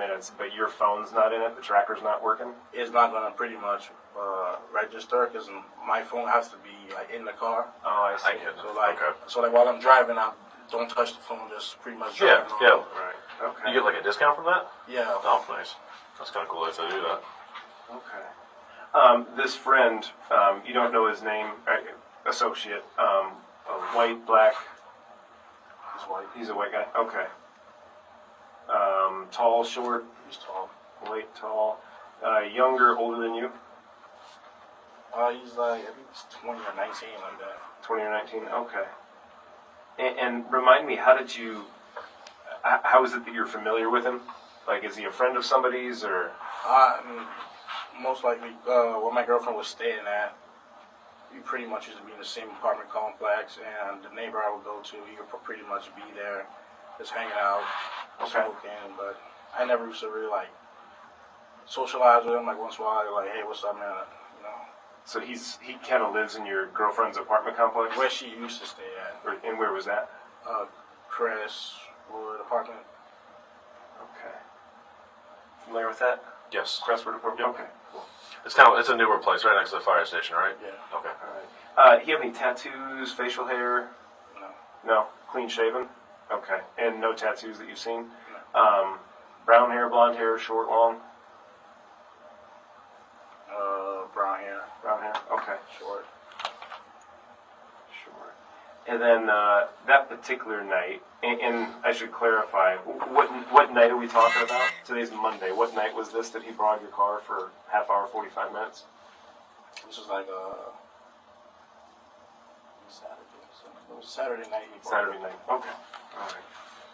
minutes, but your phone's not in it, the tracker's not working? It's not going to pretty much register because my phone has to be like in the car. Oh, I see. So while I'm driving, I don't touch the phone, just pretty much drive. Right. Okay. You get like a discount from that? Yeah. Oh, nice. That's kind of cool that they do that. Okay. This friend, you don't know his name, associate, white, black? He's white. He's a white guy? Okay. Tall, short? He's tall. White, tall. Younger, older than you? He's like, I think he's 20 or 19, like that. 20 or 19? Okay. And remind me, how is it that you're familiar with him? Like, is he a friend of somebody's, or? Most likely, where my girlfriend was staying at, we pretty much used to be in the same apartment complex, and the neighbor I would go to, he would pretty much be there, just hanging out, smoking, but I never used to really, like, socialize with him, like, once in a while, like, hey, what's up, man, you know. So he kind of lives in your girlfriend's apartment complex? Where she used to stay at. And where was that? Crestwood apartment. Okay. Familiar with that? Yes. Crestwood apartment? Yep. Okay, cool. It's a newer place right next to the fire station, right? Yeah. Okay. All right. Do you have any tattoos, facial hair? No. No? Clean shaven? Okay. And no tattoos that you've seen? No. Brown hair, blonde hair, short, long? Brown hair. Brown hair? Okay. Short. And then that particular night, and I should clarify, what night are we talking about? Today's Monday. What night was this that he brought your car for half hour, 45 minutes? This was like Saturday. It was Saturday night. Saturday night. Okay. All right.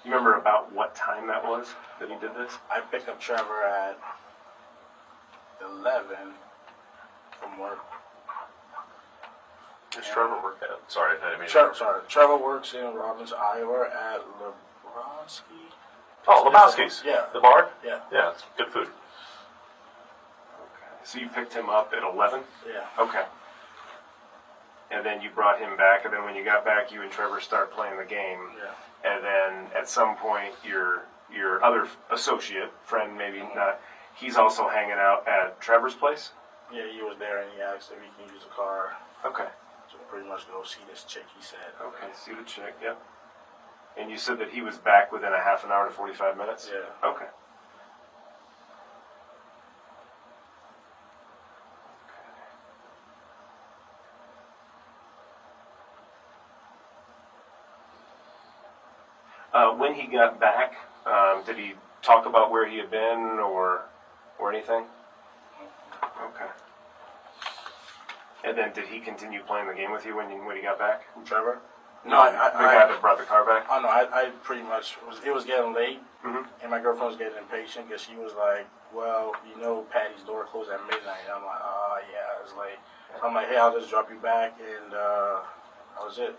You remember about what time that was that he did this? I picked up Trevor at 11 from work. Does Trevor work at? Sorry, I didn't mean Trevor works in Robbins, Iowa at Lebowski. Oh, Lebowski's. Yeah. The bar? Yeah. Yeah, it's good food. Okay. So you picked him up at 11? Yeah. Okay. And then you brought him back, and then when you got back, you and Trevor start playing the game. Yeah. And then at some point, your other associate, friend maybe not, he's also hanging out at Trevor's place? Yeah, he was there, and he asked if he can use the car. Okay. To pretty much go see this chick, he said. Okay, see the chick, yep. And you said that he was back within a half an hour to 45 minutes? Yeah. Okay. When he got back, did he talk about where he had been or anything? Okay. And then did he continue playing the game with you when he got back? Trevor? No, the guy that brought the car back? Oh, no, I pretty much, it was getting late, Mm-hmm. and my girlfriend was getting impatient because she was like, well, you know Patty's door closed at midnight. And I'm like, yeah, it's late. So I'm like, hey, I'll just drop you back, and that was it.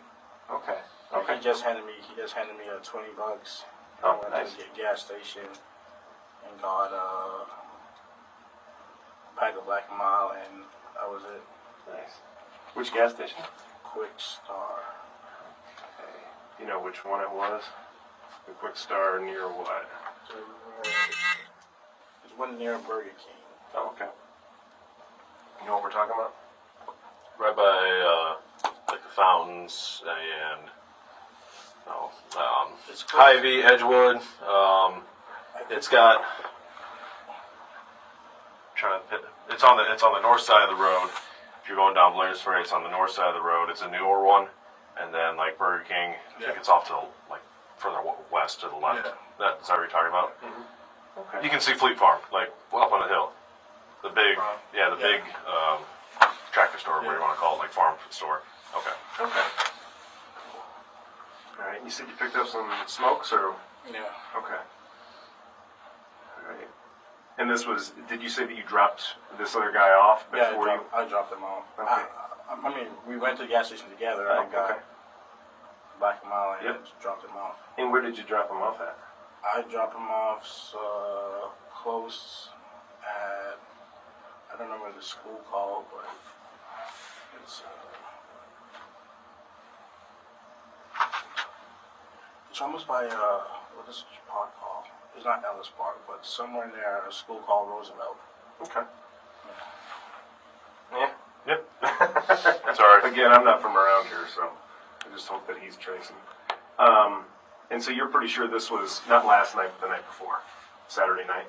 Okay. He just handed me $20. Oh, I went nice. to the gas station and got a pack of Black Mile, and that was it. Nice. Which gas station? Quick Star. Okay. You know which one it was? The Quick Star near what? It went near Burger King. Oh, okay. You know what we're talking about? Right by like the fountains and It's Hy-Vee, Edgewood. It's got. It's on the north side of the road. If you're going down Blair's Ferry, it's on the north side of the road. It's a newer one, and then like Burger King, I think it's off to like further west to the left. Yeah. That's what you're talking about. Mm-hmm. Okay. You can see Fleet Farm, like up on the hill. The big, big tractor store, whatever you want to call it, like farm store. Okay. Okay. All right. You said you picked up some smokes, or? Yeah. Okay. All right. And this was, did you say that you dropped this other guy off before Yeah, I dropped him off. Okay. I mean, we went to the gas station together. I got Black Mile and dropped him off. And where did you drop him off at? I dropped him off close at, I don't remember the school called, but it's almost by, what is this park called? it's not Ellis Park, but somewhere near a school called Roosevelt. Okay. Yeah. Yep. Sorry. Again, I'm not from around here, so I just hope that he's tracing. And so you're pretty sure this was not last night, but the night before, Saturday night?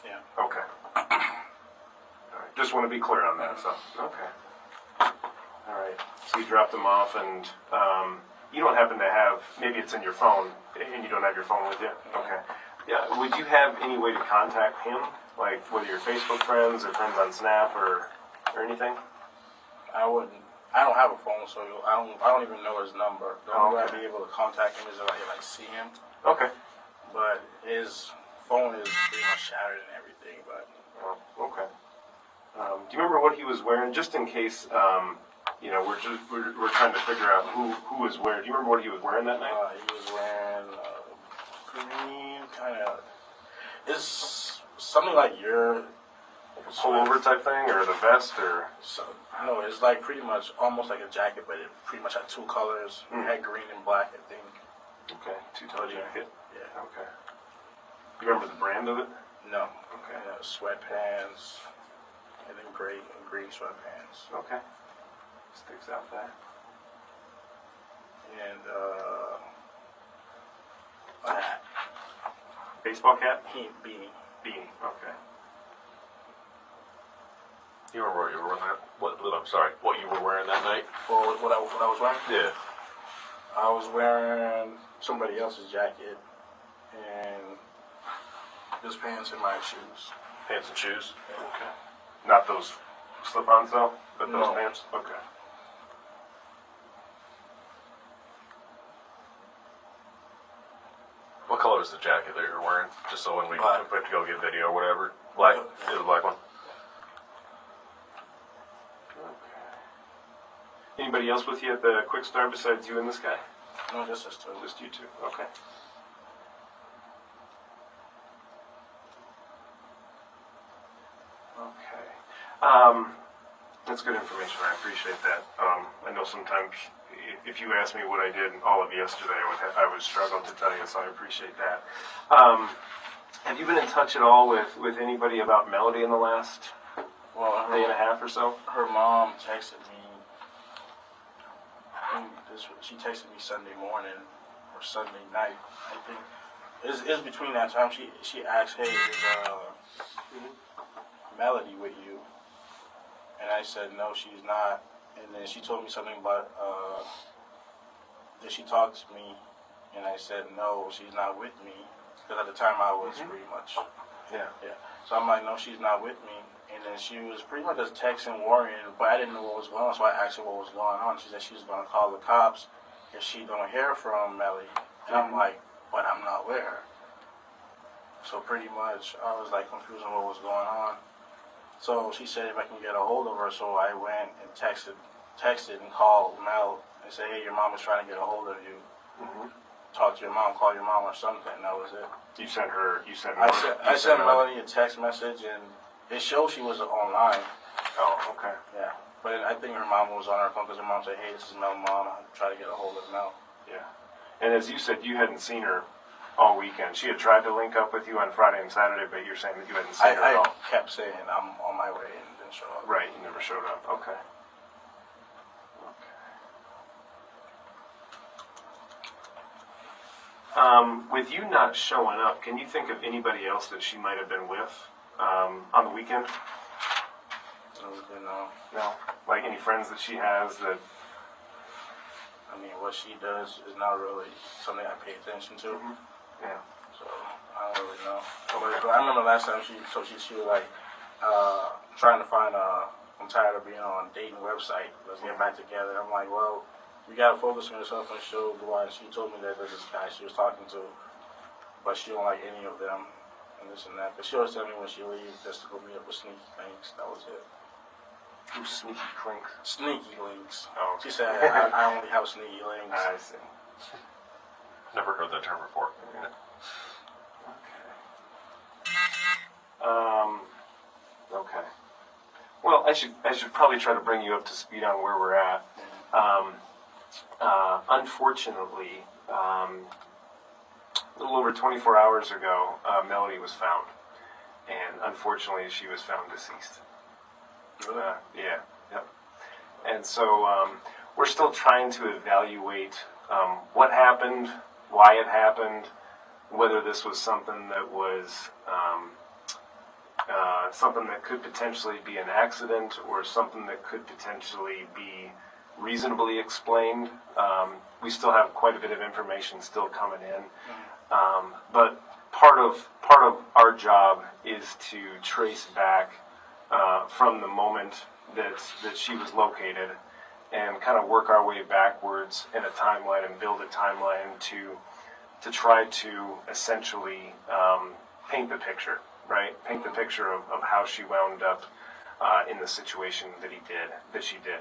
Yeah. Okay. All right. Just want to be clear on that. So okay. All right. So you dropped him off, and you don't happen to have, maybe it's in your phone, and you don't have your phone with you? Okay. Yeah. Would you have any way to contact him, like whether you're Facebook friends or friends on Snap or anything? I wouldn't. I don't have a phone, so I don't even know his number. The only way I'd be able to contact him is if I like see him. Okay. But his phone is pretty much shattered and everything. But Okay. Do you remember what he was wearing, just in case? We're trying to figure out who was where. Do you remember what he was wearing that night? he was wearing green kind of. It's something like your Pullover type thing, or the vest, or so. No, it's like pretty much almost like a jacket, but it pretty much had two colors. It had green and black, I think. okay, two-tone jacket. Yeah. Okay. You remember the brand of it? No. Okay. Sweatpants, and then green sweatpants. Okay. Sticks out there. And a hat. Baseball cap? Beanie. Beanie. Okay. You remember what you were wearing what you were wearing that night? Well, what I was wearing? Yeah. I was wearing somebody else's jacket and just pants and my shoes. Pants and shoes. Okay. Not those slip-ons though, but those No. pants. Okay. What color is the jacket that you're wearing? Just so when we Black. have to go get video or whatever. Black. Yeah. It was a black one. Anybody else with you at the Quick Start besides you and this guy? No, just us two. Just you two. Okay. Okay. That's good information. I appreciate that. I know sometimes if you ask me what I did all of yesterday, I would struggle to tell you, so I appreciate that. Have you been in touch at all with anybody about Melody in the last Well, day and a half or so? her mom texted me. She texted me Sunday morning or Sunday night, I think. It's between that time. She asked, "Hey, is Melody with you?" And I said, "No, she's not." And then she told me something about did she talk to me? And I said, "No, she's not with me." Because at the time I was pretty much Yeah. So I'm like, "No, she's not with me." And then she was pretty much just texting, worrying, but I didn't know what was going on, so I asked her what was going on. She said she was going to call the cops if she don't hear from Melly. And I'm like, but I'm not with her. So pretty much I was like confused on what was going on. So she said if I can get a hold of her, so I went and texted and called Mel and said, "Hey, your mom is trying to get a hold of you. Talk to your mom, call your mom or something." And that was it. You sent her. I sent Melody a text message and it showed she was online. Oh, okay. Yeah. But I think her mom was on her phone because her mom said, "Hey, this is Mel's mom. I'm trying to get a hold of Mel." Yeah. And as you said, you hadn't seen her all weekend. She had tried to link up with you on Friday and Saturday, but you're saying that you hadn't seen her at I all. kept saying I'm on my way and didn't show up. Right, you never showed up. Okay. With you not showing up, can you think of anybody else that she might have been with on the weekend? No? Like any friends that she has that... I mean, what she does is not really something I pay attention to. Yeah. So I don't really know. But I remember last time she was like trying to find I'm tired of being on a dating website. Let's get back together. I'm like, well, you gotta focus on yourself and show why. She told me that there's this guy she was talking to, but she don't like any of them and this and that. But she always tell me when she leaves just to go meet up with sneaky things. That was it. Who's Sneaky Clink? Sneaky links. Oh, okay. She said I only have sneaky links. I see. Never heard that term before. Okay. Okay. Well, I should probably try to bring you up to speed on where we're at. Unfortunately, a little over 24 hours ago, Melody was found. And unfortunately, she was found deceased. Really? Yeah, yep. And so we're still trying to evaluate what happened, why it happened, whether this was something that was something that could potentially be an accident or something that could potentially be reasonably explained. We still have quite a bit of information still coming in, but part of our job is to trace back from the moment that she was located and kind of work our way backwards in a timeline and build a timeline to try to essentially paint the picture, right? Paint the picture of how she wound up in the situation that she did.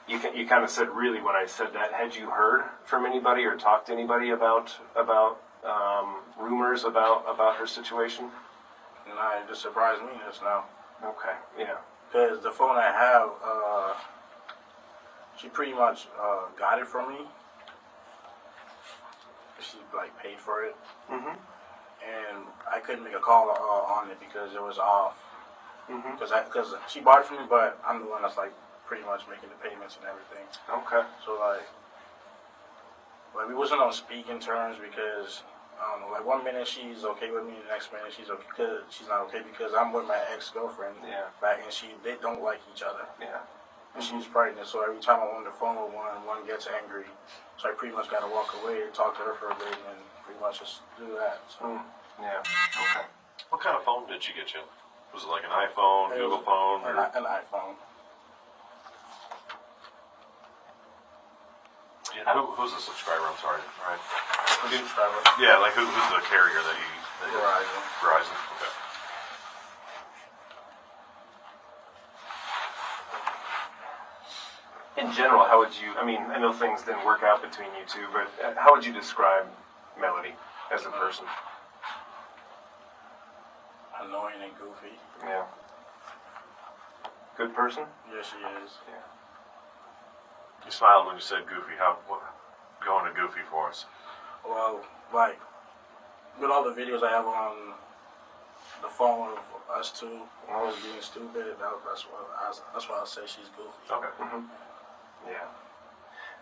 You kind of said, really, when I said that, had you heard from anybody or talked to anybody about rumors about her situation? Nah, it just surprised me just now. Okay, yeah. Because the phone I have, she pretty much got it from me. She like paid for it, and I couldn't make a call on it because it was off. Because she bought it from me, but I'm the one that's like pretty much making the payments and everything. Okay. So like we wasn't on speaking terms because I don't know. Like 1 minute she's okay with me, the next minute she's okay. Cause she's not okay because I'm with my ex-girlfriend. Yeah. Back and they don't like each other. Yeah. And she's pregnant, so every time I'm on the phone with one gets angry. So I pretty much got to walk away and talk to her for a bit and pretty much just do that. So. Yeah. Okay. What kind of phone did she get you? Was it like an iPhone, Google phone? Or? An iPhone. Yeah, who's the subscriber? I'm sorry. Right. Subscriber. Yeah, like who's the carrier that you? Verizon. Verizon. Okay. In general, how would you, I mean, I know things didn't work out between you two, but how would you describe Melody as a person? Annoying and goofy. Yeah. Good person? Yes, she is. Yeah. You smiled when you said goofy. Go into goofy for us. Well, like, with all the videos I have on the phone of us two, always being stupid, that's why I say she's goofy. Okay. Yeah.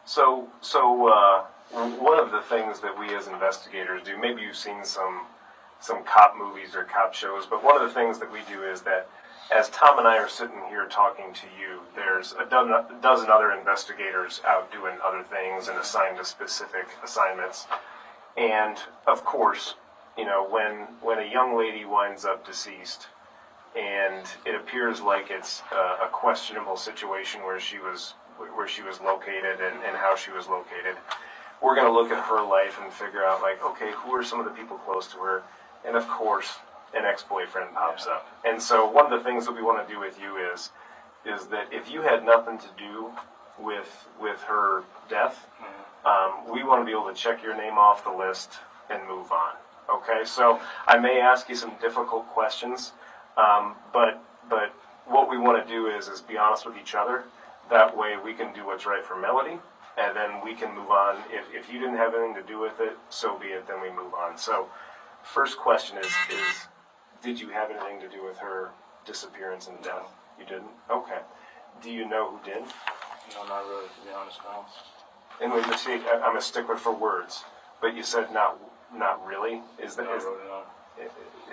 So one of the things that we as investigators do, maybe you've seen some cop movies or cop shows, but one of the things that we do is that as Tom and I are sitting here talking to you, there's a dozen other investigators out doing other things and assigned to specific assignments. And of course, you know, when a young lady winds up deceased and it appears like it's a questionable situation where she was located and how she was located, we're going to look at her life and figure out, like, okay, who are some of the people close to her? And of course, an ex-boyfriend pops up. And so one of the things that we want to do with you is that if you had nothing to do with her death, we want to be able to check your name off the list and move on. Okay, so I may ask you some difficult questions, but what we want to do is be honest with each other. That way we can do what's right for Melody, and then we can move on. If you didn't have anything to do with it, so be it, then we move on. So first question is did you have anything to do with her disappearance and death? You didn't? Okay. Do you know who did? No, not really, to be honest, no. And when you say, I'm a stickler for words, but you said not really? Is that not really, no.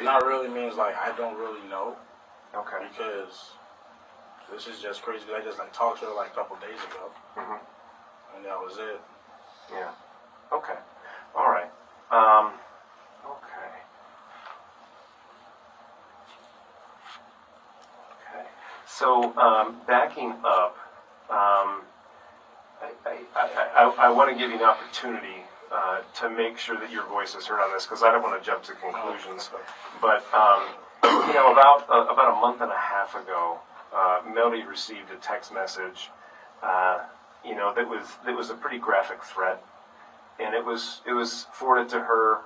Not really means like I don't really know. Okay. Because this is just crazy. I just like talked to her like a couple days ago, and that was it. Yeah. Okay. All right. Okay. Okay. So backing up, I want to give you an opportunity to make sure that your voice is heard on this, because I don't want to jump to conclusions. But you know, about a month and a half ago, Melody received a text message, you know, that was a pretty graphic threat, and it was forwarded to her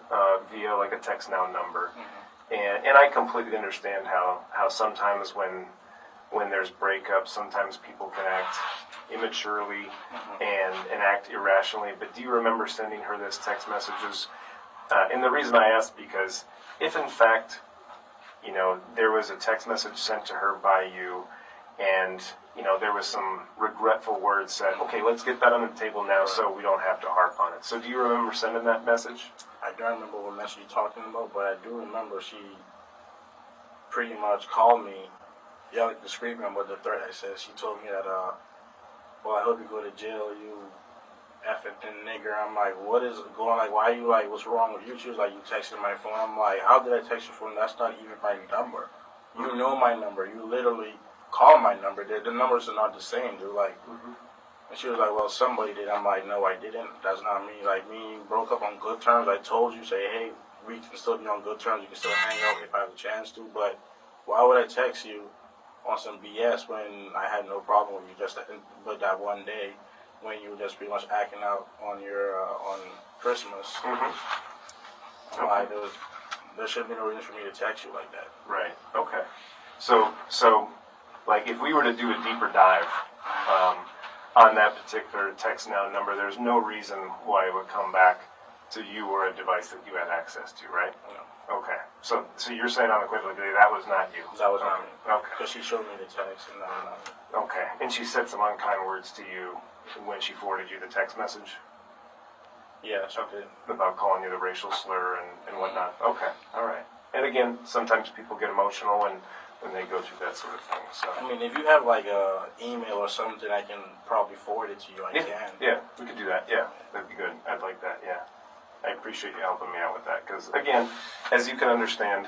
via like a text now number, and I completely understand how sometimes when when there's breakups, sometimes people can act immaturely and act irrationally. But do you remember sending her this text messages? And the reason I asked, because if in fact, you know, there was a text message sent to her by you, and you know there was some regretful words said, okay, let's get that on the table now, so we don't have to harp on it. So do you remember sending that message? I don't remember what message you're talking about, but I do remember she pretty much called me, yelling, screaming with the threat. I said, she told me that, well, I hope you go to jail, you effing nigger. I'm like, what is going on? Like, why are you like, what's wrong with you? She was like, you texted my phone. I'm like, how did I text your phone? That's not even my number. You know my number. You literally call my number. The numbers are not the same. They're like, and she was like, well, somebody did. I'm like, no, I didn't. That's not me. Like, me and you broke up on good terms. I told you, say, hey, we can still be on good terms. You can still hang out if I have a chance to. But why would I text you on some BS when I had no problem with you just but that one day when you were just pretty much acting out on your on Christmas? I'm like, there should be no reason for me to text you like that. Right. Okay. So like if we were to do a deeper dive on that particular text now number, there's no reason why it would come back to you or a device that you had access to, right? No. Okay. So you're saying unequivocally that was not you? That was not me. Okay. Because she showed me the text, and that was not me. Okay. And she said some unkind words to you when she forwarded you the text message? Yeah, she did. About calling you the racial slur and whatnot. Okay. All right. And again, sometimes people get emotional when they go through that sort of thing. So I mean, if you have like a email or something, I can probably forward it to you. I can. Yeah, we could do that. Yeah, that'd be good. I'd like that. Yeah, I appreciate you helping me out with that, because again, as you can understand,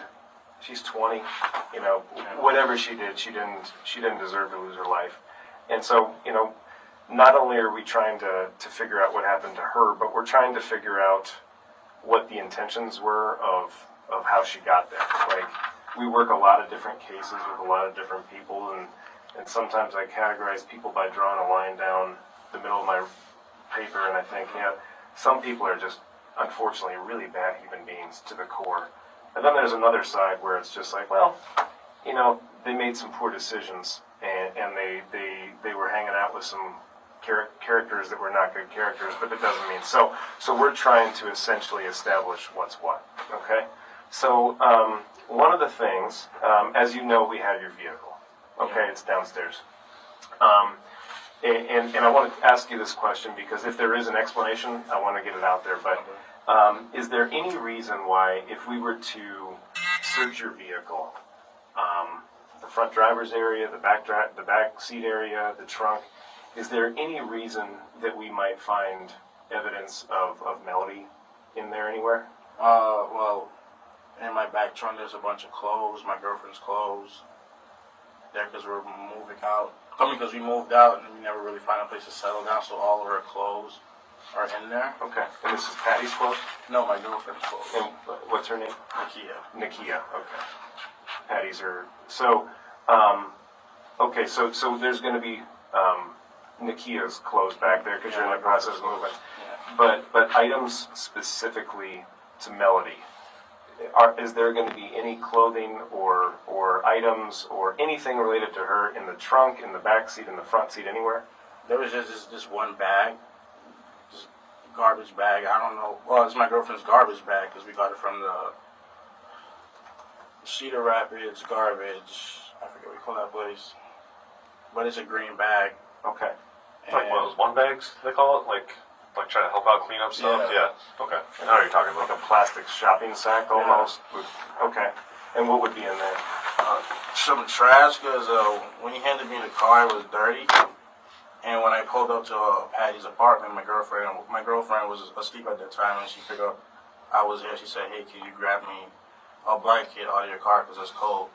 she's 20. You know, whatever she did, she didn't deserve to lose her life. And so, you know, not only are we trying to figure out what happened to her, but we're trying to figure out what the intentions were of how she got there. Like, we work a lot of different cases with a lot of different people, and sometimes I categorize people by drawing a line down the middle of my paper, and I think, yeah, some people are just, unfortunately, really bad human beings to the core. And then there's another side where it's just like, well, you know, they made some poor decisions, and they were hanging out with some characters that were not good characters, but it doesn't mean so we're trying to essentially establish what's what. Okay, so one of the things, as you know, we have your vehicle. Okay, it's downstairs. And I want to ask you this question, because if there is an explanation, I want to get it out there. But is there any reason why, if we were to search your vehicle, the front driver's area, the back seat area, the trunk, is there any reason that we might find evidence of Melody in there anywhere? Well, in my back trunk, there's a bunch of clothes, my girlfriend's clothes. There, because we're moving out. Because we moved out and we never really find a place to settle down, so all of her clothes are in there. Okay. And this is Patty's clothes? No, my girlfriend's clothes. And what's her name? Nakia. Okay. Patty's are... So, okay, so there's going to be Nakia's clothes back there, because you're in the process of moving. Yeah. But items specifically to Melody, is there going to be any clothing or items or anything related to her in the trunk, in the back seat, in the front seat, anywhere? There was just this one bag, this garbage bag. I don't know. Well, it's my girlfriend's garbage bag, because we got it from the Cedar Rapids garbage. I forget what we call that place, but it's a green bag. Okay. Like one of those one bags, they call it? Like trying to help out clean up stuff? Yeah. Okay. I know what you're talking about. Like a plastic shopping sack almost? Yeah. Okay. And what would be in there? Some trash, because when he handed me the car, it was dirty. And when I pulled up to Patty's apartment, my girlfriend was asleep at that time, and she figured out I was there. She said, hey, can you grab me a blanket out of your car, because it's cold?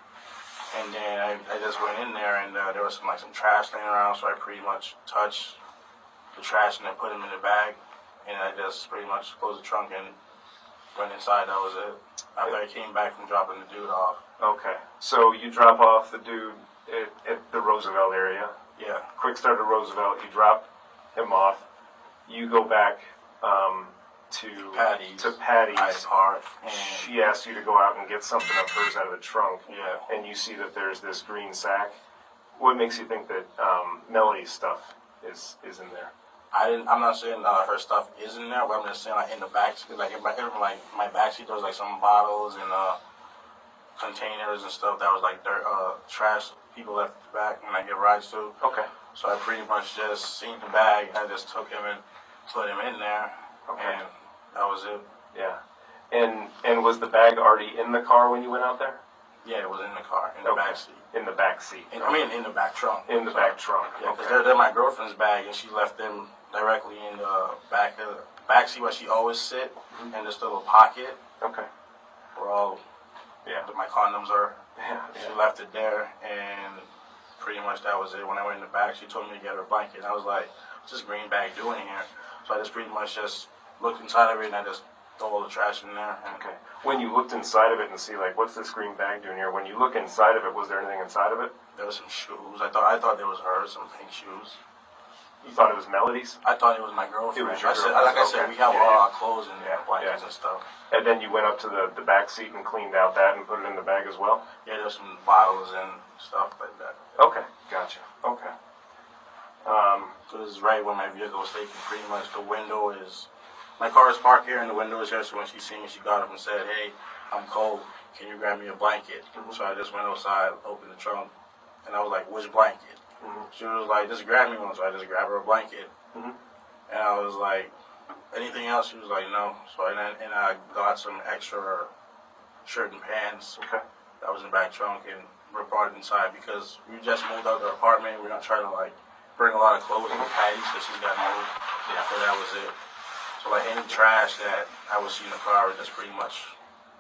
And then I just went in there, and there was some trash laying around, so I pretty much touched the trash and then put them in the bag, and I just pretty much closed the trunk and went inside. That was it. After I came back from dropping the dude off. Okay. So you drop off the dude at the Roosevelt area. Yeah. Quick start to Roosevelt. You drop him off. You go back to Patty's. Park. She asked you to go out and get something of hers out of the trunk. Yeah. And you see that there's this green sack What makes you think that Melody's stuff is in there? I'm not saying her stuff is in there, but I'm just saying like in the back, like in my backseat, there was like some bottles and containers and stuff that was like dirt, trash people left at the back when I give rides to. Okay. So I pretty much just seen the bag and I just took him and put him in there. Okay. And that was it. Yeah. And was the bag already in the car when you went out there? Yeah, it was in the car, in the back seat. In the back seat. I mean, in the back trunk. In the back trunk. Yeah, because okay. they're my girlfriend's bag, and she left them directly in the back seat where she always sit, in this little pocket Okay. where all my condoms are. Yeah. She left it there, and pretty much that was it. When I went in the back, she told me to get her blanket, and I was like, what's this green bag doing here? So I just pretty much just looked inside of it, and I just threw all the trash in there. And Okay. When you looked inside of it and see, like, what's this green bag doing here? When you look inside of it, was there anything inside of it? there was some shoes. I thought there was hers, some pink shoes. You thought it was Melody's? I thought it was my girlfriend. It was your I said, girlfriend. like I said, Okay. we have Yeah, all yeah. our clothes and blankets and stuff. And then you went up to the back seat and cleaned out that and put it in the bag as well? Yeah, there's some bottles and stuff like that. Okay. Gotcha. Okay. So this is right where my vehicle was taken. Pretty much the window is, my car is parked here and the window is here. So when she seen me, she got up and said, hey, I'm cold. Can you grab me a blanket? So I just went outside, opened the trunk, and I was like, which blanket? She was like, just grab me one. So I just grabbed her a blanket. And I was like, anything else? She was like, no. So and I got some extra shirt and pants. Okay. That was in the back trunk and we brought it inside because we just moved out of the apartment. We're not trying to like bring a lot of clothes in the patties because she's got moved. Yeah. So that was it. So like any trash that I would see in the car, would just pretty much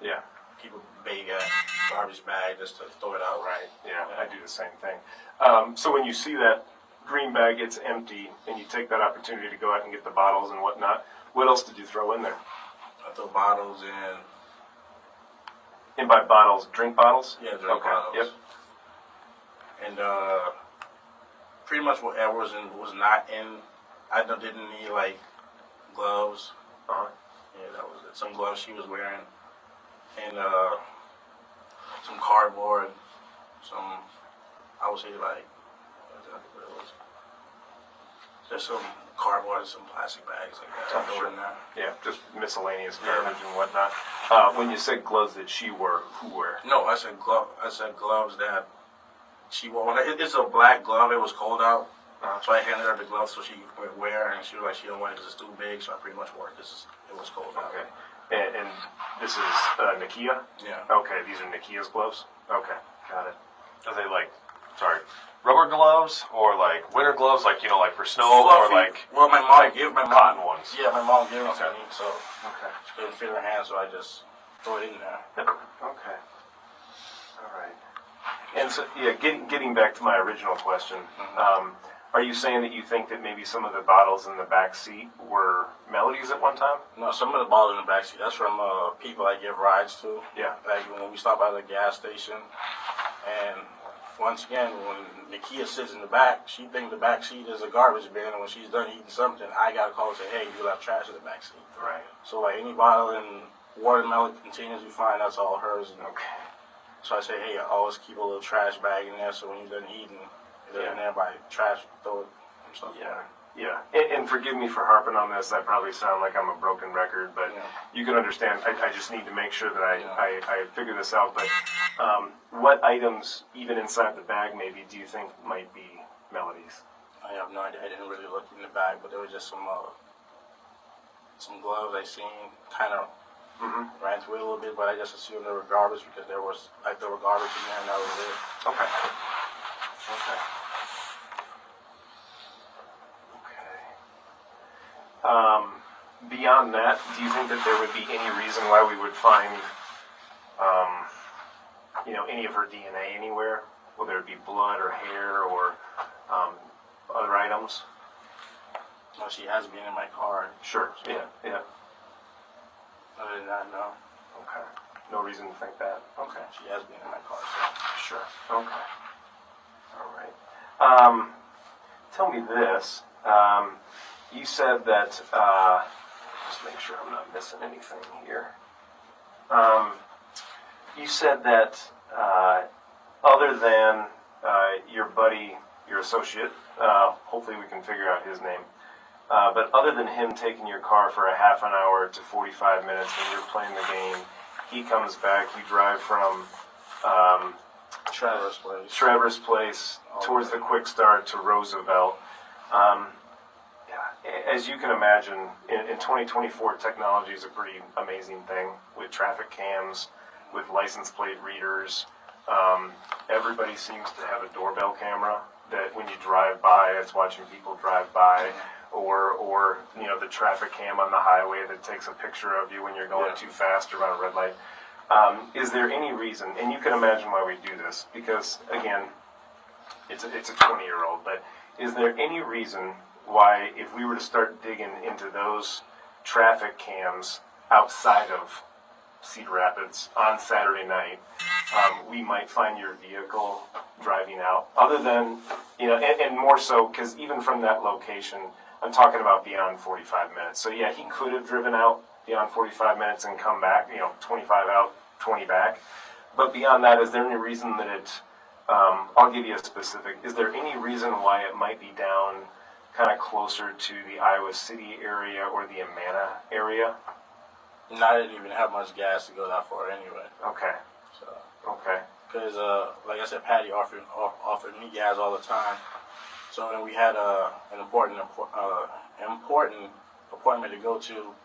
Yeah. keep a big garbage bag just to throw it out. Right. Yeah, I do the same thing. So when you see that green bag, it's empty, and you take that opportunity to go out and get the bottles and whatnot, what else did you throw in there? I throw bottles in. And by bottles, drink bottles? Yeah, drink bottles. Yep. And pretty much whatever was not in. I didn't need like gloves. Uh-huh. Yeah, that was it. Some gloves she was wearing, and some cardboard, some, I would say like, what it was. Just some cardboard and some plastic bags like that. Oh, sure. In there. Yeah, just miscellaneous garbage and whatnot. When you said gloves that she wore, who wore? No, I said gloves that she wore. It's a black glove. It was cold out. So I handed her the gloves so she could wear, and she was like, she don't want it because it's too big, so I pretty much wore it because it was cold out. Okay. And this is Nikia? Yeah. Okay, these are Nikia's gloves? Okay, got it. Are they like, rubber gloves or like winter gloves, like, like for snow or like well, my mom gave my mom cotton ones? Yeah, my mom gave them to Okay. me, so Okay. she couldn't fit her hand, so I just threw it in there. Okay. All right. And so, yeah, getting back to my original question, are you saying that you think that maybe some of the bottles in the back seat were Melody's at one time? No, some of the bottles in the backseat, that's from people I give rides to. Yeah. Like when we stop at the gas station, and once again, when Nikia sits in the back, she thinks the back seat is a garbage bin, and when she's done eating something, I gotta call and say, hey, you left trash in the back seat. Right. So like any bottle and watermelon containers you find, that's all hers. And Okay. so I say, hey, I always keep a little trash bag in there, so when you're done eating, they're in there by trash, throw it and stuff. Yeah. Yeah. And forgive me for harping on this. I probably sound like I'm a broken record, but you can understand. I just need to make sure that I figure this out. But what items, even inside the bag, maybe, do you think might be Melody's? I have no idea. I didn't really look in the bag, but there was just some gloves I seen, kind of ran through it a little bit, but I just assumed they were garbage because there were garbage in there, and that was it. Okay. Okay. Beyond that, do you think that there would be any reason why we would find, any of her DNA anywhere? Whether it be blood or hair or other items? Well, she has been in my car. Sure. Yeah. Yeah. Other than that, no. Okay. No reason to think that. Okay. She has been in my car, so. Sure. Okay. All right. Tell me this. You said that, just make sure I'm not missing anything here. You said that other than your buddy, your associate, hopefully we can figure out his name. But other than him taking your car for a half an hour to 45 minutes when you're playing the game, he comes back, you drive from Traverse Place towards the Quick Start to Roosevelt. As you can imagine, in 2024, technology is a pretty amazing thing with traffic cams, with license plate readers. Everybody seems to have a doorbell camera that when you drive by, it's watching people drive by, or the traffic cam on the highway that takes a picture of you when you're going too fast or on a red light. Is there any reason, and you can imagine why we do this, because again, it's a 20-year-old, but is there any reason why, if we were to start digging into those traffic cams outside of Cedar Rapids on Saturday night, we might find your vehicle driving out? Other than, and more so, because even from that location, I'm talking about beyond 45 minutes. So yeah, he could have driven out beyond 45 minutes and come back, 25 out, 20 back. But beyond that, is there any reason that I'll give you a specific, is there any reason why it might be down kind of closer to the Iowa City area or the Amana area? And I didn't even have much gas to go that far anyway. Okay. So. Okay. Because, like I said, Patty offered me gas all the time. So then we had an important appointment to go to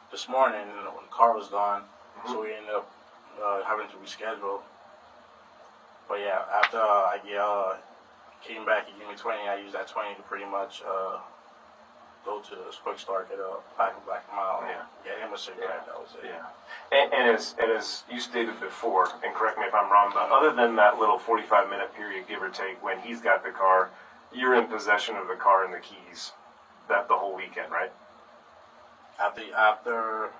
this morning, and the car was gone. Mm-hmm. So we ended up having to reschedule. But yeah, after I came back, he gave me 20. I used that 20 to pretty much go to the Quick Start, get a pack of Black Mile, get him a cigarette. That was it. Yeah. And as you stated before, and correct me if I'm wrong, but other than that little 45-minute period, give or take, when he's got the car, you're in possession of the car and the keys the whole weekend, right? After.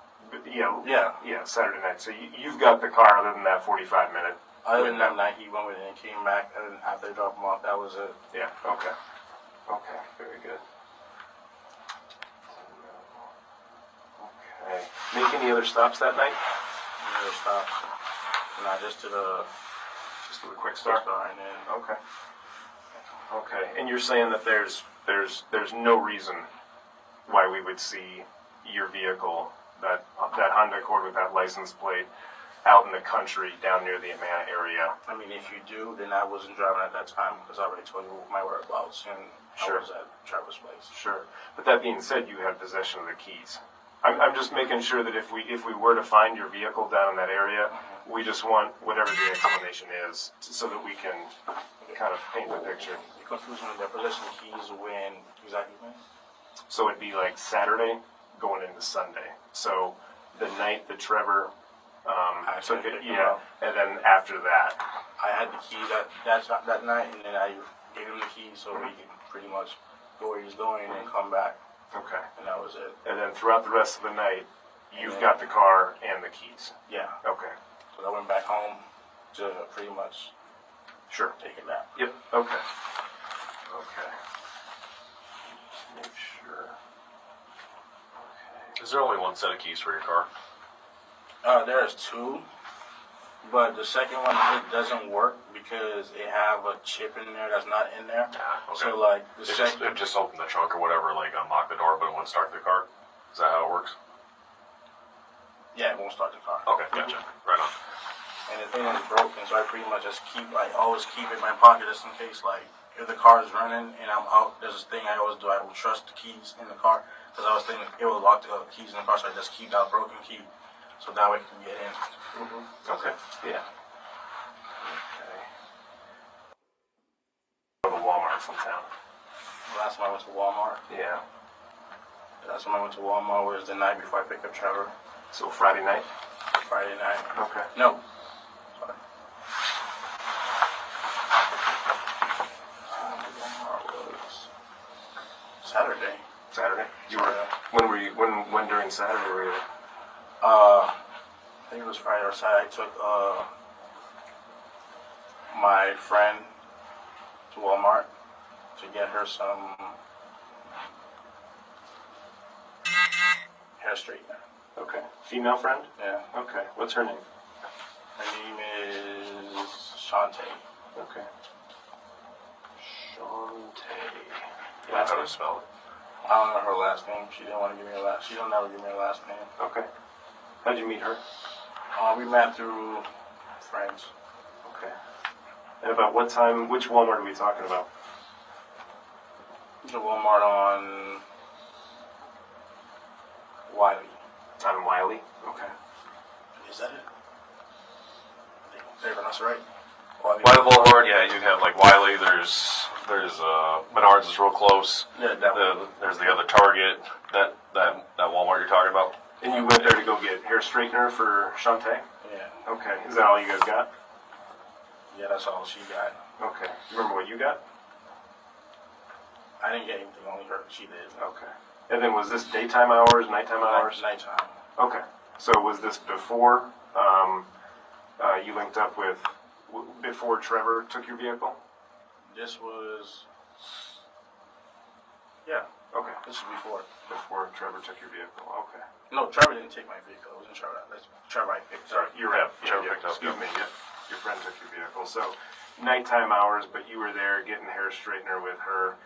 Yeah, Saturday night. So you've got the car other than that 45-minute. Other than that night, he went with it and came back, and after they dropped him off, that was it. Yeah, okay. Okay, very good. Okay. Make any other stops that night? Any other stops? Not just to the Quick Start? And then, okay. Okay, and you're saying that there's no reason why we would see your vehicle, that Honda Accord with that license plate, out in the country down near the Amana area? I mean, if you do, then I wasn't driving at that time because I already told you my whereabouts, and I was at Traverse Place. Sure. But that being said, you had possession of the keys. I'm just making sure that if we were to find your vehicle down in that area, we just want whatever the explanation is so that we can kind of paint the picture. You confused me with the possession of keys when exactly when? So it'd be like Saturday going into Sunday. So the night that Trevor took it, and then after that. I had the keys that night, and then I gave him the keys so he could pretty much go where he's going and come back. Okay. And that was it. And then throughout the rest of the night, you've got the car and the keys. Yeah. Okay. So I went back home to pretty much take a nap. Yep. Okay. Okay. Make sure. Is there only one set of keys for your car? There's two, but the second one, it doesn't work because it have a chip in there that's not in there. Okay. So like it just open the trunk or whatever, like unlock the door, but it won't start the car. Is that how it works? Yeah, it won't start the car. Okay, gotcha. Right on. And the thing is broken, so I pretty much I always keep it in my pocket just in case, like, if the car is running and I'm out, there's this thing I always do, I will trust the keys in the car, because I was thinking it will lock the keys in the car, so I just keep that broken key, so that way I can get in. Mm-hmm. Okay. Yeah. Okay. The Walmart's in town. The last time I went to Walmart. Yeah. The last time I went to Walmart was the night before I picked up Trevor. So Friday night? Friday night. Okay. No. Sorry. Walmart was Saturday. Saturday? You were. When were you? When during Saturday were you? I think it was Friday or Saturday. I took my friend to Walmart to get her some hair straightener. Okay. Female friend? Yeah. Okay. What's her name? Her name is Shantae. Okay. Shante. That's how to spell it. I don't know her last name. She didn't want to give me a last. She don't never give me a last name. Okay. How'd you meet her? We met through friends. Okay. And about what time? Which Walmart are we talking about? The Walmart on Wiley. On Wiley. Okay. Is that it? Did I pronounce it right? Wiley Boulevard, yeah, you have like Wiley, there's Menards is real close. Yeah, that one. There's the other Target, that Walmart you're talking about. And you went there to go get hair straightener for Shante? Yeah. Okay. Is that all you guys got? Yeah, that's all she got. Okay. You remember what you got? I didn't get anything, only her. She did. Okay. And then was this daytime hours, nighttime hours? Nighttime. Okay. So was this before you linked up with, before Trevor took your vehicle? This was, Yeah. Okay. this was before. Before Trevor took your vehicle. Okay. No, Trevor didn't take my vehicle. It wasn't Trevor. That's Trevor I picked Sorry, up. you're right. Trevor picked up. Excuse me. Yeah. Your friend took your vehicle. So nighttime hours, but you were there getting hair straightener with her,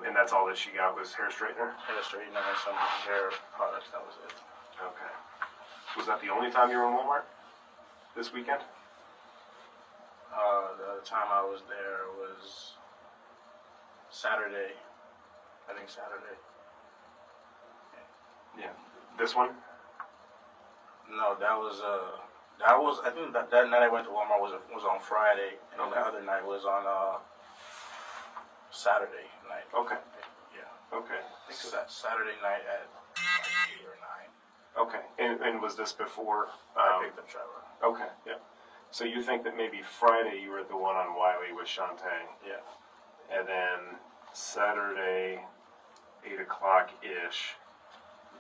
and that's all that she got was hair straightener? Hair straightener and some hair products. That was it. Okay. Was that the only time you were in Walmart this weekend? The time I was there was Saturday. I think Saturday. Yeah. This one? No, that was I think that night I went to Walmart was on Friday, and then the other night was on Saturday night. Okay. Yeah. Okay. I think that Saturday night at like 8 or 9. Okay. And was this before? I picked up Trevor. Okay. Yeah. So you think that maybe Friday you were at the one on Wiley with Shante, Yeah. and then Saturday, 8 o'clock-ish,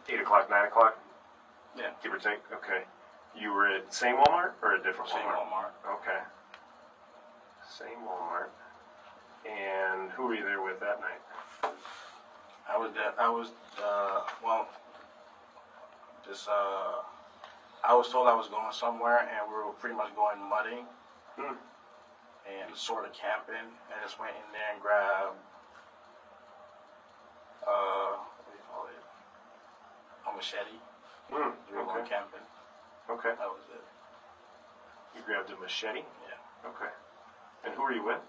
8 o'clock, 9 o'clock, Yeah. give or take? Okay. You were at same Walmart or a different Same Walmart? Walmart. Okay. Same Walmart. And who were you there with that night? I was there. I was told I was going somewhere, and we were pretty much going mudding and sort of camping. And I just went in there and grabbed, what do you call it? A machete. We were going Okay. camping. Okay. That was it. You grabbed a machete? Yeah. Okay. And who were you with?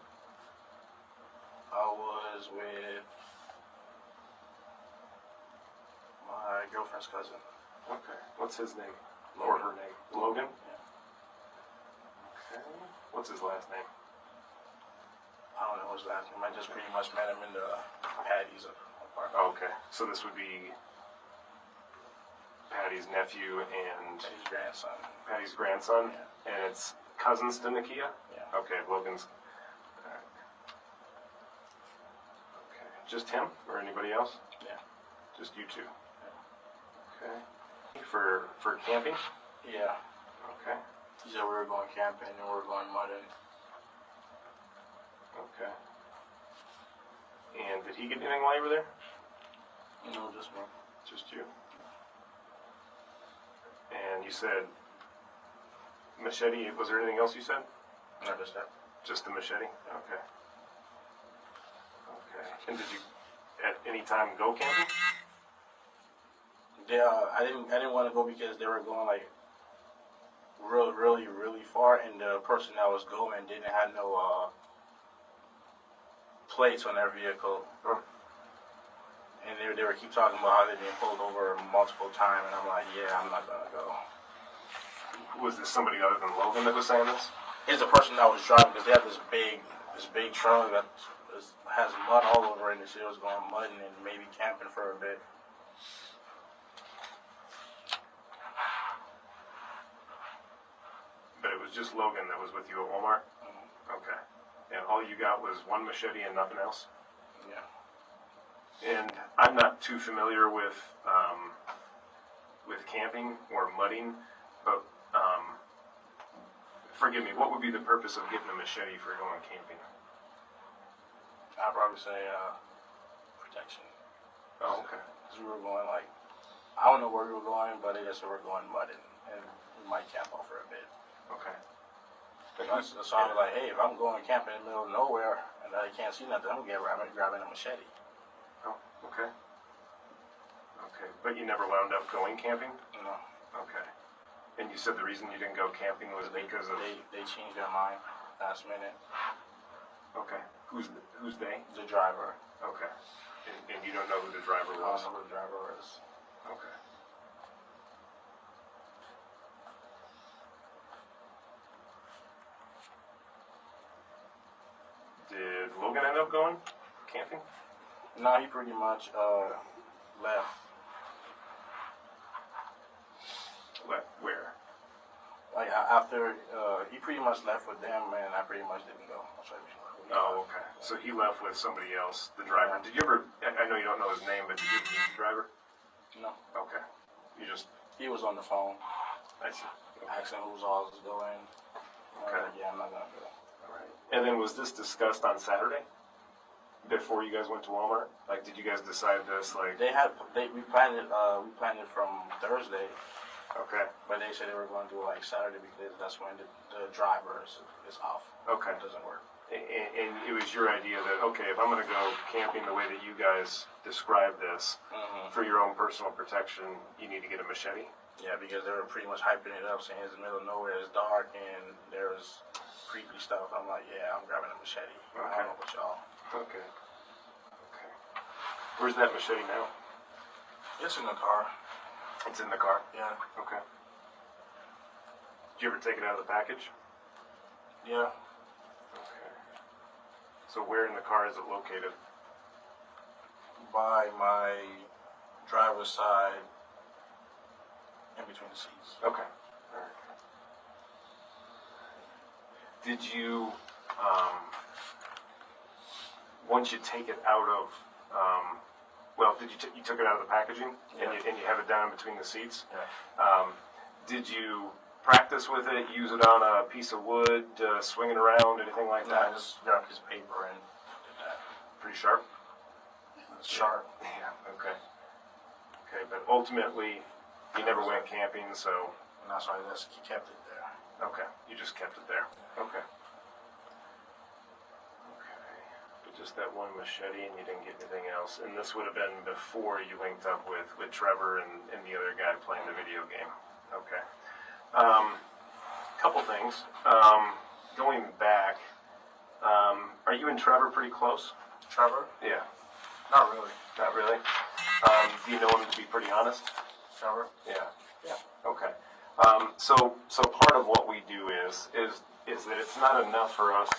I was with my girlfriend's cousin. Okay. What's his name? Or her name? Logan? Yeah. Okay. What's his last name? I don't know his last name. I just pretty much met him in the Patty's apartment. Oh, okay. So this would be Patty's nephew and Patty's grandson. Patty's grandson? Yeah. And it's cousins to Nakia? Yeah. Okay, Logan's. Alright. Okay. Just him or anybody else? Yeah. Just you two? Okay. For camping? Yeah. Okay. He said we were going camping and we were going mudding. Okay. And did he get anything while you were there? No, just me. Just you. And you said machete. Was there anything else you said? No, just that. Just the machete? Okay. Okay. And did you at any time go camping? I didn't want to go because they were going like really far, and the person that was going didn't have no plates on their vehicle. Huh. And they were keep talking about how they've been pulled over multiple times, and I'm like, yeah, I'm not gonna go. Was this somebody other than Logan that was saying this? It's the person that was driving because they have this big truck that has mud all over it, and she was going mudding and maybe camping for a bit. But it was just Logan that was with you at Walmart? Okay. And all you got was one machete and nothing else? Yeah. And I'm not too familiar with camping or mudding, but forgive me, what would be the purpose of getting a machete for going camping? I'd probably say protection. Oh, okay. Because we were going like, I don't know where we were going, but they just said we're going mudding, and we might camp out for a bit. Okay. So I was like, hey, if I'm going camping in the middle of nowhere and and I can't see nothing, I'm grabbing a machete. Oh, okay. Okay, but you never wound up going camping? No. Okay. And you said the reason you didn't go camping was because of... They changed their mind last minute. Okay. Who's they? The driver. Okay. And you don't know who the driver I was? don't know who the driver was. Okay. Did Logan end up going camping? No, he pretty much left. Where? Like after he pretty much left with them, and I pretty much didn't go. Oh, okay. So he left with somebody else, the driver. Did you ever, I know you don't know his name, but did you ever meet the driver? No. Okay. You just... He was on the phone, I see. asking who's all was going. Okay. Yeah, I'm not gonna go. All right. And then was this discussed on Saturday? Before you guys went to Walmart? Like, did you guys decide this, like... We planned it from Thursday, Okay. but they said they were going to do it like Saturday because that's when the driver is off. Okay. It doesn't work. And it was your idea that, okay, if I'm going to go camping the way that you guys described this, for your own personal protection, you need to get a machete? Yeah, because they were pretty much hyping it up, saying it's in the middle of nowhere, it's dark, and there's creepy stuff. I'm like, yeah, I'm grabbing a machete. Okay. I don't know about y'all. Okay. Okay. Where's that machete now? It's in the car. It's in the car? Yeah. Okay. Did you ever take it out of the package? Yeah. Okay. So where in the car is it located? By my driver's side, in between the seats. Okay. All right. Did you, once you take it out of, did you took it out of the packaging? Yeah. And you have it down in between the seats? Yeah. Did you practice with it, use it on a piece of wood, swing it around, anything like No, that? I just grabbed his paper and did that. Pretty sharp? It's sharp. Yeah, okay. Okay, but ultimately, you never went camping, so... And that's why he kept it there. Okay, you just kept it there. Okay. Okay. But just that one machete and you didn't get anything else. And this would have been before you linked up with Trevor and the other guy playing the video game. Okay. Couple things. Going back, are you and Trevor pretty close? Trevor? Yeah. Not really. Not really? Do you know him to be pretty honest? Trevor? Yeah. Yeah. Okay. So part of what we do is that it's not enough for us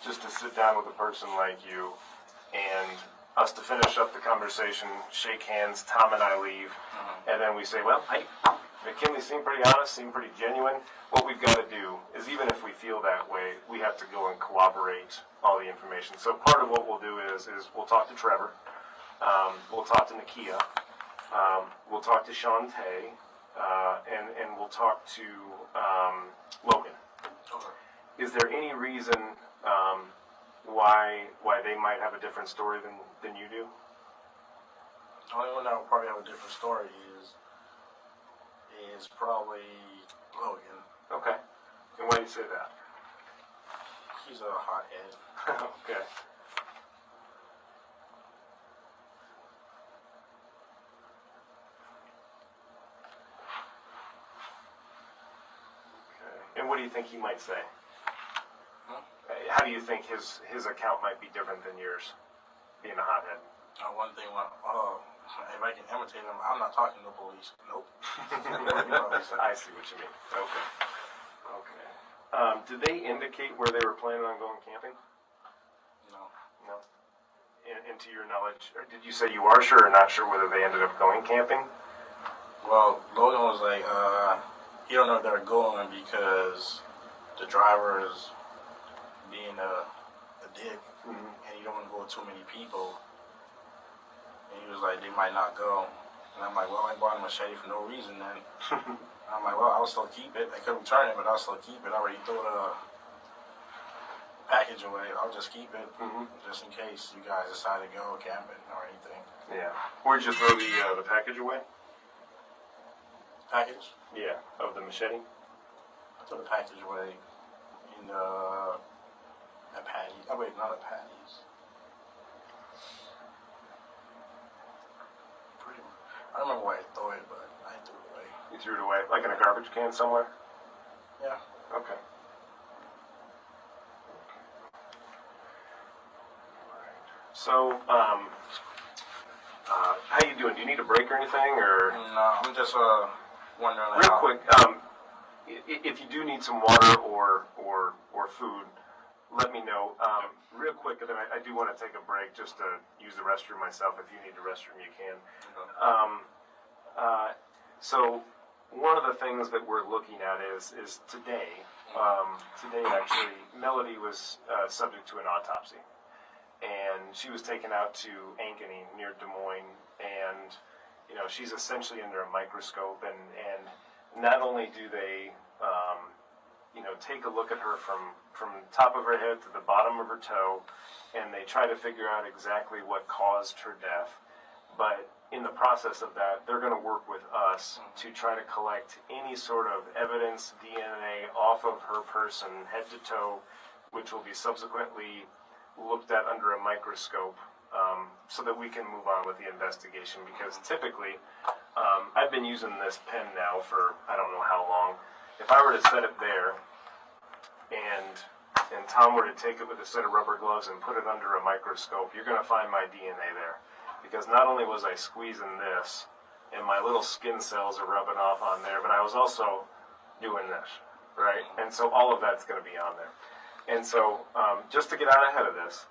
just to sit down with a person like you and us to finish up the conversation, shake hands, Tom and I leave, and then we say, well, McKinley seemed pretty honest, seemed pretty genuine. What we've got to do is, even if we feel that way, we have to go and corroborate all the information. So part of what we'll do is we'll talk to Trevor, we'll talk to Nakia, we'll talk to Shantae, and we'll talk to Logan. Okay. Is there any reason why they might have a different story than you do? The only one that will probably have a different story is probably Logan. Okay. And why do you say that? He's a hothead. Okay. And what do you think he might say? Huh? How do you think his account might be different than yours, being a hothead? One thing, if I can imitate him, I'm not talking to the police. Nope. I see what you mean. Okay. Okay. Did they indicate where they were planning on going camping? No. No. And to your knowledge, or did you say you are sure or not sure whether they ended up going camping? Well, Logan was like, he don't know if they're going because the driver is being a dick, and you don't want to go with too many people. And he was like, they might not go. And I'm like, well, I bought a machete for no reason then. I'm like, well, I'll still keep it. I could return it, but I'll still keep it. I already threw the package away. I'll just keep it, just in case you guys decide to go camping or anything. Yeah. Where'd you throw the package away? Package? Yeah, of the machete. I threw the package away in the patty. I Oh wait, not at Patty's. Pretty much. I don't remember why I threw it, but I threw it away. You threw it away, like in a garbage can somewhere? Yeah. Okay. So, how you doing? Do you need a break or anything, or? No, I'm just wondering. Like, Real quick, if you do need some water or food, let me know. Real quick, and then I do want to take a break just to use the restroom myself. If you need the restroom, you can. So one of the things that we're looking at is today. Today, actually, Melody was subject to an autopsy, and she was taken out to Ankeny near Des Moines, and she's essentially under a microscope, and not only do they take a look at her from top of her head to the bottom of her toe, and they try to figure out exactly what caused her death, but in the process of that, they're going to work with us to try to collect any sort of evidence, DNA, off of her person, head to toe, which will be subsequently looked at under a microscope, so that we can move on with the investigation. Because typically, I've been using this pen now for I don't know how long. If I were to set it there, and Tom were to take it with a set of rubber gloves and put it under a microscope, you're going to find my DNA there. Because not only was I squeezing this, and my little skin cells are rubbing off on there, but I was also doing this, right? And so all of that's going to be on there. And so just to get out ahead of this,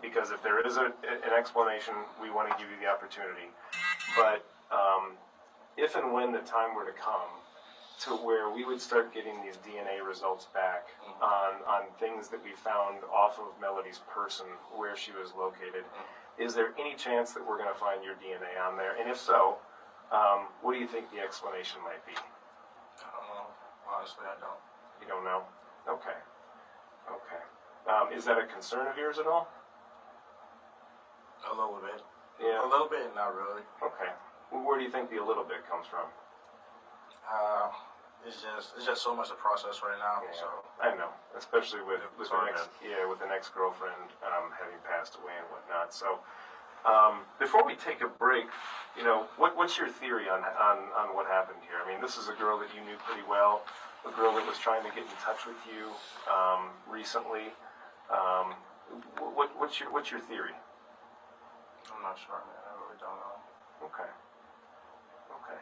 because if there is an explanation, we want to give you the opportunity. But if and when the time were to come to where we would start getting these DNA results back on things that we found off of Melody's person, where she was located, is there any chance that we're going to find your DNA on there? And if so, what do you think the explanation might be? I don't know. Honestly, I don't. You don't know? Okay. Okay. Is that a concern of yours at all? A little bit. Yeah. A little bit, not really. Okay. Well, where do you think the a little bit comes from? It's just so much to process right now. Yeah, So I know, especially with It's an hard, with an ex-girlfriend having passed away and whatnot. So before we take a break, what's your theory on what happened here? I mean, this is a girl that you knew pretty well, a girl that was trying to get in touch with you recently. What's your theory? I'm not sure, man. I really don't know. Okay. Okay.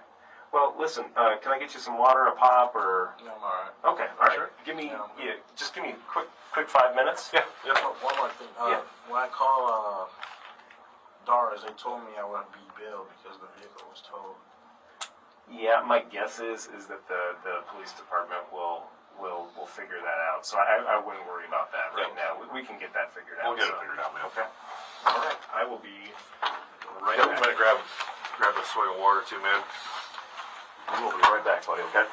Well, listen. Can I get you some water, a pop, or? No, I'm alright. Okay. All right. Sure. Give me. Yeah. Just give me a quick 5 minutes. Yeah. Oh, one more thing. When I called Doris, they told me I wouldn't be billed because the vehicle was towed. Yeah. My guess is that the police department will figure that out. So I wouldn't worry about that right now. We can get that figured out. We'll get it figured out, man. Okay. All right. I will be right Yeah, I'm back. gonna grab a swig of water too, man. We'll be right back, buddy. Okay.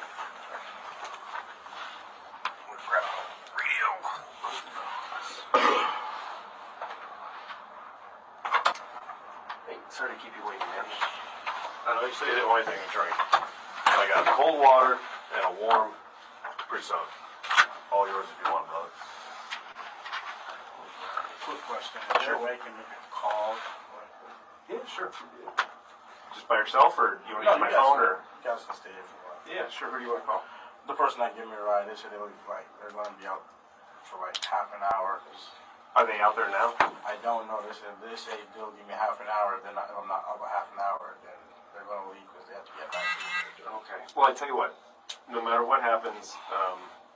We'll grab a radio. Hey, sorry to keep you waiting, man. I know you say you didn't want anything to drink. I got cold water and a warm Capri Sun. All yours if you want, brother. Quick question. Is there a way I can make a call? Yeah, sure. Just by yourself, or you want to use my phone, or? You guys can stay if you want. Yeah, sure. Who do you want to call? The person that gave me a ride, they said they're going to be out for like half an hour. Cause Are they out there now? I don't know. They say they'll give me half an hour. Then I'm not out about half an hour. Then they're going to leave because they have to get back to me. Okay. Well, I tell you what. No matter what happens,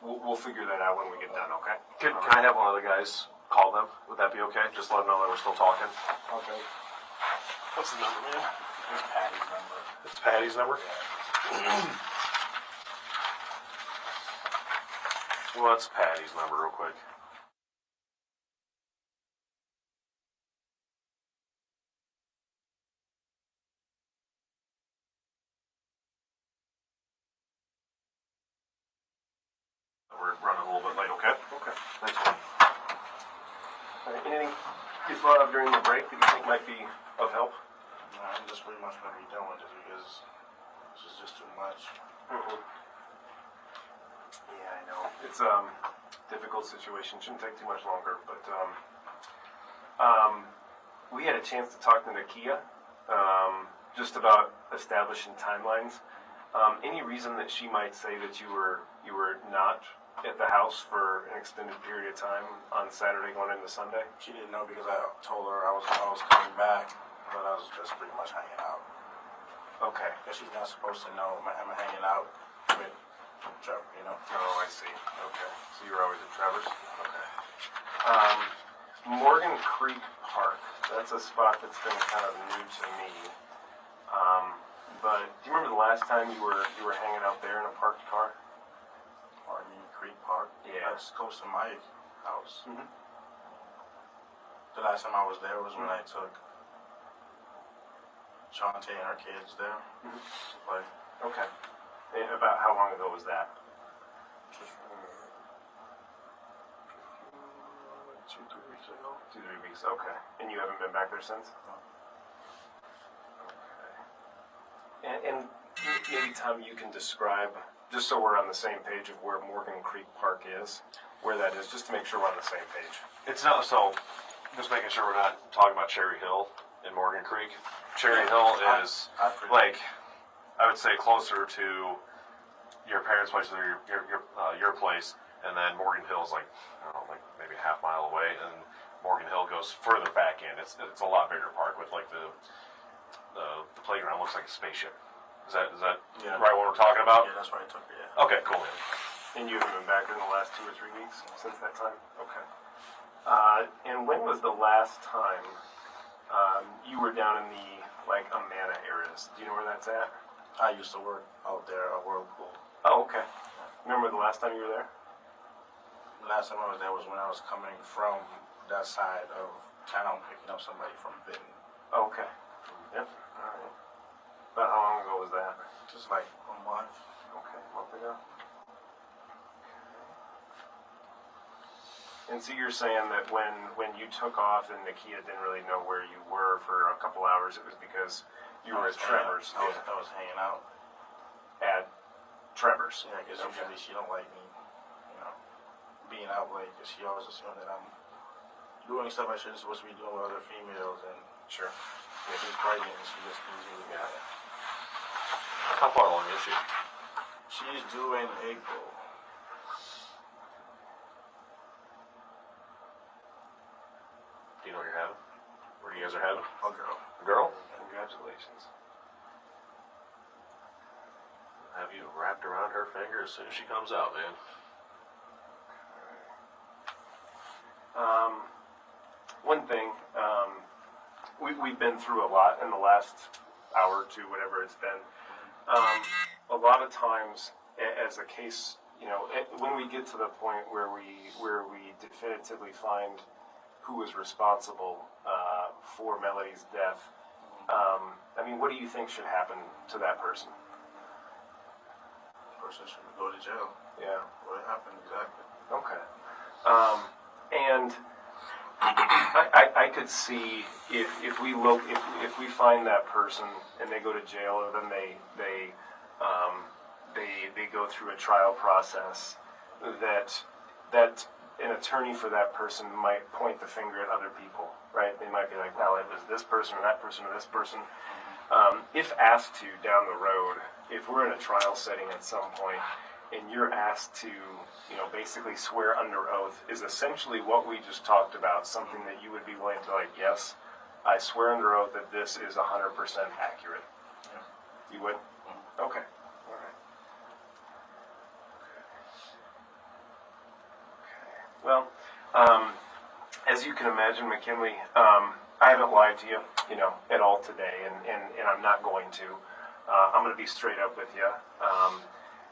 we'll figure that out when we get done. Okay. Can I have one of the guys call them? Would that be okay? Just let them know that we're still talking. Okay. What's the number, man? It's Patty's number. It's Patty's number. What's Patty's number, real quick? We're running a little bit late, okay? Okay. Thanks, man. Anything you thought of during the break that you think might be of help? No, I'm just pretty much going to be done with this because this is just too much. Mm-hmm. Yeah, I know. It's difficult situation. Shouldn't take too much longer, but we had a chance to talk to Nakia just about establishing timelines. Any reason that she might say that you were not at the house for an extended period of time on Saturday going into Sunday? She didn't know because I told her I was coming back, but I was just pretty much hanging out. Okay. Because she's not supposed to know I'm hanging out with Trevor, you know? Oh, I see. Okay. So you were always at Trevor's? Okay. Morgan Creek Park. That's a spot that's been kind of new to me. But do you remember the last time you were hanging out there in a parked car? Morgan Creek Park? Yeah. That's close to my house. Mm-hmm. The last time I was there was when I took Shantae and her kids there. Mm-hmm. To play. Okay. And about how long ago was that? 2-3 weeks ago. 2-3 weeks. Okay. And you haven't been back there since? No. And maybe, Tom, you can describe, just so we're on the same page of where Morgan Creek Park is, where that is, just to make sure we're on the same page. It's not, so just making sure we're not talking about Cherry Hill in Morgan Creek. Cherry Hill is like, I would say closer to your parents' place or your place, and then Morgan Hill is like, I don't know, like maybe a half mile away, and Morgan Hill goes further back in. It's a lot bigger park with like the playground looks like a spaceship. Is that Yeah. right what we're talking about? Yeah, that's where I took it, yeah. Okay, cool. And you haven't been back there in the last 2 or 3 weeks since that time? Okay. And when was the last time you were down in the, like, Amana areas? Do you know where that's at? I used to work out there at Whirlpool. Oh, okay. Remember the last time you were there? The last time I was there was when I was coming from that side of town picking up somebody from Vinton. Okay. Yep. All right. About how long ago was that? Just like a month. Okay, a month ago. And so you're saying that when you took off and Nakia didn't really know where you were for a couple hours, it was because you were at Trevor's. I was hanging out. At Trevor's. Yeah, because usually she don't like me, you know, being out late. Because she always assumes that I'm doing stuff I shouldn't supposed to be doing with other females, and Sure. if she's pregnant, she just leaves me with me. How far along is she? She's due in April. Do you know what you're having? Where you guys are having? A girl. A girl? Congratulations. Have you wrapped around her finger as soon as she comes out, man? One thing, we've been through a lot in the last hour or two, whatever it's been. A lot of times, as a case, you know, when we get to the point where we definitively find who is responsible for Melody's death, I mean, what do you think should happen to that person? The person should go to jail. Yeah. What happened exactly? Okay. And I could see if we find that person and they go to jail, or then they go through a trial process, that an attorney for that person might point the finger at other people, right? They might be like, well, it was this person or that person or this person. If asked to down the road, if we're in a trial setting at some point, and you're asked to, you know, basically swear under oath, is essentially what we just talked about, something that you would be willing to, like, yes, I swear under oath that this is 100% accurate. Yeah. You would? Okay. All right. Okay. Well, as you can imagine, McKinley, I haven't lied to you, you know, at all today, and I'm not going to. I'm going to be straight up with you.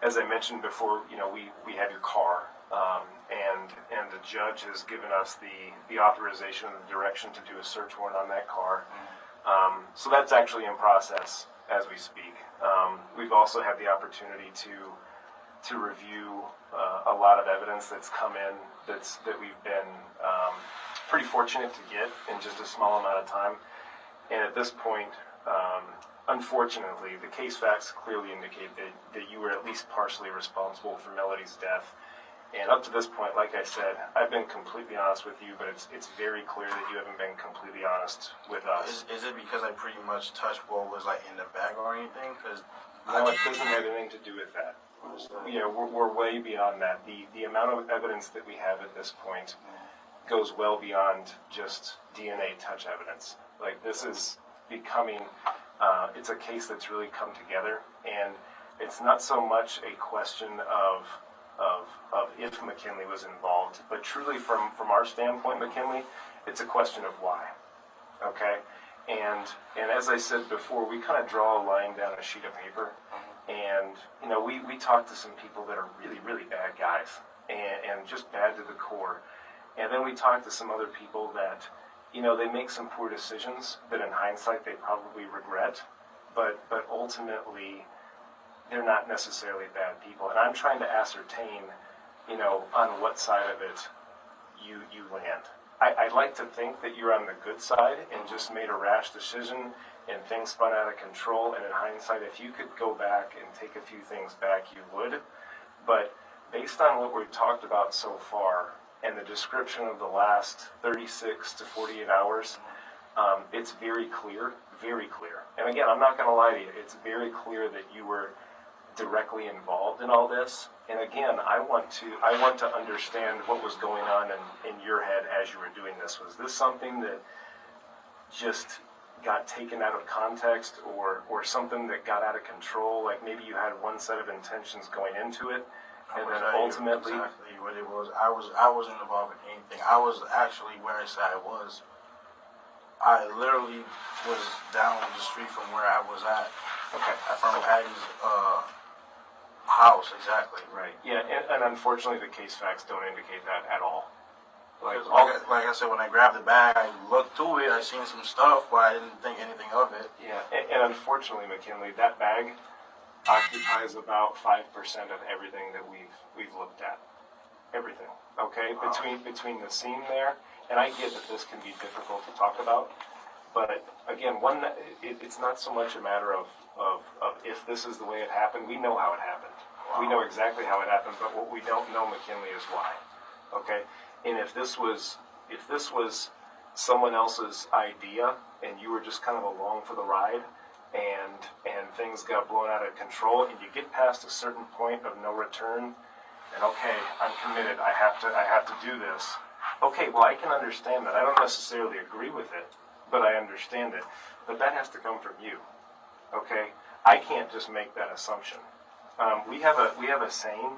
As I mentioned before, you know, we have your car, and the judge has given us the authorization and the direction to do a search warrant on that car. So that's actually in process as we speak. We've also had the opportunity to review a lot of evidence that's come in that we've been pretty fortunate to get in just a small amount of time. And at this point, unfortunately, the case facts clearly indicate that you were at least partially responsible for Melody's death. And up to this point, like I said, I've been completely honest with you, but it's very clear that you haven't been completely honest with us. Is it because I pretty much touched what was like in the bag or anything? Because no, it doesn't have anything to do with that. Yeah, we're way beyond that. The amount of evidence that we have at this point goes well beyond just DNA touch evidence. Like, this is becoming, it's a case that's really come together, and it's not so much a question of if McKinley was involved, but truly from our standpoint, McKinley, it's a question of why. Okay? And as I said before, we kind of draw a line down a sheet of paper, and you know, we talk to some people that are really, really bad guys, and just bad to the core. And then we talk to some other people that, you know, they make some poor decisions that in hindsight they probably regret, but ultimately they're not necessarily bad people. And I'm trying to ascertain, you know, on what side of it you land. I'd like to think that you're on the good side and just made a rash decision and things spun out of control, and in hindsight, if you could go back and take a few things back, you would. But based on what we've talked about so far and the description of the last 36 to 48 hours, it's very clear, very clear. And again, I'm not going to lie to you, it's very clear that you were directly involved in all this. And again, I want to understand what was going on in your head as you were doing this. Was this something that just got taken out of context, or something that got out of control? Like, maybe you had one set of intentions going into it, and then ultimately exactly what it was. I wasn't involved in anything. I was actually where I said I was. I literally was down the street from where I was at. Okay. From Patty's house, exactly. Right. Yeah, and unfortunately, the case facts don't indicate that at all. Like I said, when I grabbed the bag, I looked through it. I seen some stuff, but I didn't think anything of it. Yeah, and unfortunately, McKinley, that bag occupies about 5% of everything that we've looked at. Everything. Okay, wow. Between the scene there, and I get that this can be difficult to talk about, but again, it's not so much a matter of if this is the way it happened. We know how it happened. Wow. We know exactly how it happened, but what we don't know, McKinley, is why. Okay. And if this was someone else's idea and you were just kind of along for the ride, and things got blown out of control, and you get past a certain point of no return, and okay, I'm committed, I have to do this. Okay, well, I can understand that. I don't necessarily agree with it, but I understand it. But that has to come from you. Okay? I can't just make that assumption. We have a saying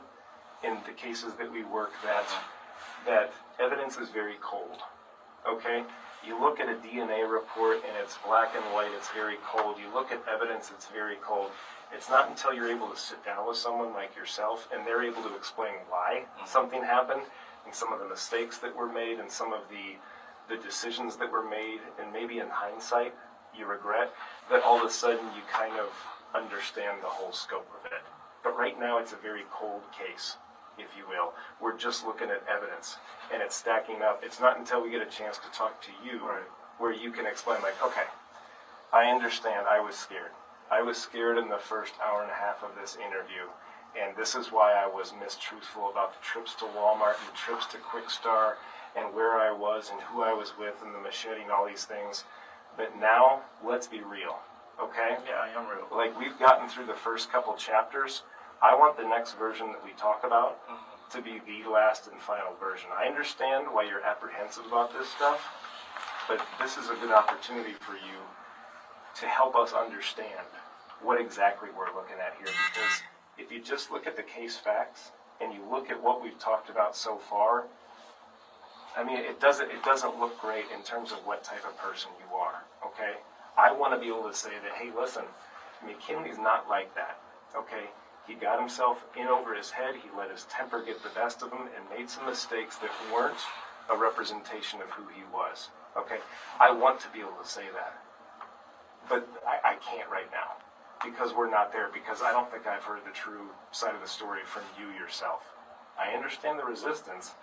in the cases that we work that evidence is very cold. Okay? You look at a DNA report and it's black and white, it's very cold. You look at evidence, it's very cold. It's not until you're able to sit down with someone like yourself and they're able to explain why something happened and some of the mistakes that were made and some of the decisions that were made, and maybe in hindsight you regret, that all of a sudden you kind of understand the whole scope of it. But right now it's a very cold case, if you will. We're just looking at evidence, and it's stacking up. It's not until we get a chance to talk to you where you can explain, like, okay, I understand, I was scared. I was scared in the first hour and a half of this interview, and this is why I was mistruthful about the trips to Walmart and the trips to Quick Star and where I was and who I was with and the machete and all these things. But now, let's be real, okay? Yeah, I am real. Like, we've gotten through the first couple chapters. I want the next version that we talk about to be the last and final version. I understand why you're apprehensive about this stuff, but this is a good opportunity for you to help us understand what exactly we're looking at here. Because if you just look at the case facts and you look at what we've talked about so far, I mean, it doesn't look great in terms of what type of person you are, okay? I want to be able to say that, hey, listen, McKinley's not like that, okay? He got himself in over his head, he let his temper get the best of him, and made some mistakes that weren't a representation of who he was, okay? I want to be able to say that, but I can't right now, because we're not there, because I don't think I've heard the true side of the story from you yourself. I understand the resistance,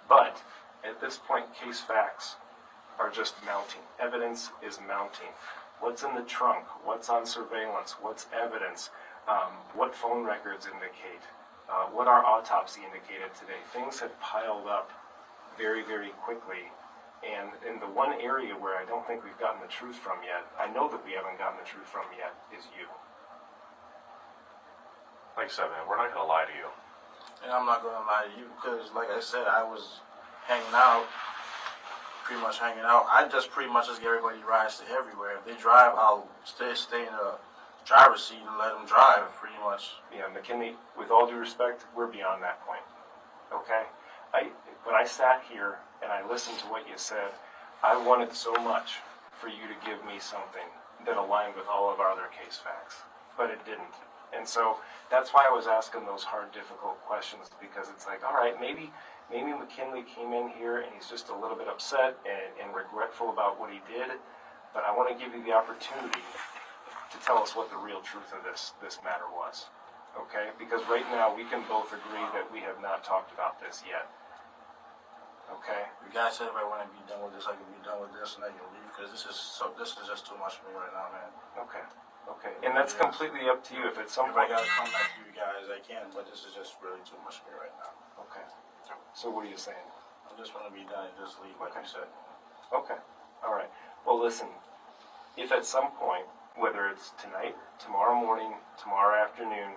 but at this point, case facts are just mounting. Evidence is mounting. What's in the trunk? What's on surveillance? What's evidence? What phone records indicate? what our autopsy indicated today. Things had piled up very, very quickly. And in the one area where I don't think we've gotten the truth from yet, I know that we haven't gotten the truth from yet, is you. Like I said, man, we're not going to lie to you. And I'm not going to lie to you because, like I said, I was hanging out, pretty much hanging out. I just pretty much just get everybody rides to everywhere. If they drive, I'll stay in the driver's seat and let them drive, pretty much. Yeah, McKinley, with all due respect, we're beyond that point. Okay? When I sat here and I listened to what you said, I wanted so much for you to give me something that aligned with all of our other case facts, but it didn't. And so that's why I was asking those hard, difficult questions, because it's like, all right, maybe McKinley came in here and he's just a little bit upset and regretful about what he did, but I want to give you the opportunity to tell us what the real truth of this matter was, okay? Because right now we can both agree that we have not talked about this yet, okay? The guy said if I want to be done with this, I can be done with this and I can leave because this is just too much for me right now, man. Okay. Okay, and that's completely up to you. If at some If I point, gotta come back to you guys, I can, but this is just really too much for me right now. okay. So what are you saying? I just want to be done and just leave, like you said. Okay, all right. Well, listen. If at some point, whether it's tonight, tomorrow morning, tomorrow afternoon,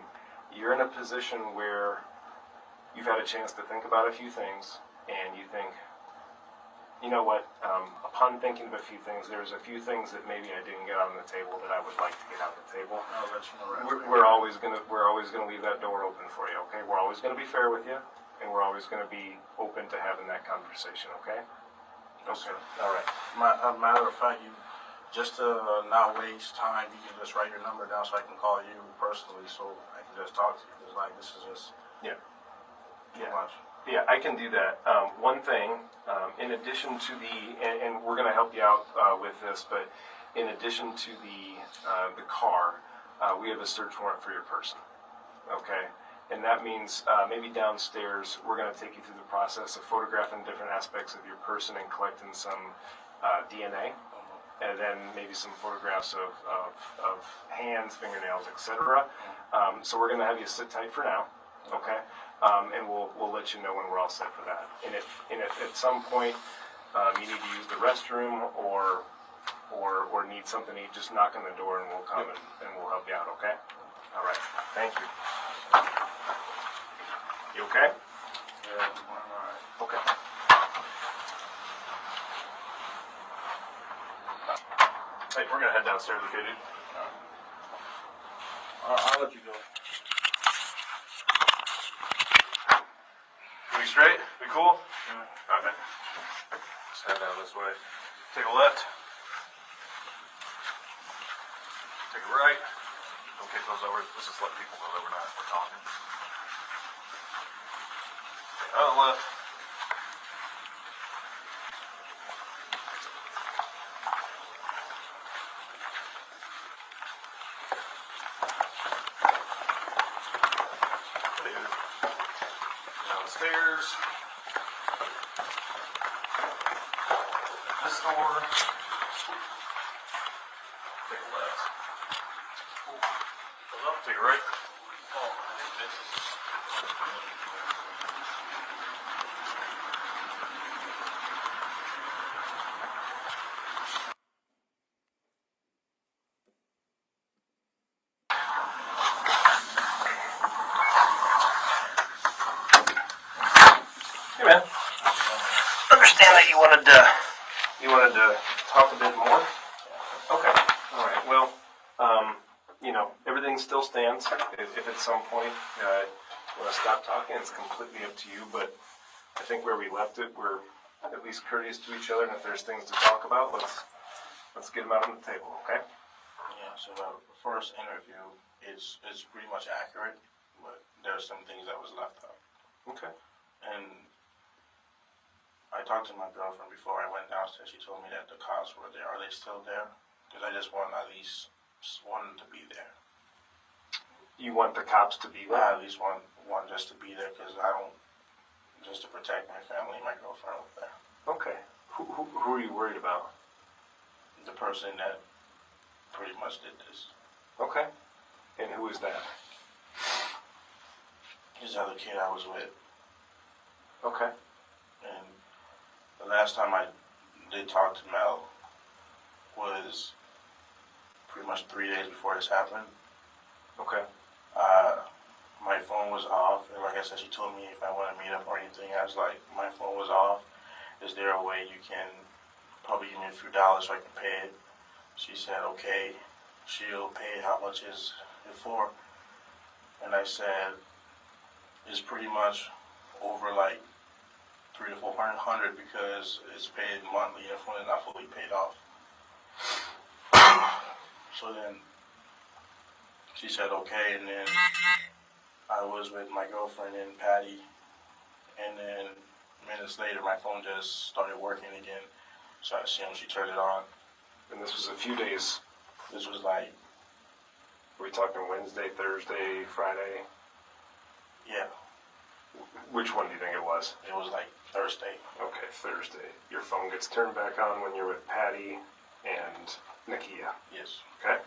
you're in a position where you've had a chance to think about a few things, and you think, you know what? Upon thinking of a few things, there's a few things that maybe I didn't get on the table that I would like to get on the table. I'll let you know right away. We're always gonna leave that door open for you. Okay? We're always gonna be fair with you, and we're always gonna be open to having that conversation. Okay? Okay. All right. A matter of fact, you just to not waste time, you can just write your number down so I can call you personally, so I can just talk to you. Because like this is just Yeah. too much. Yeah, I can do that. One thing, in addition to and we're going to help you out with this, but in addition to the car, we have a search warrant for your person. Okay, and that means maybe downstairs we're going to take you through the process of photographing different aspects of your person and collecting some DNA, and then maybe some photographs of hands, fingernails, etc. So we're going to have you sit tight for now. Okay. And we'll let you know when we're all set for that. And if at some point you need to use the restroom or need something to eat, just knock on the door and we'll come and we'll help you out. Okay? All right. Thank you. You okay? Yeah, all right. Okay. Hey, we're gonna head downstairs, okay, dude? I'll let you go. We straight? We cool? Yeah. Alright, man. Just head down this way. Take a left. Take a right. Don't kick those over. Let's just let people know that we're talking. On the left. Down the stairs. This door. Take a left. Goes up, take a right. Oh, I think this is. Hey, man. Understand that you wanted to talk a bit more. Okay. All right. Well, everything still stands. If at some point you want to stop talking, it's completely up to you. But I think where we left it, we're at least courteous to each other. And if there's things to talk about, let's get them out on the table. Okay? Yeah, so the first interview is pretty much accurate, but there's some things that was left out. Okay. And I talked to my girlfriend before I went downstairs. She told me that the cops were there. Are they still there? Because I just want at least one to be there. You want the cops to be there? At least one just to be there because I don't, just to protect my family and my girlfriend over there. Okay. Who are you worried about? The person that pretty much did this. Okay. And who is that? his other kid I was with. Okay. And the last time I did talk to Mel was pretty much 3 days before this happened. Okay. My phone was off, and like I said, she told me if I want to meet up or anything. I was like, my phone was off. Is there a way you can probably give me a few dollars so I can pay it? She said, okay. She'll pay. How much is it for? And I said, it's pretty much over like $300 to $400 because it's paid monthly and it's not fully paid off. So then she said okay, and then I was with my girlfriend and Patty, and then minutes later my phone just started working again. So I assumed she turned it on. And this was a few days. This was like, Are we talking Wednesday, Thursday, Friday? yeah, Which one do you think it was? it was like Thursday. Okay, Thursday. Your phone gets turned back on when you're with Patty and Nakia. Yes. Okay?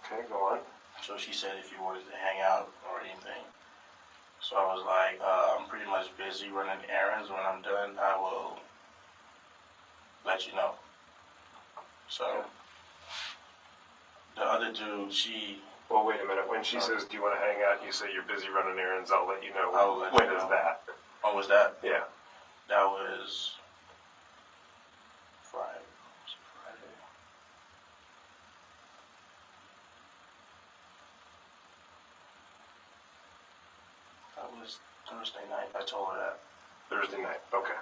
Okay, go on. So she said if you wanted to hang out or anything. So I was like, I'm pretty much busy running errands. When I'm done, I will let you know. So the other dude, Well, wait a minute. When she says, do you want to hang out, you say you're busy running errands, I'll let you know. I'll let When you is know. that? what was that? Yeah. That was Friday. That was Thursday night. I told her that. Thursday night. Okay.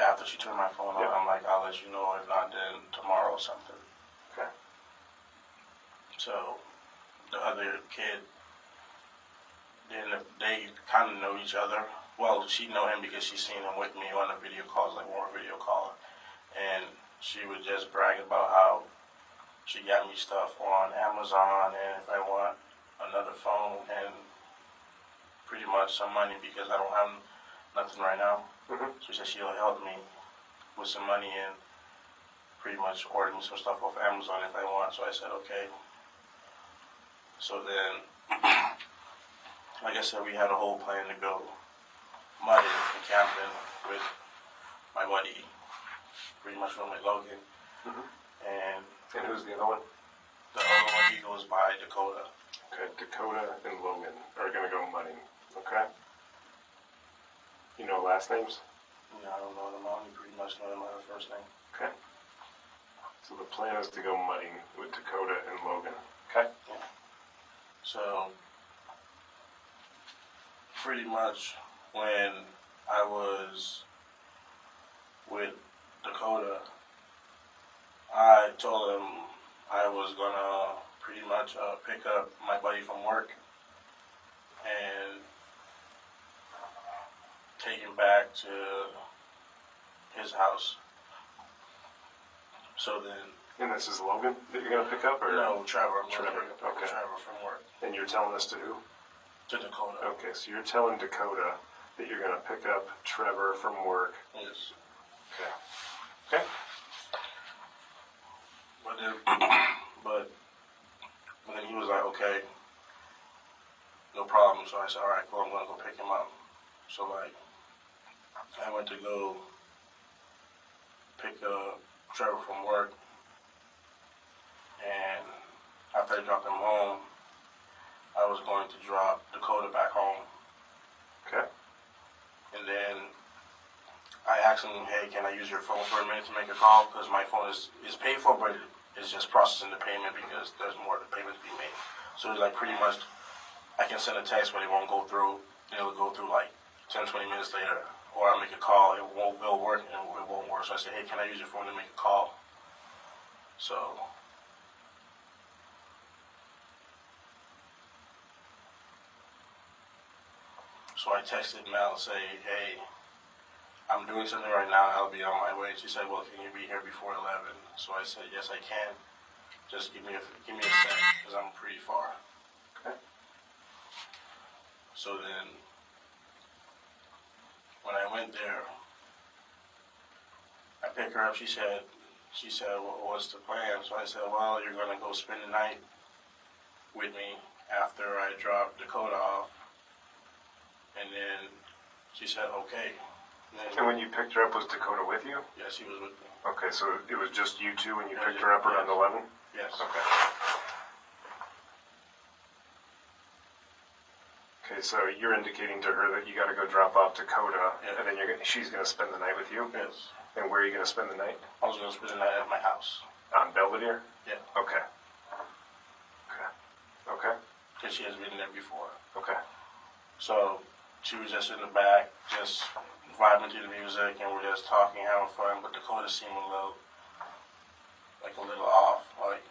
After she turned my phone on, Yeah. I'm like, I'll let you know. If not, then tomorrow or something. Okay. So the other kid, they kind of know each other. Well, she know him because she's seen him with me on the video calls, like more video caller. And she would just brag about how she got me stuff on Amazon, and if I want another phone and pretty much some money because I don't have nothing right now. Mm-hmm. So she said she'll help me with some money and pretty much order me some stuff off Amazon if I want. So I said, okay. So then, like I said, we had a whole plan to go mudding and camping with my buddy, pretty much from Logan. Mm-hmm. And And who's the other one? the other one, he goes by Dakota. Okay, Dakota and Logan are going to go mudding. Okay. You know last names? I don't know them. I only pretty much know them by the first name. Okay. So the plan is to go mudding with Dakota and Logan. Okay. Yeah. So, pretty much when I was with Dakota, I told him I was gonna pretty much pick up my buddy from work and take him back to his house. So then, And this is Logan that you're going to pick up? Or? no, Trevor. Trevor, okay. Trevor from work And you're telling this to who? to Dakota. Okay, so you're telling Dakota that you're going to pick up Trevor from work. Yes. Okay. Okay. But then, but then he was like, okay, no problem. So I said, all right, cool, I'm gonna go pick him up. So like, I went to go pick up Trevor from work, and after I dropped him home, I was going to drop Dakota back home. Okay. And then I asked him, hey, can I use your phone for a minute to make a call? Because my phone is paid for, but it's just processing the payment because there's more payment to be made. So it's like pretty much, I can send a text, but it won't go through. It'll go through like 10, 20 minutes later. Or I'll make a call, it'll work, and it won't work. So I said, hey, can I use your phone to make a call? So I texted Mel and say, hey, I'm doing something right now, I'll be on my way. She said, well, can you be here before 11? So I said, yes, I can. Just give me a sec, because I'm pretty far. Okay. So then, when I went there, I picked her up. She said, well, what's the plan? So I said, well, you're going to go spend the night with me, after I dropped Dakota off. And then she said, okay. And when you picked her up, was Dakota with you? Yes, she was with me. Okay, so it was just you two when you picked her up around 11? Yes. Okay. Okay, so you're indicating to her that you got to go drop off Dakota, and then she's going to spend the night with you? Yes. And where are you going to spend the night? I was going to spend the night at my house. On Belvedere? Yeah. Okay. Okay. Okay. Because she has been there before. Okay. So she was just in the back, just vibing to the music, and we're just talking, having fun. But Dakota seemed a little off. Like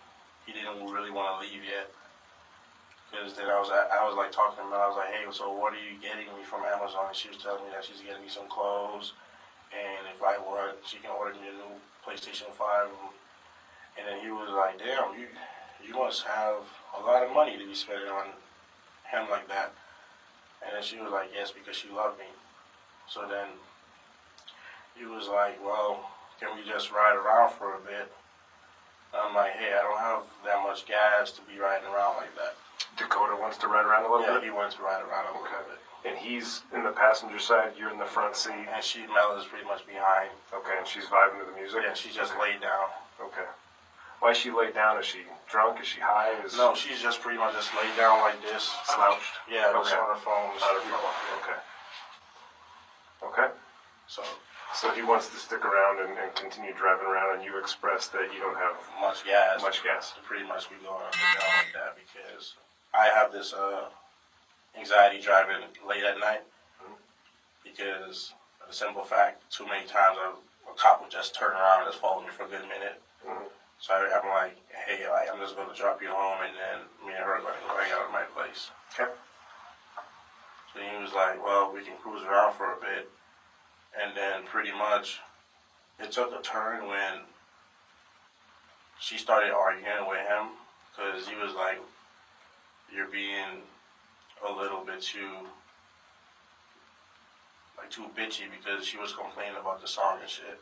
he didn't really want to leave yet. Because then I was like talking to him, and I was like, hey, so what are you getting me from Amazon? And she was telling me that she's getting me some clothes, and if I want, she can order me a new PlayStation 5. And then he was like, damn, you must have a lot of money to be spending on him like that. And then she was like, yes, because she loved me. So then he was like, well, can we just ride around for a bit? I'm like, hey, I don't have that much gas to be riding around like that. Dakota wants to ride around a little bit? Yeah, he wants to ride around a little bit. And he's in the passenger side, you're in the front seat? And Mel is pretty much behind. Okay, and she's vibing to the music? Yeah, she just laid down. Okay. Why is she laid down? Is she drunk? Is she high? No, she's just pretty much just laid down like this. Slouched? Yeah, just Okay. on her phone. On her phone. Okay. Okay. So he wants to stick around and continue driving around, and you expressed that you don't have much gas. Much gas. To pretty much be going up and down like that because I have this anxiety driving late at night because of the simple fact, too many times a cop would just turn around and just follow me for a good minute. So I'm like, hey, I'm just going to drop you home, and then me and her are going to go hang out at my place. Okay. So he was like, well, we can cruise around for a bit. And then pretty much it took a turn when she started arguing with him because he was like, you're being a little bit too bitchy because she was complaining about the song and shit.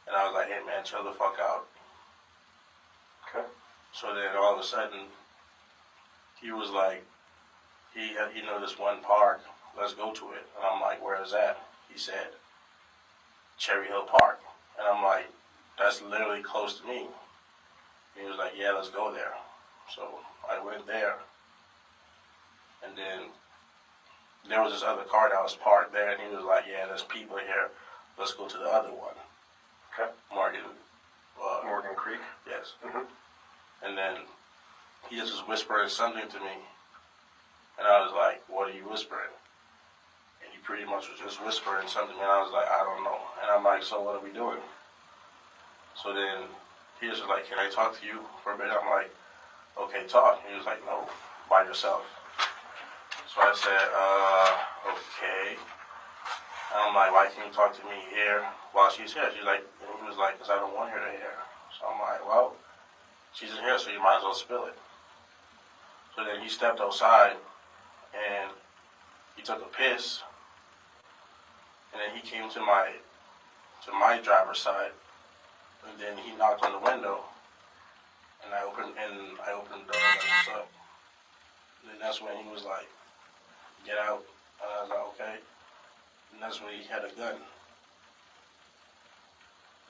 And I was like, hey man, chill the fuck out. Okay. So then all of a sudden he was like, he knew this one park, let's go to it. And I'm like, where is that? He said, Cherry Hill Park. And I'm like, that's literally close to me. He was like, yeah, let's go there. So I went there. And then there was this other car that was parked there, and he was like, yeah, there's people here. Let's go to the other one. Okay. Morgan Creek? Yes. Mm-hmm. And then he just was whispering something to me. And I was like, what are you whispering? And he pretty much was just whispering something, and I was like, I don't know. And I'm like, so what are we doing? So then he was like, can I talk to you for a bit? I'm like, okay, talk. He was like, no, by yourself. So I said, okay. And I'm like, why can't you talk to me here while she's here? She's like, and he was like, because I don't want her to hear. So I'm like, well, she's in here, so you might as well spill it. So then he stepped outside, and he took a piss, and then he came to my driver's side, and then he knocked on the window, and I opened the door and I was what's up. And then that's when he was like, get out. And I was like, okay. And that's when he had a gun.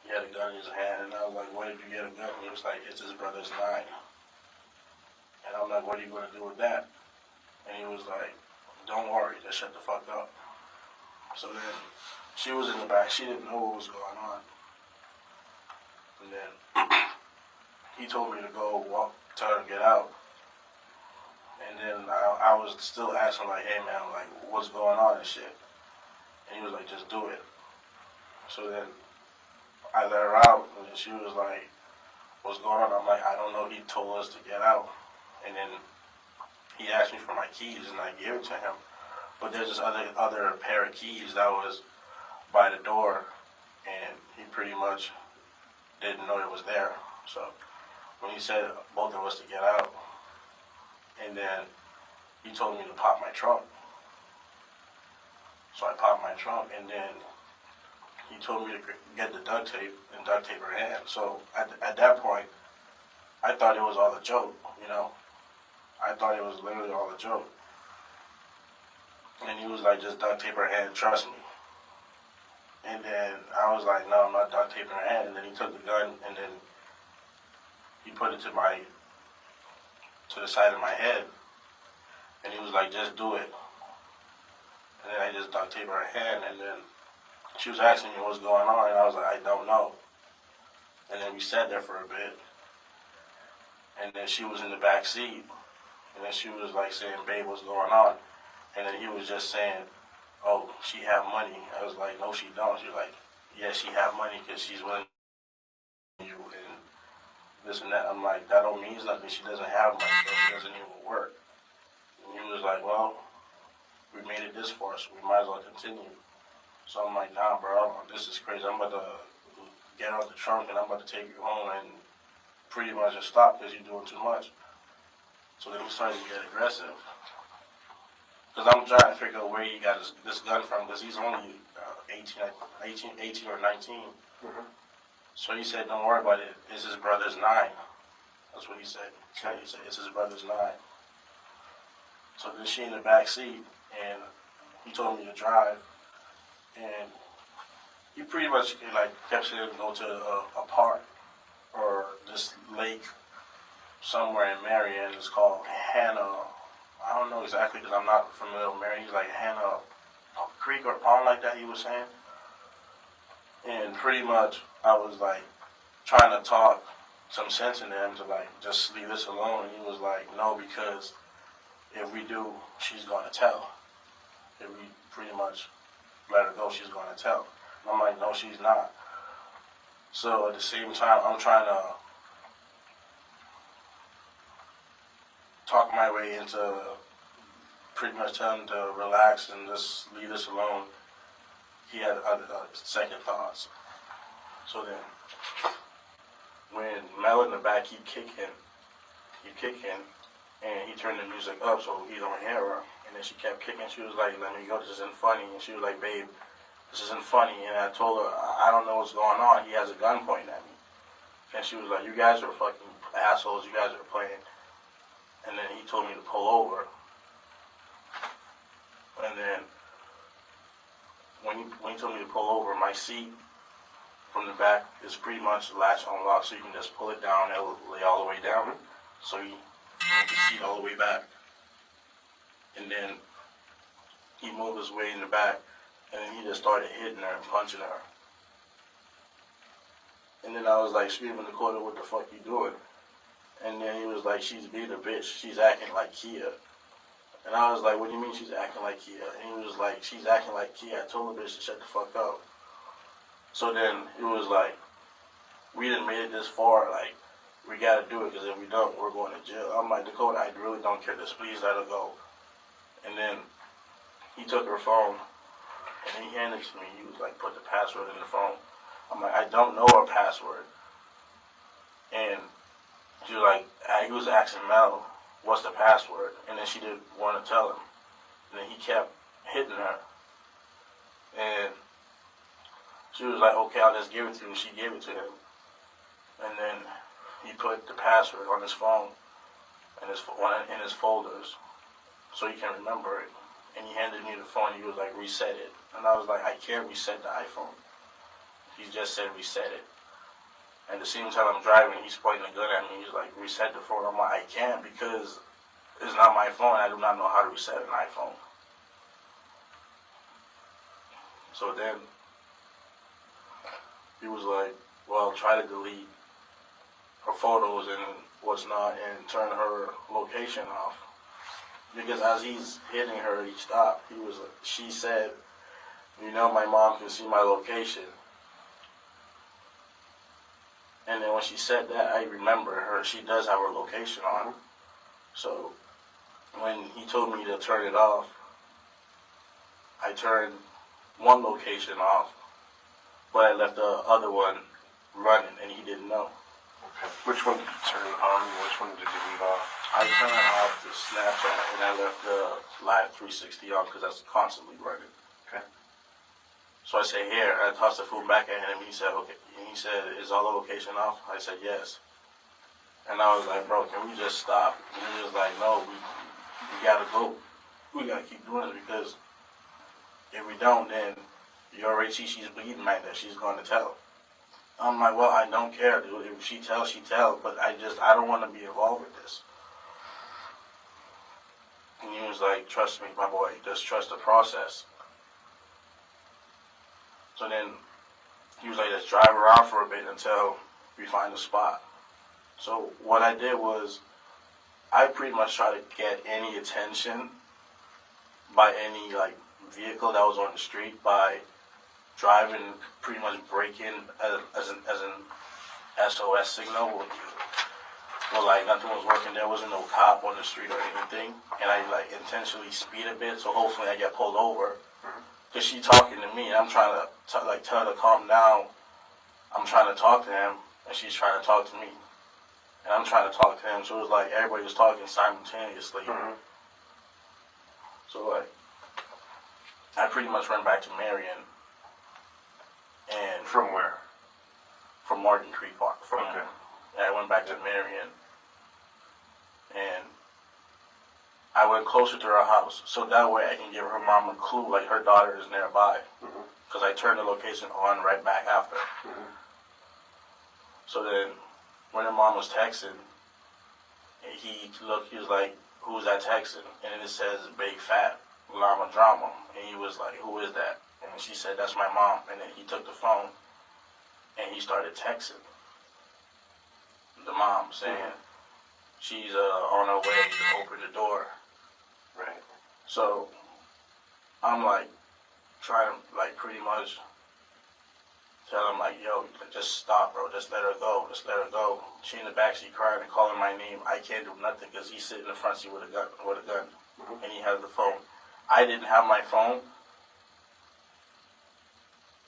He had a gun in his hand, and I was like, where did you get a gun? And he was like, it's his brother's 9. And I'm like, what are you going to do with that? And he was like, don't worry, just shut the fuck up. So then she was in the back. She didn't know what was going on. And then he told me to go walk, tell her to get out. And then I was still asking, like, hey man, like, what's going on and shit. And he was like, just do it. So then I let her out, and then she was like, what's going on? I'm like, I don't know, he told us to get out. And then he asked me for my keys, and I gave it to him. But there's this other pair of keys that was by the door, and he pretty much didn't know it was there. So when he said both of us to get out, and then he told me to pop my trunk. So I popped my trunk, and then he told me to get the duct tape and duct tape her hand. So at that point, I thought it was all a joke, you know. I thought it was literally all a joke. And he was like, just duct tape her hand, trust me. And then I was like, no, I'm not duct taping her hand. And then he took the gun and then he put it to the side of my head. And he was like, just do it. And then I just duct taped her hand, and then she was asking me what's going on, and I was like, I don't know. And then we sat there for a bit, and then she was in the back seat, and then she was like saying, babe, what's going on? And then he was just saying, oh, she have money. I was like, no, she don't. She's like, yeah, she have money because she's willing to you and this and that. I'm like, that don't mean nothing. She doesn't have money, so she doesn't even work. And he was like, well, we made it this far, so we might as well continue. So I'm like, nah, bro, this is crazy. I'm about to get out the trunk and I'm about to take you home and pretty much just stop because you're doing too much. So then we started to get aggressive. Because I'm trying to figure out where he got this gun from, because he's only 18 or 19. Mm-hmm. So he said, don't worry about it. It's his brother's 9. That's what he said. Okay. He said, it's his brother's 9. So then she in the back seat, and he told me to drive. And he pretty much like kept saying go to a park or this lake somewhere in Marion. It's called Hannah. I don't know exactly because I'm not familiar with Marion. He's like Hannah Creek or pond like that, he was saying. And pretty much I was like trying to talk some sense into him to like just leave this alone. And he was like, no, because if we do, she's going to tell. If we pretty much let her go, she's going to tell. I'm like, no, she's not. So at the same time, I'm trying to talk my way into pretty much telling him to relax and just leave this alone. He had second thoughts. So then, when Mel in the back, he'd kick him, and he turned the music up so he don't hear her. And then she kept kicking. She was like, let me go, this isn't funny. And she was like, babe, this isn't funny. And I told her, I don't know what's going on. He has a gun pointing at me. And she was like, you guys are fucking assholes. You guys are playing. And then he told me to pull over. And then when he told me to pull over, my seat from the back is pretty much latch unlocked, so you can just pull it down and it'll lay all the way down. So he moved the seat all the way back. And then he moved his way in the back, and then he just started hitting her and punching her. And then I was like, screaming, Dakota, what the fuck you doing? And then he was like, she's being a bitch. She's acting like Kia. And I was like, what do you mean she's acting like Kia? And he was like, she's acting like Kia. I told the bitch to shut the fuck up. So then it was like, we done made it this far. Like, we gotta do it, because if we don't, we're going to jail. I'm like, Dakota, I really don't care. Just please let her go. And then he took her phone and he handed it to me. He was like, put the password in the phone. I'm like, I don't know her password. And she was like, he was asking Mel, what's the password? And then she didn't want to tell him. And then he kept hitting her. And she was like, okay, I'll just give it to you. She gave it to him. And then he put the password on his phone and in his folders so he can remember it. And he handed me the phone. He was like, reset it. And I was like, I can't reset the iPhone. He just said reset it. And the same time I'm driving, he's pointing a gun at me. He's like, reset the phone. I'm like, I can't, because it's not my phone. I do not know how to reset an iPhone. So then he was like, well, try to delete her photos and what's not and turn her location off. Because as he's hitting her, he stopped. She said, you know, my mom can see my location. And then when she said that, I remember her. She does have her location on. So when he told me to turn it off, I turned one location off, but I left the other one running, and he didn't know. Okay. Which one did you turn on? Which one did you leave off? I turned off the Snapchat, and I left the Live 360 on because that's constantly running. Okay. So I said, here, I tossed the phone back at him. He said, okay. And he said, is all the location off? I said, yes. And I was like, bro, can we just stop? And he was like, no, we gotta go. We gotta keep doing it because if we don't, then you already see she's bleeding like that. She's going to tell. I'm like, well, I don't care, dude. If she tells, she tells. But I don't want to be involved with this. And he was like, trust me, my boy. Just trust the process. So then he was like, let's drive around for a bit until we find a spot. So what I did was I pretty much tried to get any attention by any like vehicle that was on the street by driving, pretty much breaking as an SOS signal. Well, like nothing was working. There wasn't no cop on the street or anything, and I like intentionally speed a bit so hopefully I get pulled over. Cause she talking to me, and I'm trying to tell her to calm down. I'm trying to talk to him, and she's trying to talk to me, and I'm trying to talk to him. So it was like everybody was talking simultaneously. So like, I pretty much ran back to Marion. And From where? From Martin Creek Park. Okay. I went back to Marion, and I went closer to her house, so that way I can give her mom a clue, like her daughter is nearby. Because I turned the location on right back after. So then, when her mom was texting, he was like, who's that texting? And it says, big fat llama drama. And he was like, who is that? And she said, that's my mom. And then he took the phone, and he started texting the mom, saying, she's on her way to open the door. Right. So I'm like trying to like pretty much tell him like, yo, just stop, bro. Just let her go. Just let her go. She in the backseat crying and calling my name. I can't do nothing because he's sitting in the front seat with a gun, and he has the phone. I didn't have my phone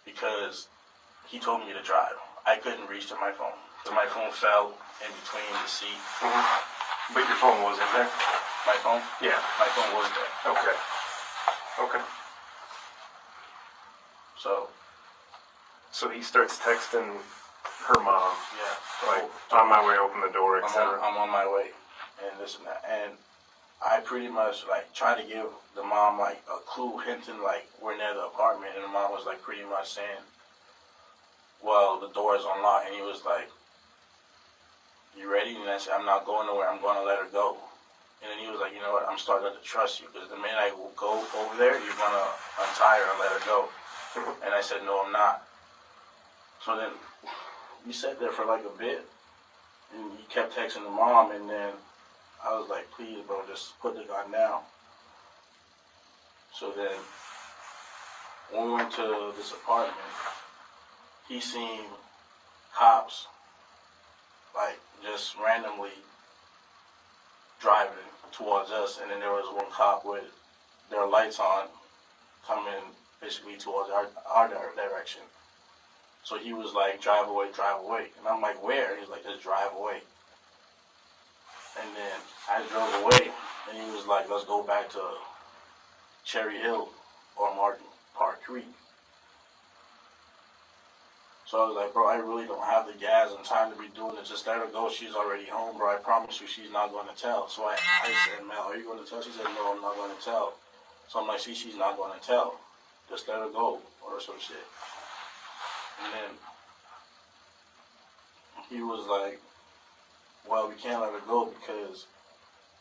because he told me to drive. I couldn't reach to my phone. So my phone fell in between the seat. But your phone was in there? My phone? Yeah. My phone was there. Okay. Okay. So he starts texting her mom. Yeah. Like, on my way, open the door, etc. I'm on my way, and this and that. And I pretty much like try to give the mom like a clue, hinting like we're near the apartment, and the mom was like pretty much saying, well, the door is unlocked. And he was like, you ready? And I said, I'm not going nowhere. I'm going to let her go. And then he was like, you know what? I'm starting to trust you because the minute I will go over there, you're going to untie her and let her go. And I said, no, I'm not. So then we sat there for like a bit, and he kept texting the mom, and then I was like, please, bro, just put the gun down. So then when we went to this apartment, he seen cops like just randomly driving towards us, and then there was one cop with their lights on coming basically towards our direction. So he was like, drive away, drive away. And I'm like, where? He's like, just drive away. And then I drove away, and he was like, let's go back to Cherry Hill or Martin Park Creek. So I was like, bro, I really don't have the gas and time to be doing it. Just let her go. She's already home, bro. I promise you she's not going to tell. So I said, Mel, are you going to tell? She said, no, I'm not going to tell. So I'm like, see, she's not going to tell. Just let her go or some shit. And then he was like, well, we can't let her go because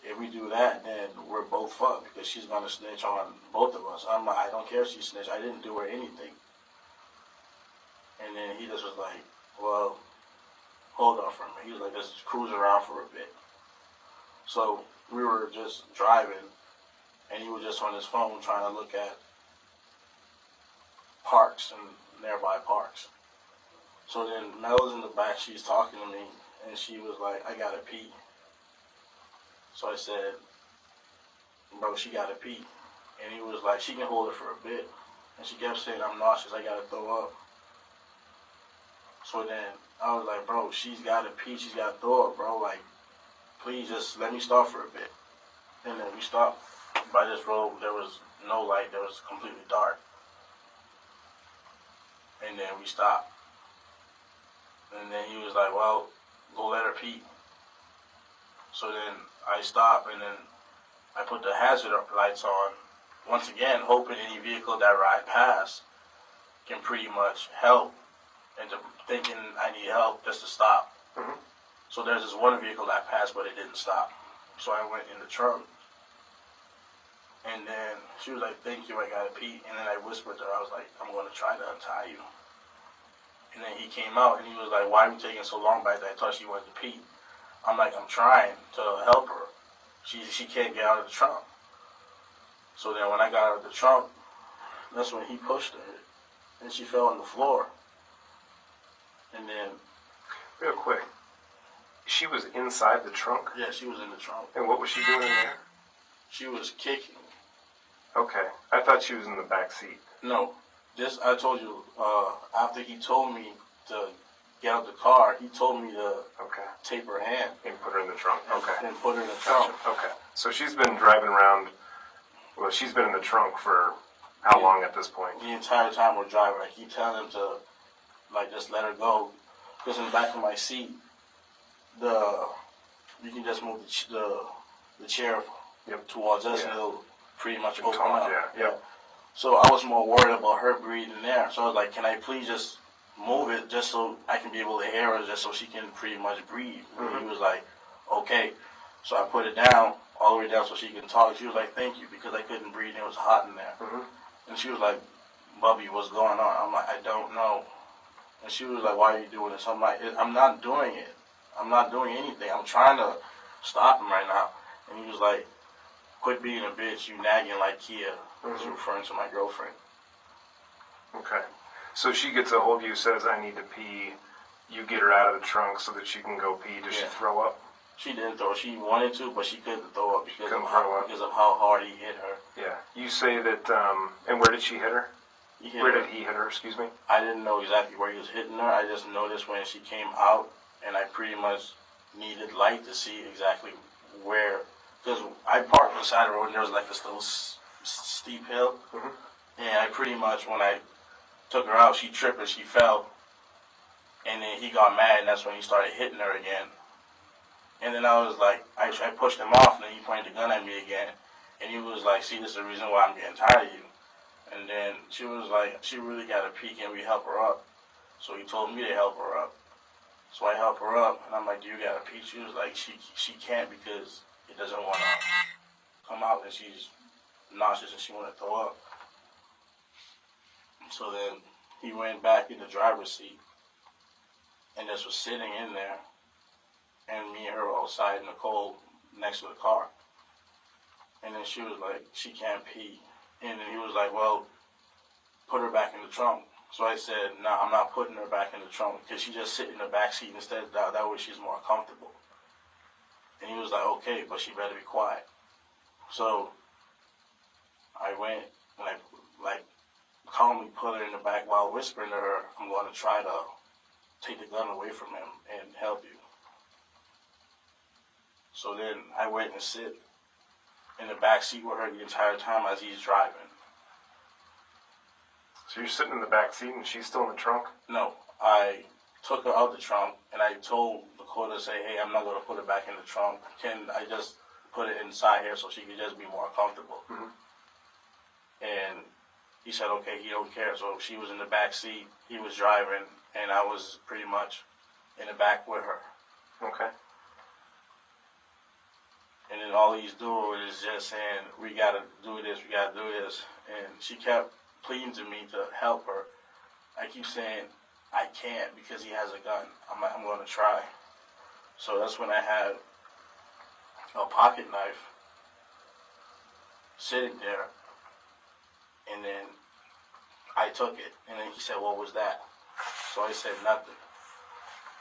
if we do that, then we're both fucked because she's going to snitch on both of us. I'm like, I don't care if she snitched. I didn't do her anything. And then he just was like, well, hold on for a minute. He was like, let's just cruise around for a bit. So we were just driving, and he was just on his phone trying to look at parks and nearby parks. So then Mel's in the back, she's talking to me, and she was like, I gotta pee. So I said, bro, she gotta pee. And he was like, she can hold it for a bit. And she kept saying, I'm nauseous, I gotta throw up. So then I was like, bro, she's gotta pee, she's gotta throw up, bro. Like, please just let me stop for a bit. And then we stopped by this road. There was no light, there was completely dark. And then we stopped. And then he was like, well, go let her pee. So then I stop, and then I put the hazard lights on. Once again, hoping any vehicle that ride past can pretty much help, and thinking I need help just to stop. Mm-hmm. So there's this one vehicle that passed, but it didn't stop. So I went in the trunk. And then she was like, thank you, I gotta pee. And then I whispered to her, I was like, I'm gonna try to untie you. And then he came out and he was like, why are you taking so long back there? I thought she wanted to pee. I'm like, I'm trying to help her. She can't get out of the trunk. So then when I got out of the trunk, that's when he pushed her. And she fell on the floor. And then... Real quick, she was inside the trunk? Yeah, she was in the trunk. And what was she doing in there? She was kicking. Okay. I thought she was in the back seat. No. I told you, after he told me to get out the car, he told me to tape her hand. And put her in the trunk. Okay. And put her in the trunk. Gotcha. Okay. So she's been driving around, well, she's been in the trunk for how long at this point? The entire time we're driving. I keep telling him to, just let her go. Because in the back of my seat, you can just move the chair towards us and it'll pretty much open up. Yeah. So I was more worried about her breathing there. So I was like, can I please just move it just so I can be able to hear her, just so she can pretty much breathe. Mm-hmm. And he was like, okay. So I put it down, all the way down so she can talk. She was like, thank you, because I couldn't breathe and it was hot in there. Mm-hmm. And she was like, Bubby, what's going on? I'm like, I don't know. And she was like, why are you doing this? I'm like, I'm not doing it. I'm not doing anything. I'm trying to stop him right now. And he was like, quit being a bitch, you nagging like Kia. Mm-hmm. He's referring to my girlfriend. Okay. So she gets a hold of you, says, I need to pee. You get her out of the trunk so that she can go pee. Does she throw up? She didn't throw. She wanted to, but she couldn't throw up because of how hard he hit her. Yeah. You say that, and where did she hit her? Where did he hit her, excuse me? I didn't know exactly where he was hitting her. I just noticed when she came out, and I pretty much needed light to see exactly where. Because I parked on the side of the road, and there was like this little steep hill. Mm-hmm. And I pretty much, when I took her out, she tripped and she fell. And then he got mad, and that's when he started hitting her again. And then I was like, I pushed him off, and then he pointed the gun at me again. And he was like, see, this is the reason why I'm getting tired of you. And then she was like, she really got a peek, and we help her up. So he told me to help her up. So I help her up, and I'm like, do you got a peek? She was like, she can't because it doesn't want to come out, and she's nauseous, and she want to throw up. So then he went back in the driver's seat, and just was sitting in there, and me and her were outside in the cold next to the car. And then she was like, she can't pee. And then he was like, well, put her back in the trunk. So I said, no, I'm not putting her back in the trunk because she just sit in the back seat instead. That way she's more comfortable. And he was like, okay, but she better be quiet. So I went and I calmly put her in the back while whispering to her, I'm going to try to take the gun away from him and help you. So then I went and sit in the back seat with her the entire time as he's driving. So you're sitting in the back seat and she's still in the trunk? No, I took her out the trunk and I told Dakota to say, hey, I'm not going to put her back in the trunk. Can I just put it inside here so she could just be more comfortable? Mm-hmm. And he said, okay, he don't care. So she was in the back seat, he was driving, and I was pretty much in the back with her. Okay. And then all he's doing is just saying, we got to do this, we got to do this. And she kept pleading to me to help her. I keep saying, I can't because he has a gun. I'm going to try. So that's when I had a pocket knife sitting there. And then I took it. And then he said, what was that? So I said, nothing.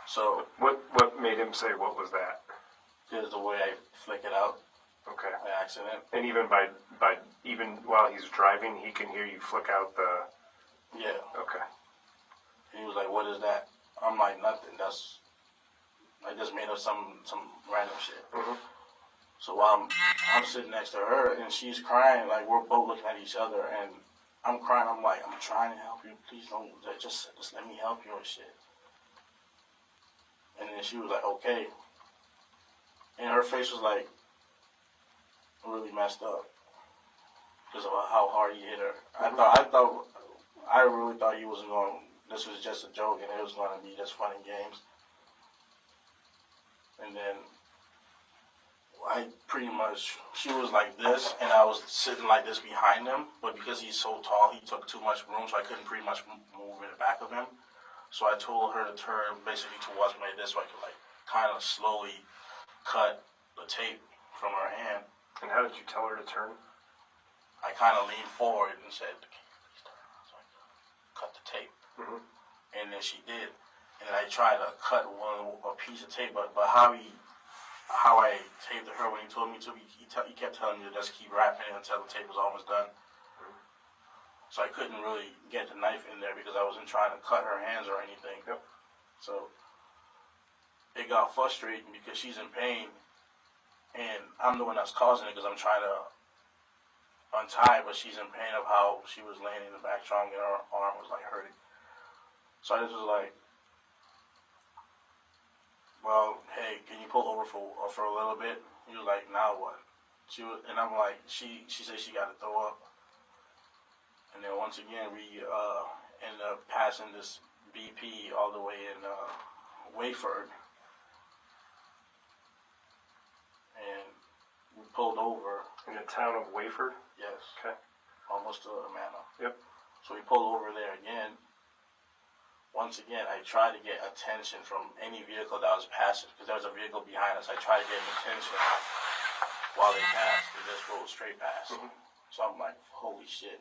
So what made him say, what was that? Because the way I flick it out. Okay. By accident. And even even while he's driving, he can hear you flick out the... Yeah. Okay. He was like, what is that? I'm like, nothing. I just made up some random shit. Mm-hmm. So while I'm sitting next to her and she's crying, like we're both looking at each other and I'm crying. I'm like, I'm trying to help you. Please don't, just let me help you and shit. And then she was like, okay. and her face was like really messed up because of how hard he hit her. I really thought he was going. This was just a joke, and it was going to be just fun and games. And then she was like this, and I was sitting like this behind him. But because he's so tall, he took too much room, so I couldn't pretty much move in the back of him. So I told her to turn basically towards me like this, so I could like kind of slowly cut the tape from her hand. And how did you tell her to turn? I kind of leaned forward and said, "Please turn." So I cut the tape. Mm-hmm. And then she did. And then I tried to cut a piece of tape, but how I taped to her when he told me to, he kept telling me to just keep wrapping it until the tape was almost done. Mm-hmm. So I couldn't really get the knife in there because I wasn't trying to cut her hands or anything. Yep. So it got frustrating because she's in pain, and I'm the one that's causing it because I'm trying to untie, but she's in pain of how she was laying in the back strong and her arm was like hurting. So I just was like, well, hey, can you pull over for a little bit? He was like, now what? And I'm like, she said she got to throw up. And then once again, we ended up passing this BP all the way in Wayford. And we pulled over. In the town of Wayford? Yes. Okay. Almost to Amana. Yep. So we pulled over there again. Once again, I tried to get attention from any vehicle that was passing, because there was a vehicle behind us. I tried to get attention while they passed. They just rode straight past. Mm-hmm. So I'm like, holy shit.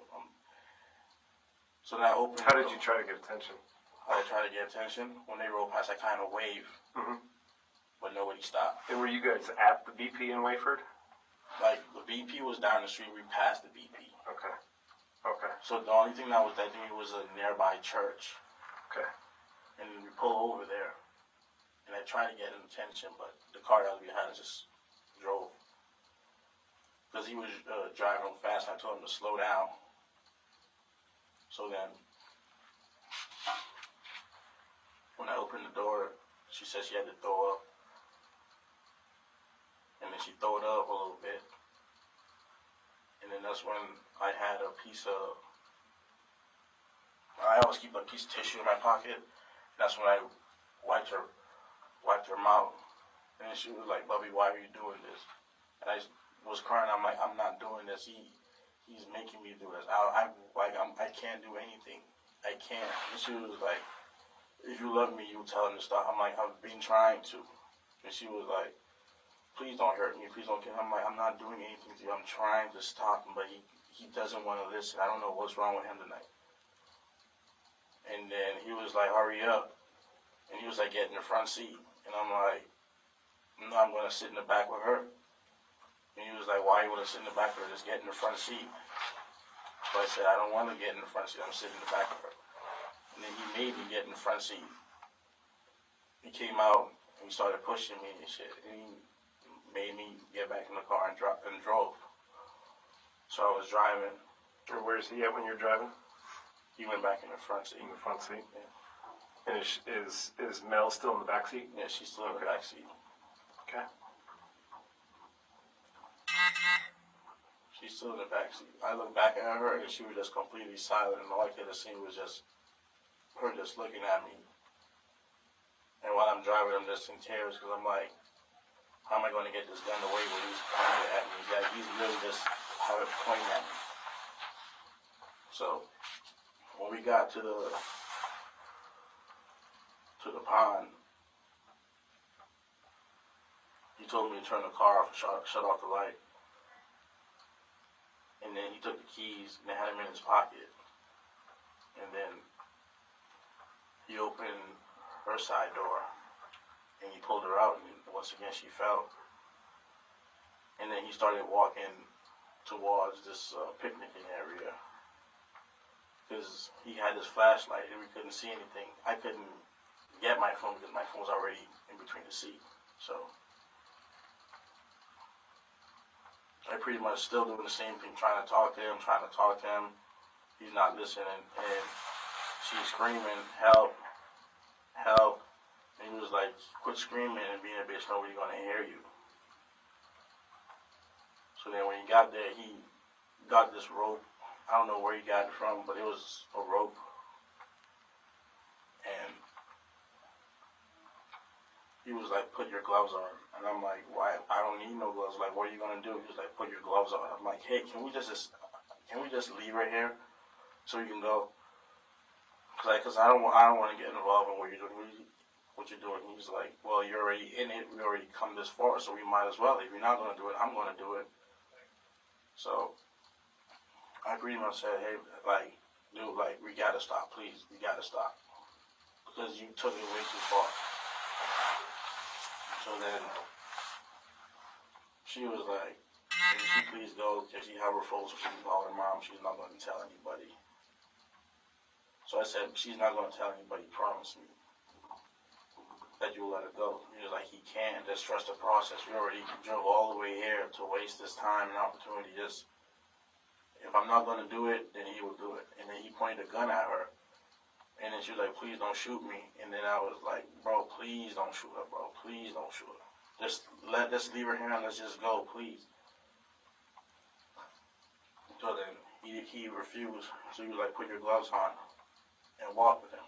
So then I opened. How did you try to get attention? How did I try to get attention? When they rode past, I kind of waved, but nobody stopped. And were you guys at the BP in Wayford? Like, the BP was down the street. We passed the BP. Okay. Okay. So the only thing that was that me was a nearby church. Okay. And we pull over there, and I tried to get his attention, but the car that was behind us just drove. Because he was driving fast, I told him to slow down. So then, when I opened the door, she said she had to throw up. And then she threw it up a little bit. And then that's when I had a piece of, I always keep a piece of tissue in my pocket. That's when I wiped her mouth. And then she was like, "Bubby, why are you doing this?" And I was crying. I'm like, "I'm not doing this. He's making me do this. I can't do anything. I can't." And she was like, "If you love me, you tell him to stop." I'm like, "I've been trying to." And she was like, "Please don't hurt me. Please don't kill him." I'm like, "I'm not doing anything to you. I'm trying to stop him, but he doesn't want to listen. I don't know what's wrong with him tonight." And then he was like, "Hurry up." And he was like, "Get in the front seat." And I'm like, "No, I'm going to sit in the back with her." And he was like, "Why you want to sit in the back with her? Just get in the front seat." So I said, "I don't want to get in the front seat. I'm sitting in the back of her." And then he made me get in the front seat. He came out and he started pushing me and shit. And he made me get back in the car and drove. So I was driving. Or where's he at when you're driving? He went back in the front seat. In the front seat? Yeah. And is Mel still in the back seat? Yeah, she's still in the back seat. Okay. She's still in the back seat. I looked back at her and she was just completely silent. And all I could have seen was just her just looking at me. And while I'm driving, I'm just in tears because I'm like, how am I going to get this gun away when he's pointing at me? Like, he's really just have it pointing at me. So when we got to the pond, he told me to turn the car off and shut off the light. And then he took the keys and they had them in his pocket. And then he opened her side door and he pulled her out, and once again she fell. And then he started walking towards this picnicking area because he had this flashlight and we couldn't see anything. I couldn't get my phone because my phone was already in between the seat. So I pretty much still doing the same thing, trying to talk to him. He's not listening, and she's screaming, "Help, help." And he was like, "Quit screaming and being a bitch, nobody's gonna hear you." So then when he got there, he got this rope. I don't know where he got it from, but it was a rope. And he was like, put your gloves on. And I'm like, why? I don't need no gloves. Like, what are you going to do? He was like, put your gloves on. I'm like, hey, can we just leave right here so you can go? Cause I don't want to get involved in what you're doing. What you're doing. He's like, well, you're already in it. We already come this far, so we might as well. If you're not going to do it, I'm going to do it. So I pretty much said, hey, like, dude, like, we got to stop, please. We got to stop. Because you took it way too far. So then she was like, can she please go? Can she have her phone so she can call her mom? She's not going to tell anybody. So I said, she's not going to tell anybody, promise me that you'll let her go. He was like, he can't. Just trust the process. We already drove all the way here to waste this time and opportunity. Just, if I'm not going to do it, then he will do it. And then he pointed a gun at her. And then she was like, please don't shoot me. And then I was like, bro, please don't shoot her, bro. Please don't shoot her. Just leave her here and let's just go, please. So then he refused. So he was like, put your gloves on and walk with him.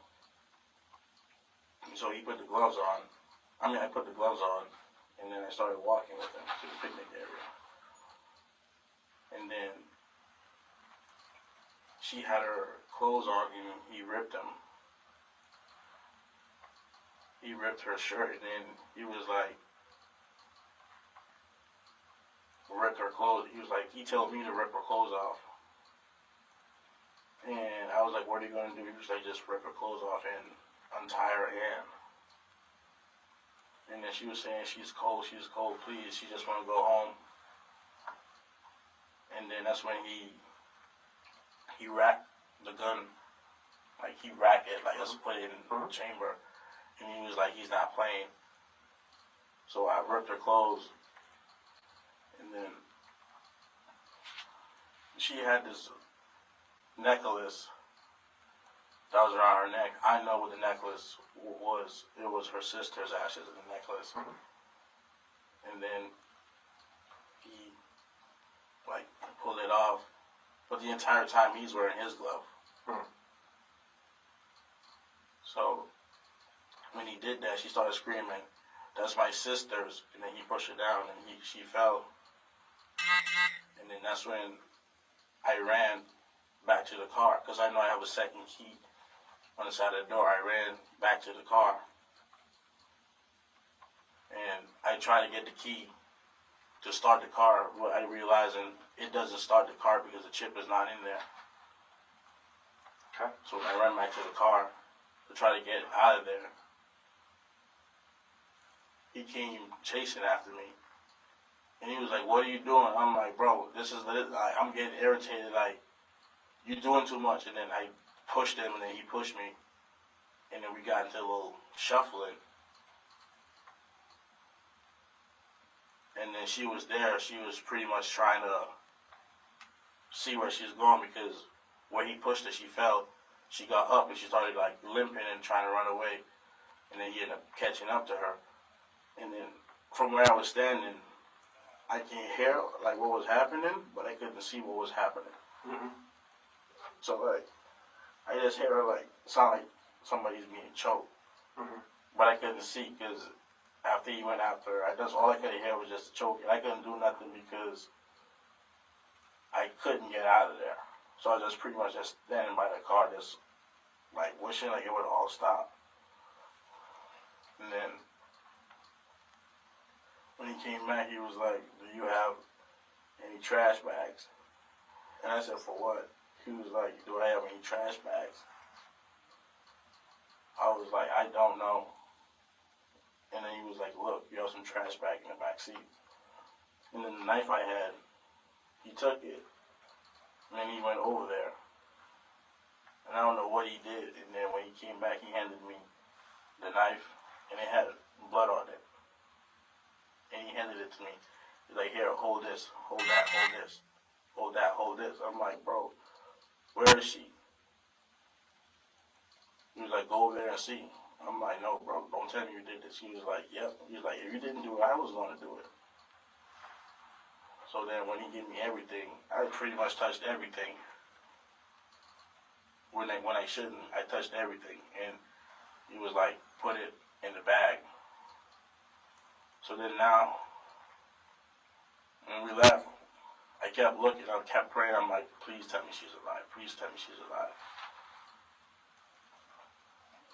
So he put the gloves on. I put the gloves on, and then I started walking with him to the picnic area. And then she had her clothes on, and he ripped them. He ripped her shirt, and then he was like, ripped her clothes. He was like, he told me to rip her clothes off. And I was like, what are you going to do? He was like, just rip her clothes off and untie her hand. And then she was saying, she's cold, please. She just want to go home. And then that's when he racked the gun. Like, he racked it, like, let's put it in the chamber. And he was like, he's not playing. So I ripped her clothes. And then she had this necklace that was around her neck. I know what the necklace was. It was her sister's ashes in the necklace. And then he, like, pulled it off. But the entire time he's wearing his glove. So when he did that, she started screaming, that's my sister's. And then he pushed her down and she fell. And then that's when I ran back to the car, because I know I have a second key on the side of the door. I ran back to the car. And I tried to get the key to start the car, but I realized it doesn't start the car because the chip is not in there. Okay. So when I ran back to the car to try to get out of there, he came chasing after me. And he was like, what are you doing? I'm like, bro, I'm getting irritated, like, you're doing too much. And then I pushed him, and then he pushed me. And then we got into a little shuffling. And then she was there. She was pretty much trying to see where she's going, because where he pushed her, she fell. She got up, and she started, like, limping and trying to run away. And then he ended up catching up to her. And then from where I was standing, I can hear, like, what was happening, but I couldn't see what was happening. So, like, I just hear her, like, sound like somebody's being choked. But I couldn't see, because after he went after her, all I could hear was just choking. I couldn't do nothing because I couldn't get out of there. So I was just pretty much just standing by the car, just, like, wishing, like, it would all stop. And then when he came back, he was like, do you have any trash bags? And I said, for what? He was like, do I have any trash bags? I was like, I don't know. And then he was like, look, you have some trash bag in the back seat. And then the knife I had, he took it. And then he went over there. And I don't know what he did. And then when he came back, he handed me the knife, and it had blood on it. And he handed it to me. He's like, here, hold this, hold that, hold this, hold that, hold this. I'm like, bro, where is she? He was like, go over there and see. I'm like, no, bro, don't tell me you did this. He was like, yep. He was like, if you didn't do it, I was going to do it. So then when he gave me everything, I pretty much touched everything. When I shouldn't, I touched everything. And he was like, put it in the bag. So then now, when we left, I kept looking, I kept praying. I'm like, please tell me she's alive. Please tell me she's alive.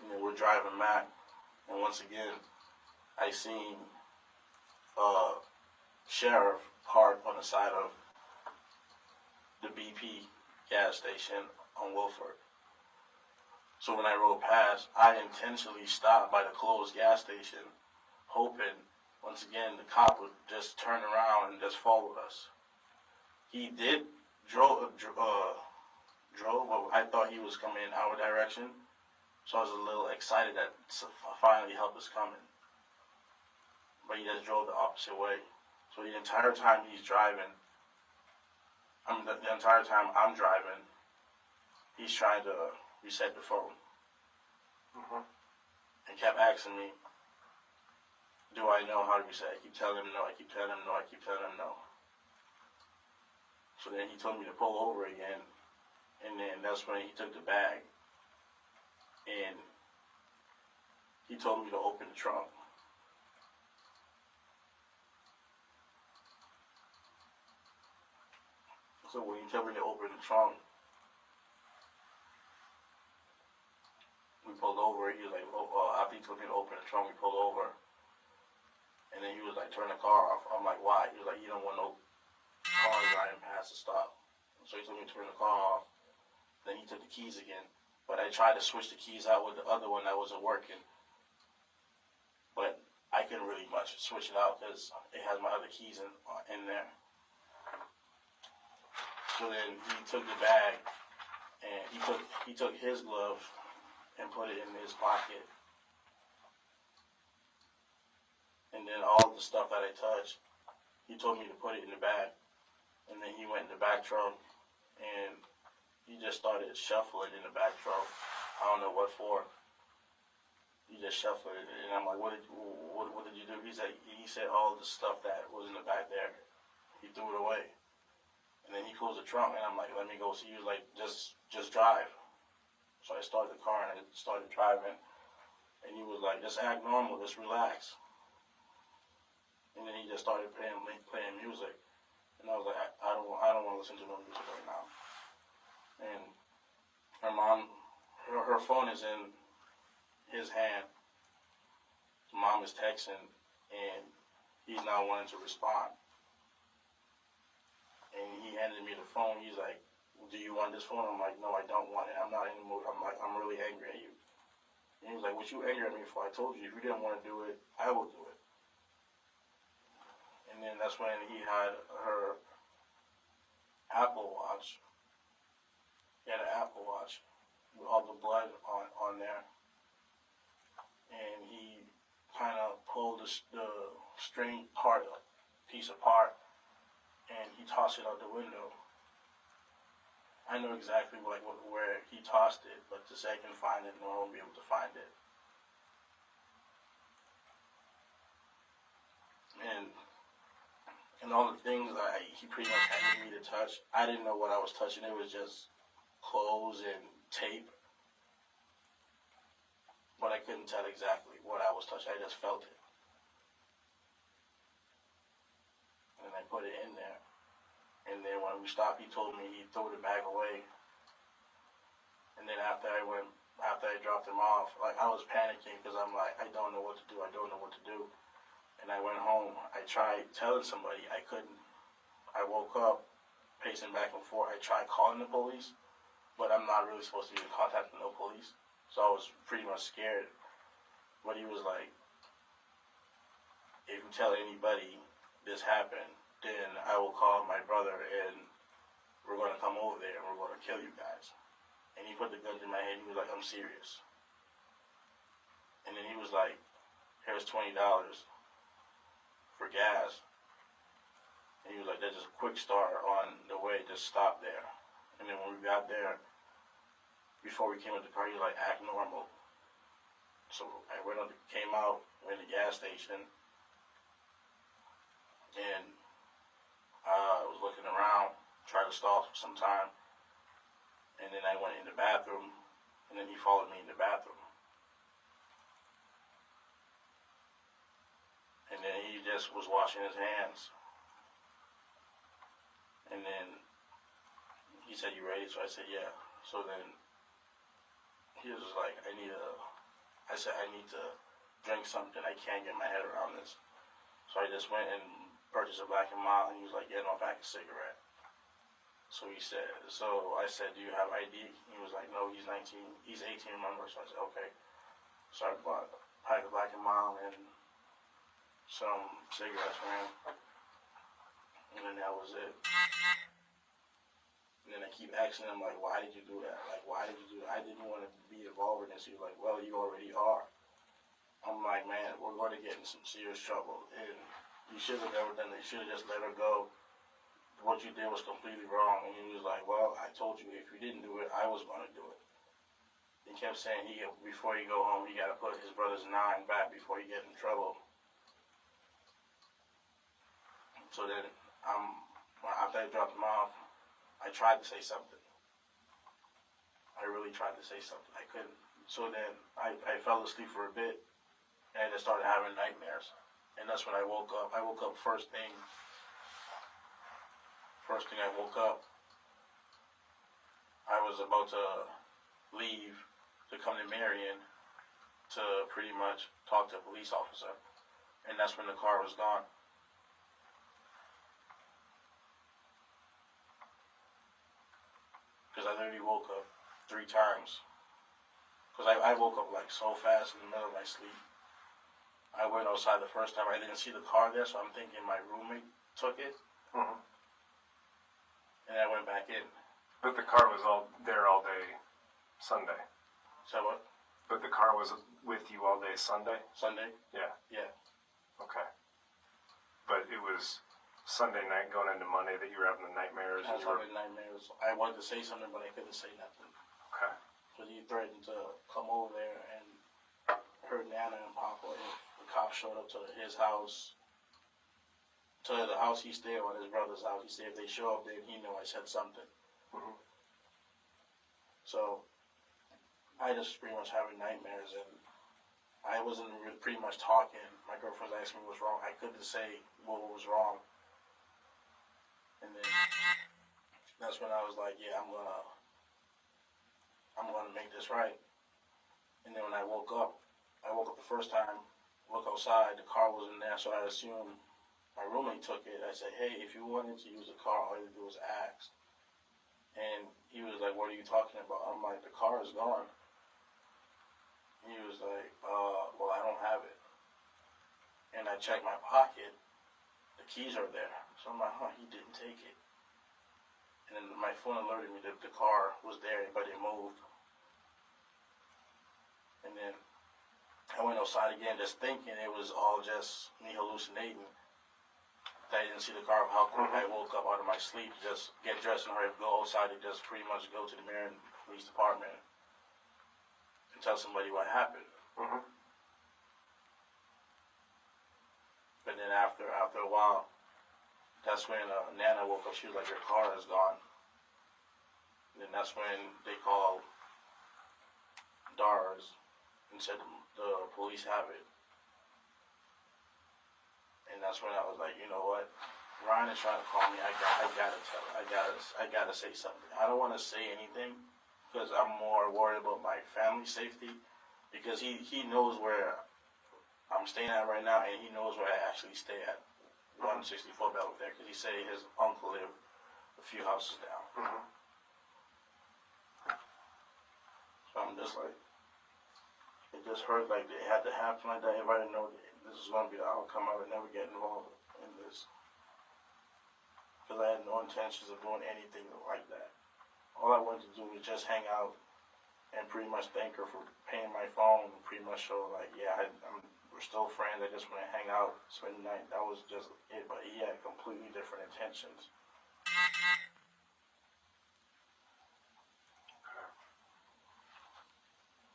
And then we're driving back, and once again, I seen a sheriff parked on the side of the BP gas station on Wilford. So when I rode past, I intentionally stopped by the closed gas station, hoping, once again, the cop would just turn around and just follow us. He drove, but I thought he was coming in our direction, so I was a little excited that finally help was coming. But he just drove the opposite way. So the entire time he's driving, the entire time I'm driving, he's trying to reset the phone. And kept asking me, do I know how to reset? I keep telling him no, I keep telling him no, I keep telling him no. So then he told me to pull over again, and then that's when he took the bag, and he told me to open the trunk. So when he told me to open the trunk, we pulled over. He was like, after he told me to open the trunk, we pulled over. And then he was like, turn the car off. I'm like, why? He was like, you don't want no cars driving past the stop. So he told me to turn the car off. Then he took the keys again. But I tried to switch the keys out with the other one that wasn't working. But I couldn't really much switch it out because it has my other keys in there. So then he took the bag and he took his glove and put it in his pocket. And then all the stuff that I touched, he told me to put it in the bag. And then he went in the back trunk and he just started shuffling in the back trunk. I don't know what for. He just shuffled it, and I'm like, what did you do? He said all the stuff that was in the back there, he threw it away. And then he closed the trunk, and I'm like, let me go see. He was like, just drive. So I started the car and I started driving, and he was like, just act normal, just relax. And then he just started playing music, and I was like, I don't want to listen to no music right now. And her mom, her phone is in his hand. Mom is texting, and he's not wanting to respond. And he handed me the phone. He's like, do you want this phone? I'm like, no, I don't want it. I'm not in the mood. I'm like, I'm really angry at you. And he was like, what you angry at me for? I told you, if you didn't want to do it, I will do it. And then that's when he had her Apple Watch. He had an Apple Watch with all the blood on there. And he kind of pulled the string piece apart, and he tossed it out the window. I know exactly where he tossed it, but to say I can find it, no one will be able to find it. And all the things he pretty much handed me to touch, I didn't know what I was touching. It was just clothes and tape. But I couldn't tell exactly what I was touching. I just felt it. And I put it in there. And then when we stopped, he told me he'd throw the bag away. And then after I dropped him off, I was panicking because I'm like, I don't know what to do. I don't know what to do. And I went home. I tried telling somebody. I couldn't. I woke up pacing back and forth. I tried calling the police, but I'm not really supposed to be contacting no police. So I was pretty much scared. But he was like, if you tell anybody this happened, then I will call my brother and we're going to come over there and we're going to kill you guys. And he put the gun in my head and he was like, I'm serious. And then he was like, here's $20 for gas. And he was like, that's just a quick start on the way, just stop there. And then when we got there, before we came with the car, he was like, act normal. So I came out, went to the gas station, and I was looking around, tried to stall for some time, and then I went in the bathroom, and then he followed me in the bathroom. And then he just was washing his hands. And then he said, "You ready?" So I said, "Yeah." So then he was like, I said, "I need to drink something. I can't get my head around this." So I just went and purchased a Black and Mild, and he was like, "Yeah, no, pack a cigarette." So I said, "Do you have ID?" He was like, "No, he's 19, he's 18, remember?" So I said, "Okay." So I bought a pack of Black and Mild and some cigarettes for him. And then that was it. And then I keep asking him, like, "Why did you do that? Like, why did you do that?" I didn't want to be involved in this. He was like, "Well, you already are." I'm like, "Man, we're going to get in some serious trouble. And you should have never done that. You should have just let her go. What you did was completely wrong." And he was like, "Well, I told you if you didn't do it, I was going to do it." He kept saying before you go home, he got to put his brother's 9 back before you get in trouble. So then, after I dropped him off, I tried to say something. I really tried to say something. I couldn't. So then I fell asleep for a bit, and I just started having nightmares. And that's when I woke up. I woke up first thing I woke up, I was about to leave to come to Marion to pretty much talk to a police officer. And that's when the car was gone. Because I literally woke up 3 times. Because I woke up like so fast in the middle of my sleep. I went outside the first time. I didn't see the car there, so I'm thinking my roommate took it. Mm-hmm. And I went back in. But the car was all there all day Sunday. So what? But the car was with you all day Sunday? Sunday? Yeah. Yeah. Okay. But it was Sunday night going into Monday that you were having the nightmares? I was having nightmares. I wanted to say something, but I couldn't say nothing. Okay. Because he threatened to come over there and hurt Nana and Papa if the cops showed up to his house. To the house he stayed on, his brother's house. He said if they show up there, he knew I said something. Mm-hmm. So I just pretty much having nightmares, and I wasn't really pretty much talking. My girlfriend asked me what's wrong. I couldn't say what was wrong. And then that's when I was like, yeah, I'm gonna make this right. And then when I woke up the first time, look outside, the car wasn't there, so I assumed my roommate took it. I said, hey, if you wanted to use the car, all you had to do was ask. And he was like, what are you talking about? I'm like, the car is gone. He was like, well, I don't have it. And I checked my pocket. The keys are there. So I'm like, he didn't take it. And then my phone alerted me that the car was there, but it moved. And then I went outside again just thinking it was all just me hallucinating. That I didn't see the car. How quick I woke up out of my sleep, just get dressed and hurry up, go outside and just pretty much go to the Marion Police Department and tell somebody what happened. Mm-hmm. But then after a while, that's when Nana woke up. She was like, your car is gone. And then that's when they called DARS and said the police have it. And that's when I was like, you know what? Ryan is trying to call me. I gotta tell her. I gotta say something. I don't want to say anything because I'm more worried about my family safety, because he knows where I'm staying at right now, and he knows where I actually stay at, 164 Belvedere, because he said his uncle lived a few houses down. Mm-hmm. So I'm just like, it just hurt like it had to happen like that. If I didn't know that this was going to be the outcome, I would never get involved in this. Because I had no intentions of doing anything like that. All I wanted to do was just hang out and pretty much thank her for paying my phone and pretty much show like, yeah, we're still friends. I just want to hang out, spend the night. That was just it. But he had completely different intentions.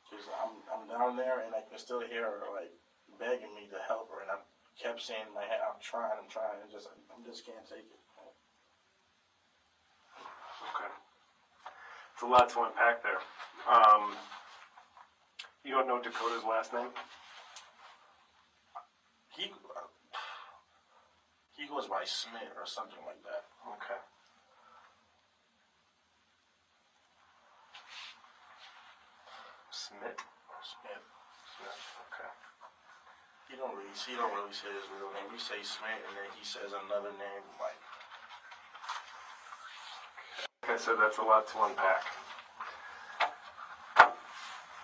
Because I'm down there and I can still hear her like begging me to help her, and I kept saying in my head, I'm trying, and just can't take it. It's a lot to unpack there. You don't know Dakota's last name? He goes by Smith or something like that. Okay. Smith? Smith. Okay. He don't really say his real name. We say Smith, and then he says another name like. Like I said, that's a lot to unpack.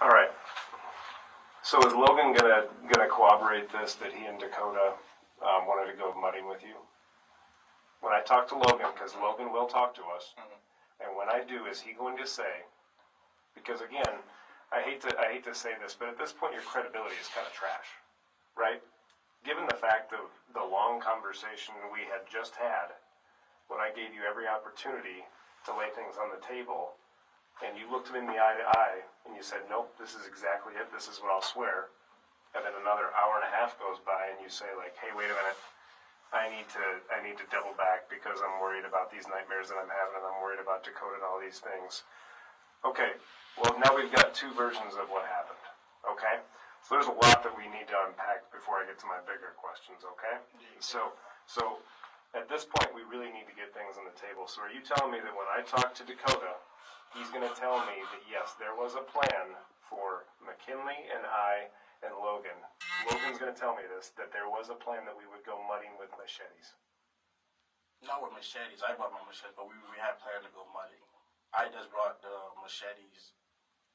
All right. So is Logan gonna corroborate this that he and Dakota wanted to go mudding with you? When I talk to Logan, because Logan will talk to us, and when I do, is he going to say? Because again, I hate to say this, but at this point, your credibility is kind of trash, right? Given the fact of the long conversation we had just had, when I gave you every opportunity to lay things on the table, and you looked him in the eye to eye, and you said, nope, this is exactly it, this is what I'll swear, and then another hour and a half goes by, and you say, like, hey, wait a minute, I need to double back because I'm worried about these nightmares that I'm having, and I'm worried about Dakota and all these things. Okay, well, now we've got two versions of what happened, okay? So there's a lot that we need to unpack before I get to my bigger questions, okay? So at this point, we really need to get things on the table. So are you telling me that when I talk to Dakota, he's going to tell me that, yes, there was a plan for McKinley and I and Logan. Logan's going to tell me this, that there was a plan that we would go mudding with machetes. Not with machetes. I brought my machetes, but we had planned to go mudding. I just brought the machetes.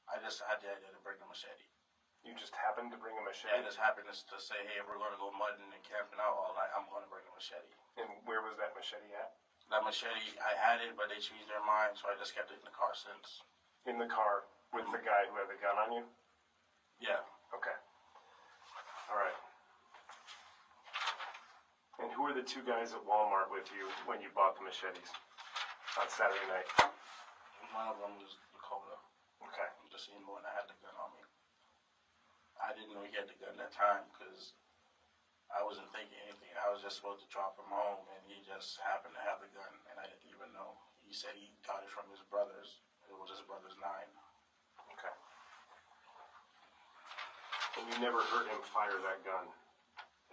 I just had the idea to bring the machete. You just happened to bring a machete? Yeah, I just happened to say, hey, if we're going to go mudding and camping out all night, I'm going to bring a machete. And where was that machete at? That machete, I had it, but they changed their mind, so I just kept it in the car since. In the car with the guy who had the gun on you? Yeah. Okay. All right. And who were the two guys at Walmart with you when you bought the machetes on Saturday night? One of them was Dakota. Okay. The same one that had the gun on me. I didn't know he had the gun that time because I wasn't thinking anything. I was just supposed to drop him home, and he just happened to have the gun, and I didn't even know. He said he got it from his brothers. It was his brother's 9. Okay. And you never heard him fire that gun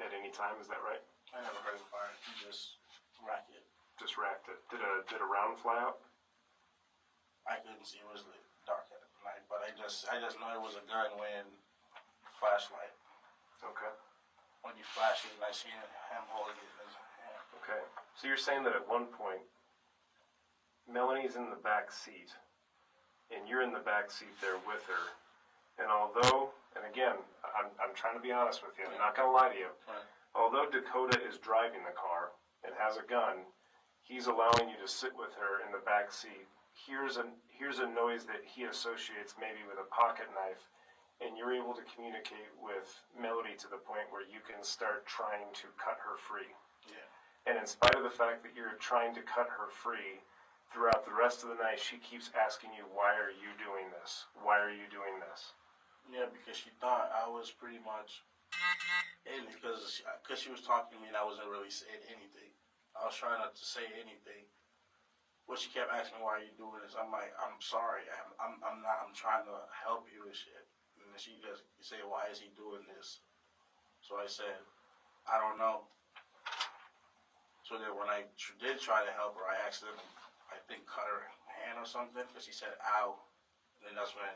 at any time, is that right? I never heard him fire. He just racked it. Just racked it. Did a round fly out? I couldn't see. It was dark at night, but I just know it was a gun when flashlight. Okay. When you flash it, and I see him holding it in his hand. Okay. So you're saying that at one point, Melanie's in the back seat, and you're in the back seat there with her, and although, and again, I'm trying to be honest with you, I'm not going to lie to you, Right. although Dakota is driving the car and has a gun, he's allowing you to sit with her in the back seat. Here's a noise that he associates maybe with a pocket knife, and you're able to communicate with Melody to the point where you can start trying to cut her free. Yeah. And in spite of the fact that you're trying to cut her free, throughout the rest of the night, she keeps asking you, why are you doing this? Why are you doing this? Yeah, because she thought I was pretty much in it because she was talking to me and I wasn't really saying anything. I was trying not to say anything. But she kept asking, why are you doing this? I'm like, I'm sorry. I'm not. I'm trying to help you and shit. And she just said, why is he doing this? So I said, I don't know. So then when I did try to help her, I accidentally, I think, cut her hand or something because she said, ow. And then that's when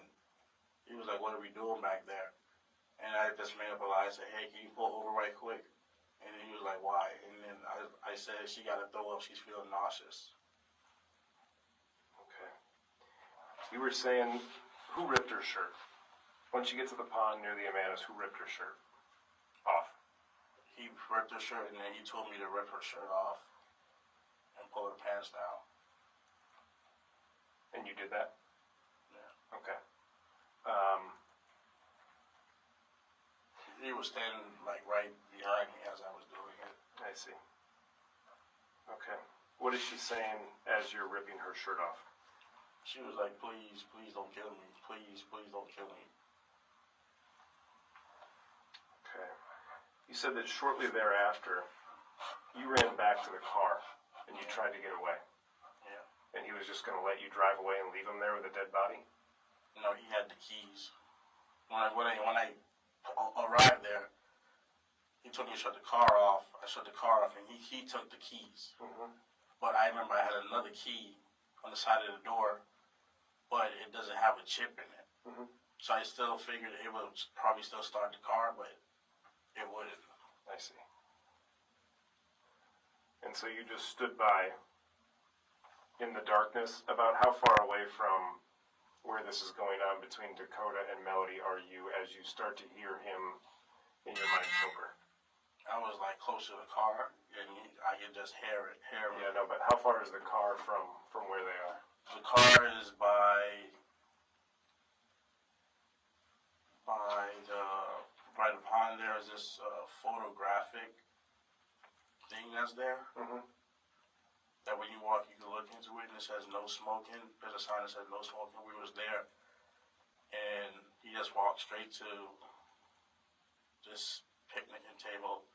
he was like, what are we doing back there? And I just made up a lie and said, hey, can you pull over right quick? And then he was like, why? And then I said, she got to throw up. She's feeling nauseous. Okay. You were saying, who ripped her shirt? Once you get to the pond near the Amanas, who ripped her shirt off? He ripped her shirt, and then he told me to rip her shirt off and pull her pants down. And you did that? Yeah. Okay. He was standing, like, right behind me as I was doing it. I see. Okay. What is she saying as you're ripping her shirt off? She was like, please, please don't kill me. Please, please don't kill me. Okay. You said that shortly thereafter, you ran back to the car and you tried to get away. Yeah. And he was just going to let you drive away and leave him there with a dead body? No, he had the keys. When I arrived there, he told me to shut the car off. I shut the car off, and he took the keys. Mm-hmm. But I remember I had another key on the side of the door, but it doesn't have a chip in it. Mm-hmm. So I still figured it would probably still start the car, but it wouldn't. I see. And so you just stood by in the darkness. About how far away from where this is going on between Dakota and Melody are you as you start to hear him in your mind sober? I was like close to the car, and I could just hear it. Yeah, no, but how far is the car from where they are? The car is by the pond. There is this photographic thing that's there. Mm-hmm. That when you walk, you can look into it, and it says no smoking. There's a sign that says no smoking. We was there, and he just walked straight to this picnicking table,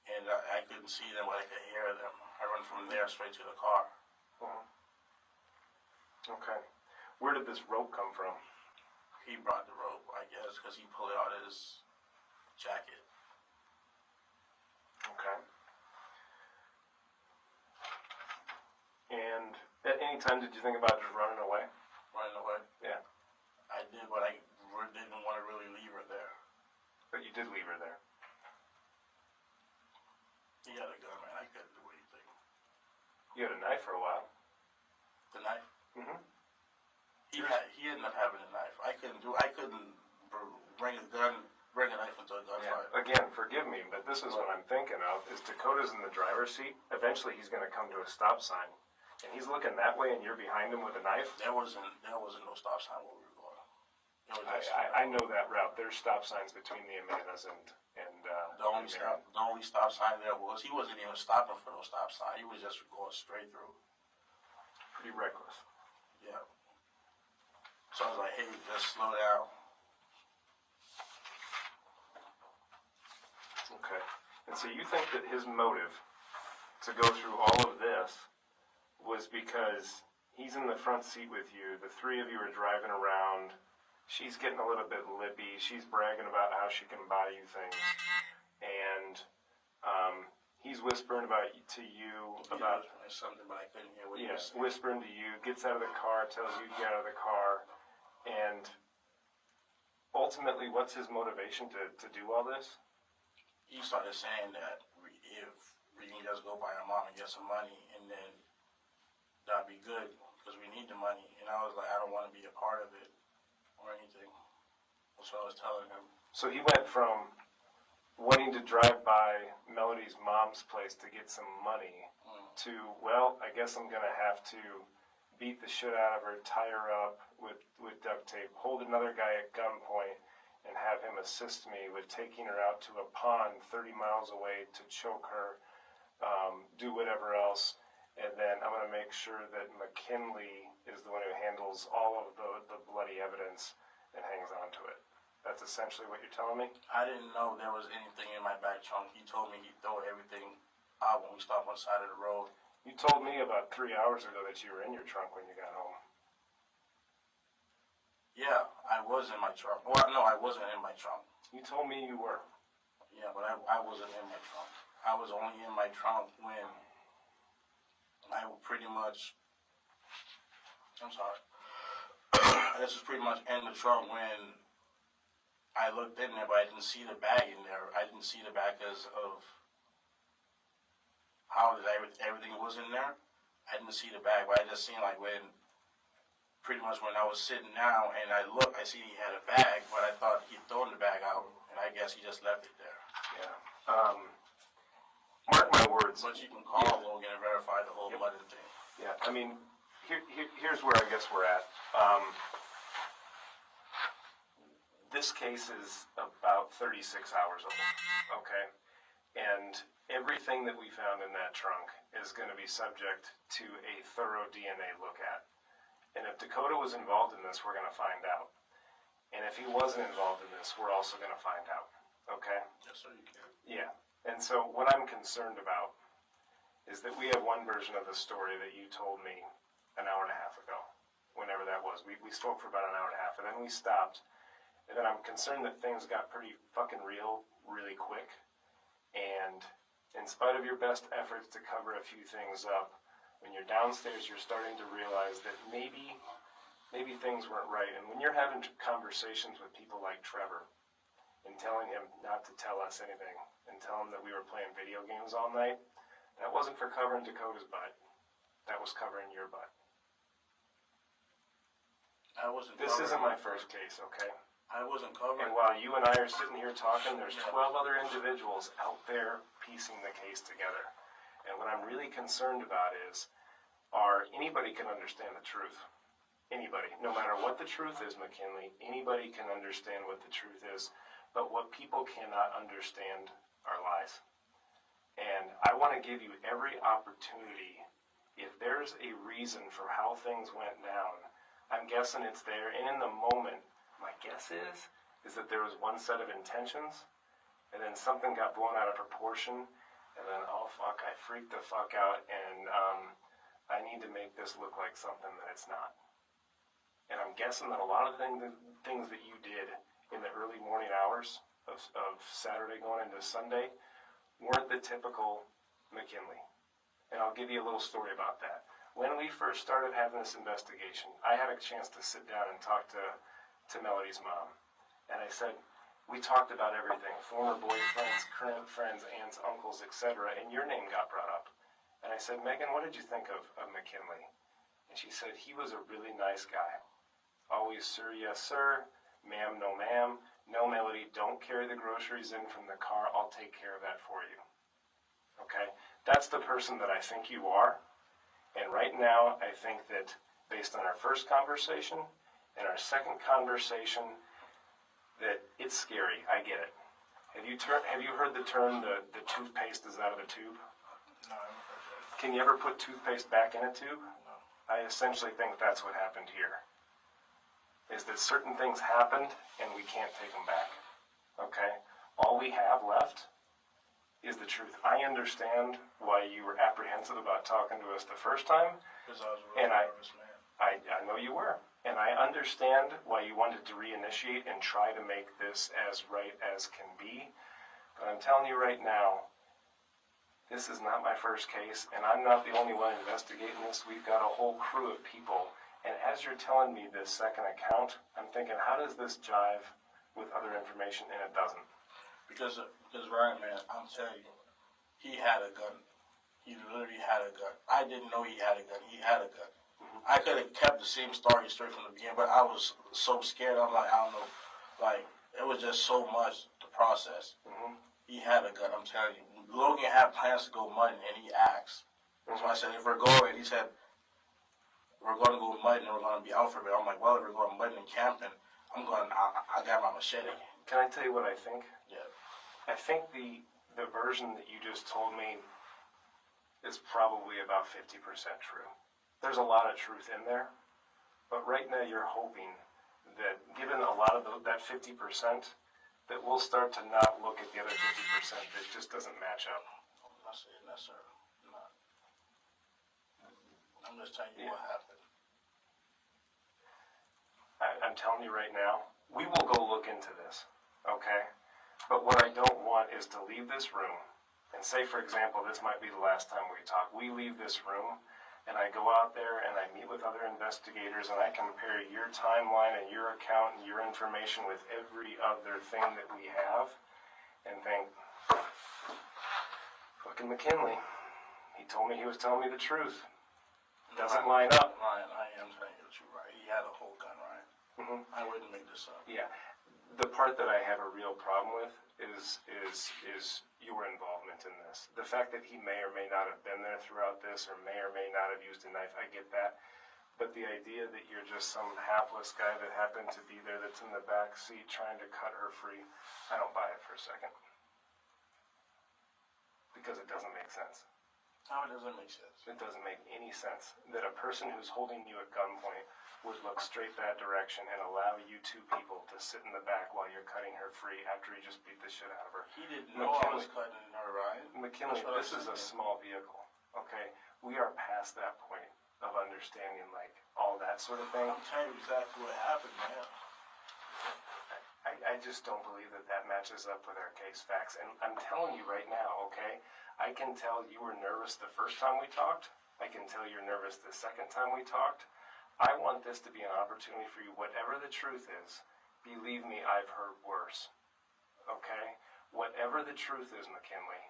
and I couldn't see them, but I could hear them. I run from there straight to the car. Mm-hmm. Okay. Where did this rope come from? He brought the rope, I guess, because he pulled it out of his jacket. Okay. And at any time did you think about just running away? Running away? Yeah. I did, but I didn't want to really leave her there. But you did leave her there. He had a gun, man. I couldn't do anything. You had a knife for a while. The knife? Mm-hmm. He ended up having a knife. I couldn't bring a knife into a gunfight. Yeah. Again, forgive me, but this is what I'm thinking of, is Dakota's in the driver's seat. Eventually he's going to come to a stop sign. And he's looking that way and you're behind him with a knife? There wasn't no stop sign where we were going. I know that route. There's stop signs between the Amenas and the only stop sign there was, he wasn't even stopping for no stop sign. He was just going straight through. Pretty reckless. Yeah. So I was like, hey, just slow down. Okay. And so you think that his motive to go through all of this was because he's in the front seat with you, the three of you are driving around, she's getting a little bit lippy, she's bragging about how she can buy you things, and he's whispering to you about something, but I couldn't hear what he was saying. Whispering to you, gets out of the car, tells you to get out of the car, and ultimately, what's his motivation to do all this? He started saying that if we can just go by our mom and get some money, and then that'd be good because we need the money. And I was like, I don't want to be a part of it or anything. That's what I was telling him. So he went from wanting to drive by Melody's mom's place to get some money to, well, I guess I'm going to have to beat the shit out of her, tie her up with duct tape, hold another guy at gunpoint, and have him assist me with taking her out to a pond 30 miles away to choke her, do whatever else, and then I'm going to make sure that McKinley is the one who handles all of the bloody evidence and hangs on to it. That's essentially what you're telling me? I didn't know there was anything in my back trunk. He told me he'd throw everything out when we stopped on the side of the road. You told me about 3 hours ago that you were in your trunk when you got home. Yeah, I was in my trunk. Well, no, I wasn't in my trunk. You told me you were. Yeah, but I wasn't in my trunk. I was only in my trunk when I pretty much, I'm sorry. This was pretty much in the trunk when I looked in there, but I didn't see the bag in there. I didn't see the bag because of how everything was in there. I didn't see the bag, but I just seen like pretty much when I was sitting down and I looked, I see he had a bag, but I thought he'd thrown the bag out, and I guess he just left it there. Yeah. Mark my words. But you can call Logan and verify the whole blood thing. Yeah, I mean, here's where I guess we're at. This case is about 36 hours old, okay? And everything that we found in that trunk is going to be subject to a thorough DNA look at. And if Dakota was involved in this, we're going to find out. And if he wasn't involved in this, we're also going to find out, okay? Yes, sir, you can. Yeah. And so what I'm concerned about is that we have one version of the story that you told me an hour and a half ago, whenever that was. We spoke for about an hour and a half, and then we stopped. And then I'm concerned that things got pretty fucking real really quick. And in spite of your best efforts to cover a few things up, when you're downstairs, you're starting to realize that maybe things weren't right. And when you're having conversations with people like Trevor and telling him not to tell us anything and tell him that we were playing video games all night, that wasn't for covering Dakota's butt. That was covering your butt. This isn't my first case, okay? I wasn't covering. And while you and I are sitting here talking, there's 12 other individuals out there piecing the case together. And what I'm really concerned about is, anybody can understand the truth. Anybody. No matter what the truth is, McKinley, anybody can understand what the truth is. But what people cannot understand are lies. And I want to give you every opportunity. If there's a reason for how things went down, I'm guessing it's there. And in the moment, my guess is that there was one set of intentions, and then something got blown out of proportion, and then, oh fuck, I freaked the fuck out, and I need to make this look like something that it's not. And I'm guessing that a lot of the things that you did in the early morning hours of Saturday going into Sunday weren't the typical McKinley. And I'll give you a little story about that. When we first started having this investigation, I had a chance to sit down and talk to Melody's mom. And I said, we talked about everything, former boyfriends, current friends, aunts, uncles, etc., and your name got brought up. And I said, Megan, what did you think of McKinley? And she said, he was a really nice guy. Always, sir, yes, sir. Ma'am, no, ma'am. No, Melody, don't carry the groceries in from the car. I'll take care of that for you. Okay? That's the person that I think you are. And right now, I think that based on our first conversation and our second conversation, that it's scary. I get it. Have you heard the term the toothpaste is out of the tube? No, I haven't heard that. Can you ever put toothpaste back in a tube? No. I essentially think that's what happened here. Is that certain things happened and we can't take them back. Okay? All we have left is the truth. I understand why you were apprehensive about talking to us the first time. Because I was a really nervous man. I know you were. And I understand why you wanted to reinitiate and try to make this as right as can be. But I'm telling you right now, this is not my first case, and I'm not the only one investigating this. We've got a whole crew of people. And as you're telling me this second account, I'm thinking, how does this jive with other information? And it doesn't. Because Ryan, man, I'm telling you, he had a gun. He literally had a gun. I didn't know he had a gun. He had a gun. I could have kept the same story straight from the beginning, but I was so scared. I'm like, I don't know. Like, it was just so much to process. Mm-hmm. He had a gun, I'm telling you. Logan had plans to go mudding, and he asked. So I said, if we're going, he said, we're going to go mudding, and we're going to be out for a bit. I'm like, well, if we're going mudding and camping, I got my machete. Can I tell you what I think? Yeah. I think the version that you just told me is probably about 50% true. There's a lot of truth in there, but right now you're hoping that given a lot of that 50%, that we'll start to not look at the other 50% that just doesn't match up. I'm not saying that, sir. I'm just telling you what happened. I'm telling you right now, we will go look into this, okay? But what I don't want is to leave this room, and say, for example, this might be the last time we talk. We leave this room, and I go out there and I meet with other investigators and I compare your timeline and your account and your information with every other thing that we have and think, fucking McKinley, he told me he was telling me the truth. Doesn't line up. Ryan, I am telling you the truth, right? He had a whole gun, Ryan. Mm-hmm. I wouldn't make this up. Yeah. The part that I have a real problem with is your involvement in this. The fact that he may or may not have been there throughout this or may not have used a knife, I get that. But the idea that you're just some hapless guy that happened to be there that's in the back seat trying to cut her free, I don't buy it for a second. Because it doesn't make sense. No, it doesn't make sense. It doesn't make any sense that a person who's holding you at gunpoint would look straight that direction and allow you two people to sit in the back while you're cutting her free after he just beat the shit out of her. He didn't know I was cutting her, right? McKinley, this is a small vehicle, okay? We are past that point. of understanding, like, all that sort of thing. I'm telling you exactly what happened, man. I just don't believe that that matches up with our case facts. And I'm telling you right now, okay, I can tell you were nervous the first time we talked. I can tell you're nervous the second time we talked. I want this to be an opportunity for you. Whatever the truth is, believe me, I've heard worse. Okay? Whatever the truth is, McKinley,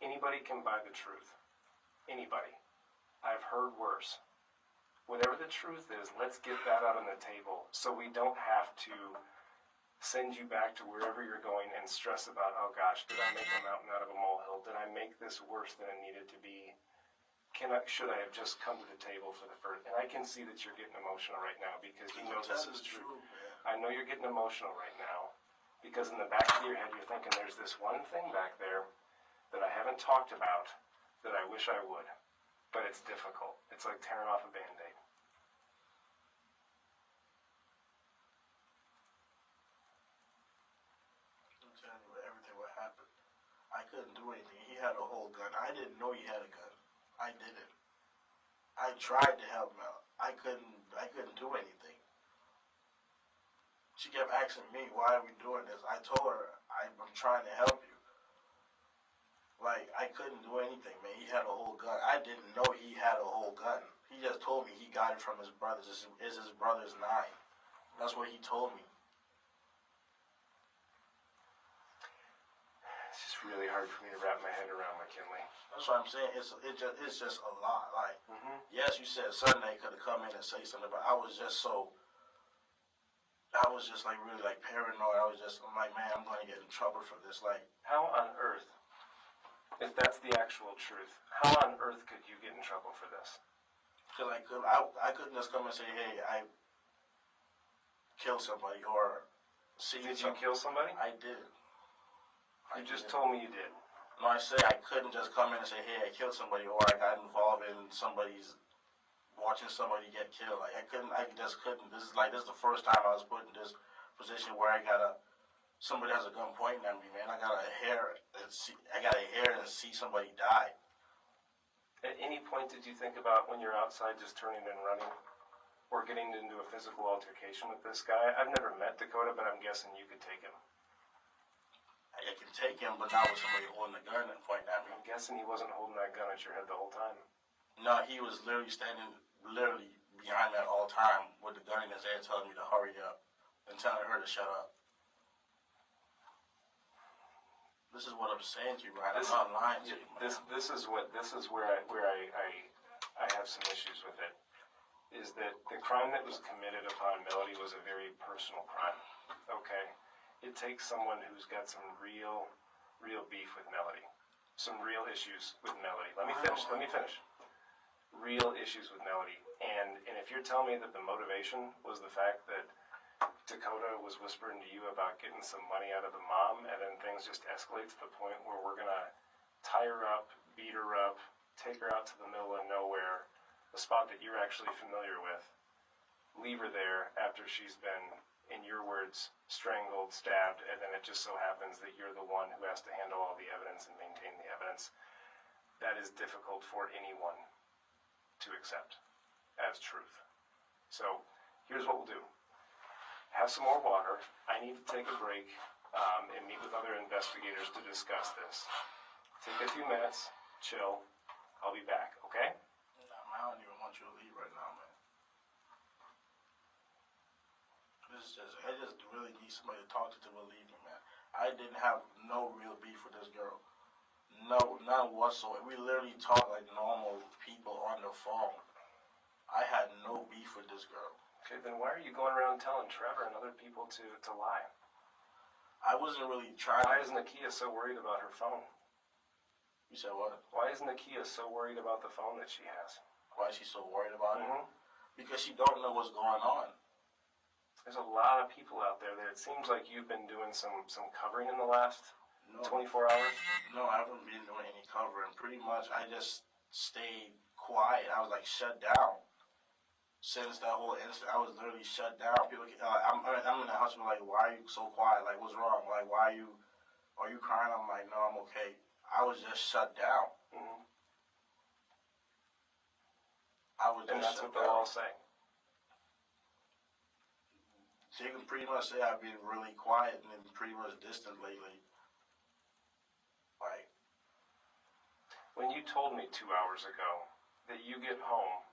anybody can buy the truth. Anybody. I've heard worse. Whatever the truth is, let's get that out on the table so we don't have to send you back to wherever you're going and stress about, oh gosh, did I make a mountain out of a molehill? Did I make this worse than it needed to be? Should I have just come to the table for the first? And I can see that you're getting emotional right now because you know this is true. I know you're getting emotional right now because in the back of your head you're thinking there's this one thing back there that I haven't talked about that I wish I would. But it's difficult. It's like tearing off a Band-Aid. I'm telling you everything what happened. I couldn't do anything. He had a whole gun. I didn't know he had a gun. I didn't. I tried to help him out. I couldn't do anything. She kept asking me, why are we doing this? I told her, I'm trying to help you. Like, I couldn't do anything, man. He had a whole gun. I didn't know he had a whole gun. He just told me he got it from his brother's. It's his brother's 9. That's what he told me. It's just really hard for me to wrap my head around, McKinley. That's what I'm saying. It's just a lot. Like, yes, you said Sunday could have come in and say something, but I was just like really like paranoid. I'm like, man, I'm going to get in trouble for this. Like, how on earth, if that's the actual truth, how on earth could you get in trouble for this? Because I couldn't just come and say, hey, I killed somebody or see. Did you kill somebody? I did. You just told me you did. No, I say I couldn't just come in and say, hey, I killed somebody or I got involved in watching somebody get killed. Like, I just couldn't. This is the first time I was put in this position where somebody has a gun pointing at me, man. I gotta hear and see somebody die. At any point did you think about when you're outside just turning and running or getting into a physical altercation with this guy? I've never met Dakota, but I'm guessing you could take him. I can take him, but not with somebody holding a gun and pointing at me. I'm guessing he wasn't holding that gun at your head the whole time. No, he was literally standing behind me at all time with the gun in his hand telling me to hurry up and telling her to shut up. This is what I'm saying to you, Ryan. I'm not lying to you, man. This is where I have some issues with it. Is that the crime that was committed upon Melody was a very personal crime. Okay? It takes someone who's got some real beef with Melody. Some real issues with Melody. Let me finish. Real issues with Melody. And if you're telling me that the motivation was the fact that Dakota was whispering to you about getting some money out of the mom, and then things just escalate to the point where we're going to tie her up, beat her up, take her out to the middle of nowhere, a spot that you're actually familiar with, leave her there after she's been, in your words, strangled, stabbed, and then it just so happens that you're the one who has to handle all the evidence and maintain the evidence. That is difficult for anyone to accept as truth. So here's what we'll do. Have some more water. I need to take a break and meet with other investigators to discuss this. Take a few minutes, chill. I'll be back, okay? I don't even want you to leave right now, man. I just really need somebody to talk to believe me, man. I didn't have no real beef with this girl. No, none whatsoever. We literally talked like normal people on the phone. I had no beef with this girl. Okay, then why are you going around telling Trevor and other people to lie? I wasn't really trying. Why is Nakia so worried about her phone? You said what? Why is Nakia so worried about the phone that she has? Why is she so worried about it? Because she don't know what's going on. There's a lot of people out there that it seems like you've been doing some covering in the last 24 hours. No, I haven't been doing any covering. Pretty much, I just stayed quiet. I was like shut down. Since that whole incident, I was literally shut down. People, I'm in the hospital. Like, why are you so quiet? Like, what's wrong? Like, are you crying? I'm like, no, I'm okay. I was just shut down. I would And just that's what they'll all say. So you can pretty much say I've been really quiet and been pretty much distant lately. Like, When you told me 2 hours ago that you get home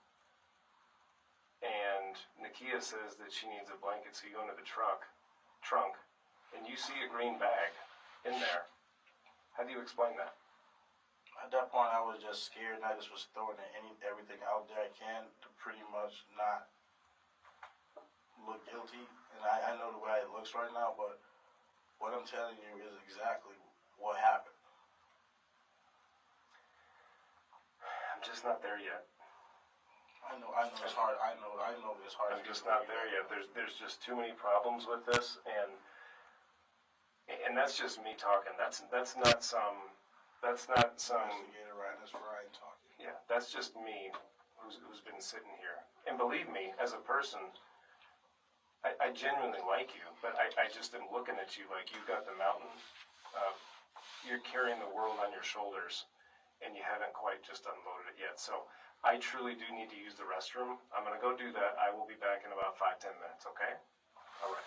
and Nakia says that she needs a blanket, so you go into the trunk, and you see a green bag in there, how do you explain that? at that point, I was just scared, and I just was throwing everything out there I can to pretty much not look guilty. And I know the way it looks right now, but what I'm telling you is exactly what happened. I'm just not there yet. I know it's hard. I know it's hard. I'm just not there yet. There's just too many problems with this, and that's just me talking. That's not some. Investigator Ryan talking. Yeah, that's just me who's been sitting here. And believe me, as a person, I genuinely like you, but I just am looking at you like you've got the mountain. You're carrying the world on your shoulders, and you haven't quite just unloaded it yet. So I truly do need to use the restroom. I'm going to go do that. I will be back in about 5-10 minutes, okay? All right.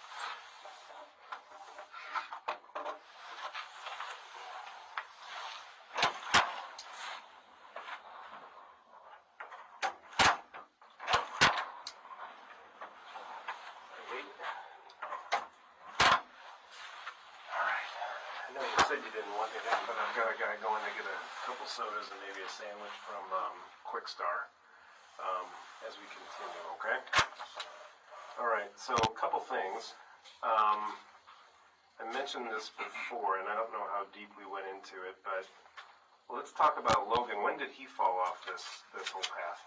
I know you said you didn't want it in, but I've got a guy going to get a couple sodas and maybe a sandwich from Quick Star as we continue, okay? All right, so a couple things. I mentioned this before, and I don't know how deep we went into it, but let's talk about Logan. When did he fall off this whole path?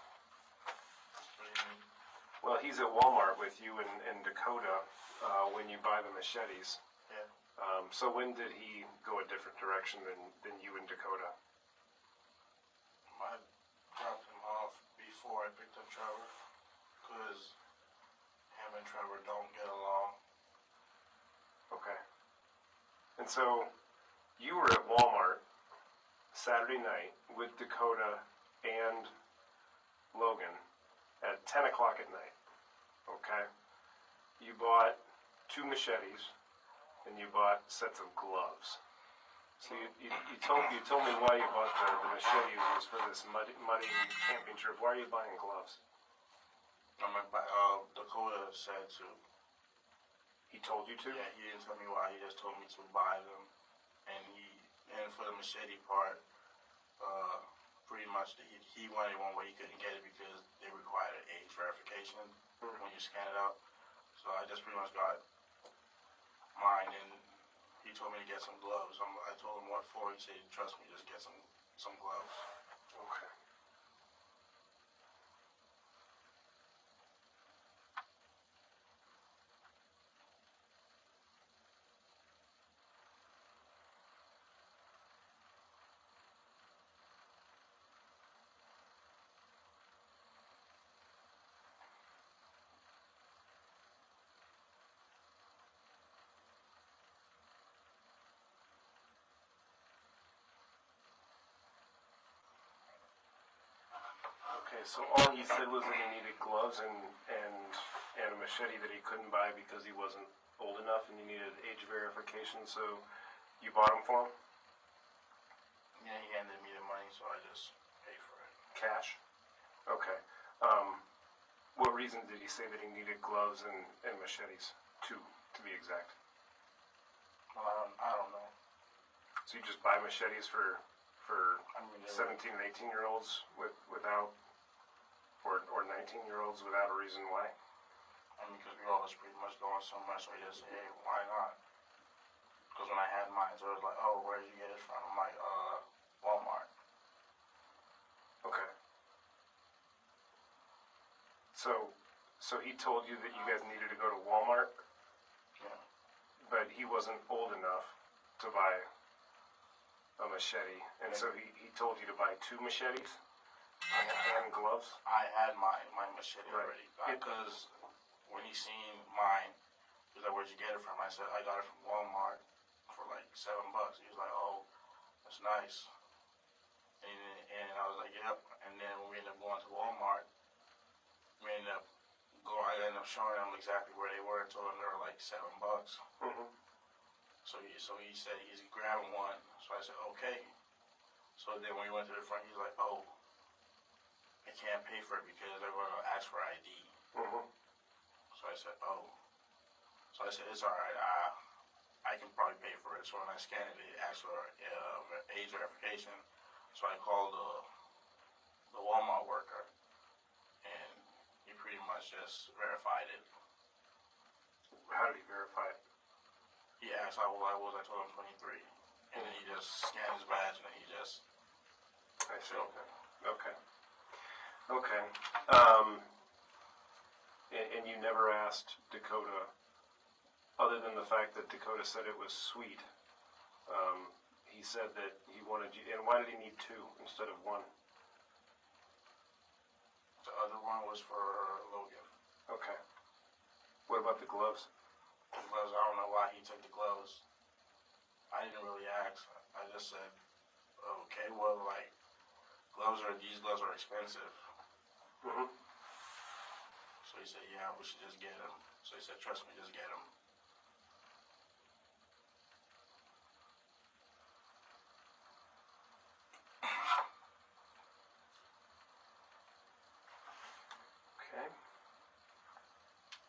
What do you mean? Well, he's at Walmart with you and Dakota when you buy the machetes. Yeah. So when did he go a different direction than you and Dakota? I dropped him off before I picked up Trevor, because him and Trevor don't get along. Okay. And so you were at Walmart Saturday night with Dakota and Logan at 10 o'clock at night. Okay? You bought 2 machetes and you bought sets of gloves. So you told me why you bought the machetes was for this muddy camping trip. Why are you buying gloves? Dakota said to. He told you to? Yeah, he didn't tell me why. He just told me to buy them, and for the machete part, pretty much he wanted one where he couldn't get it because they required an age verification when you scan it out. So I just pretty much got mine, and he told me to get some gloves. I told him what for. He said, "Trust me, just get some gloves." Okay. Okay, so all he said was that he needed gloves and a machete that he couldn't buy because he wasn't old enough and you needed age verification, so you bought them for him? Yeah, he handed me the money, so I just paid for it. Cash? Okay. What reason did he say that he needed gloves and machetes? 2, to be exact. Well, I don't know. So you just buy machetes for I mean, 17 and 18-year-olds without, or 19-year-olds without a reason why? I mean, because we all was pretty much going somewhere, so I just said, hey, why not? Because when I had mine, so it was like, oh, where did you get it from? I'm like, Walmart. Okay. So he told you that you guys needed to go to Walmart, Yeah. but he wasn't old enough to buy a machete, and so he told you to buy 2 machetes and gloves? I had my machete Right. already. Because when he seen mine, he was like, where'd you get it from? I said, I got it from Walmart for like $7. He was like, oh, that's nice. And I was like, yep. And then when we ended up going to Walmart, I ended up showing him exactly where they were and told him they were like $7. Mm-hmm. So he said he's grabbing one. So I said, okay. So then when we went to the front, he's like, oh, I can't pay for it because they're going to ask for ID. Mm-hmm. So I said, oh. So I said, it's all right. I can probably pay for it. So when I scanned it, it asked for age verification. So I called the Walmart worker, and he pretty much just verified it. How did he verify it? He asked how old I was. I told him 23. And then he just scanned his badge, and then he just... I see. Okay. And you never asked Dakota, other than the fact that Dakota said it was sweet, he said that he wanted you... And why did he need 2 instead of 1? The other one was for Logan. Okay. What about the gloves? The gloves, I don't know why he took the gloves. I didn't really ask. I just said, okay, well, like, these gloves are expensive. Mm-hmm. So he said, yeah, we should just get them. So he said, trust me, just get them. Okay.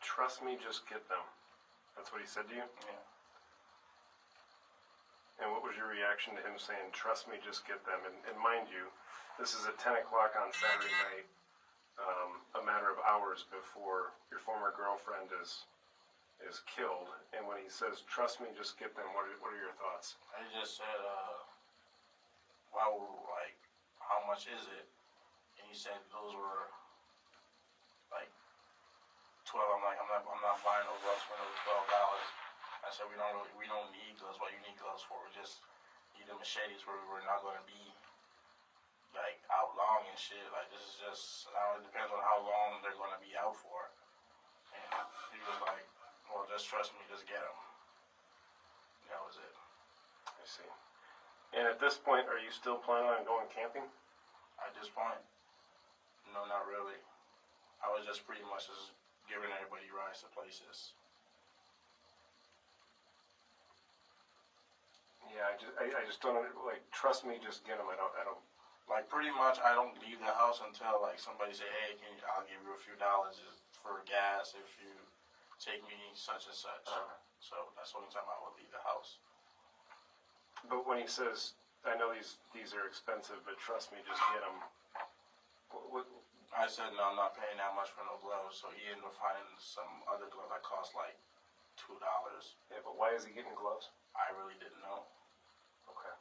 Trust me, just get them. That's what he said to you? Yeah. And what was your reaction to him saying, trust me, just get them? And mind you, this is at 10 o'clock on Saturday night, a matter of hours before your former girlfriend is killed. And when he says, trust me, just get them, what are your thoughts? I just said, well, like, how much is it? And he said those were like 12. I'm like, I'm not buying those gloves for those $12. I said we don't need gloves. What you need gloves for? We just need the machetes where we're not going to be like out long and shit. Like this is just it depends on how long they're going to be out for. And he was like, well, just trust me, just get them. And that was it. I see. And at this point, are you still planning on going camping? At this point, no, not really. I was just pretty much just giving everybody rides to places. Yeah, I just don't, like, trust me, just get them. I don't. Like, pretty much, I don't leave the house until, like, somebody say, hey, I'll give you a few dollars for gas if you take me such and such. So that's the only time I would leave the house. But when he says, I know these are expensive, but trust me, just get them. What? I said, no, I'm not paying that much for no gloves. So he ended up finding some other gloves that cost, like, $2. Yeah, but why is he getting gloves? I really didn't know. Okay.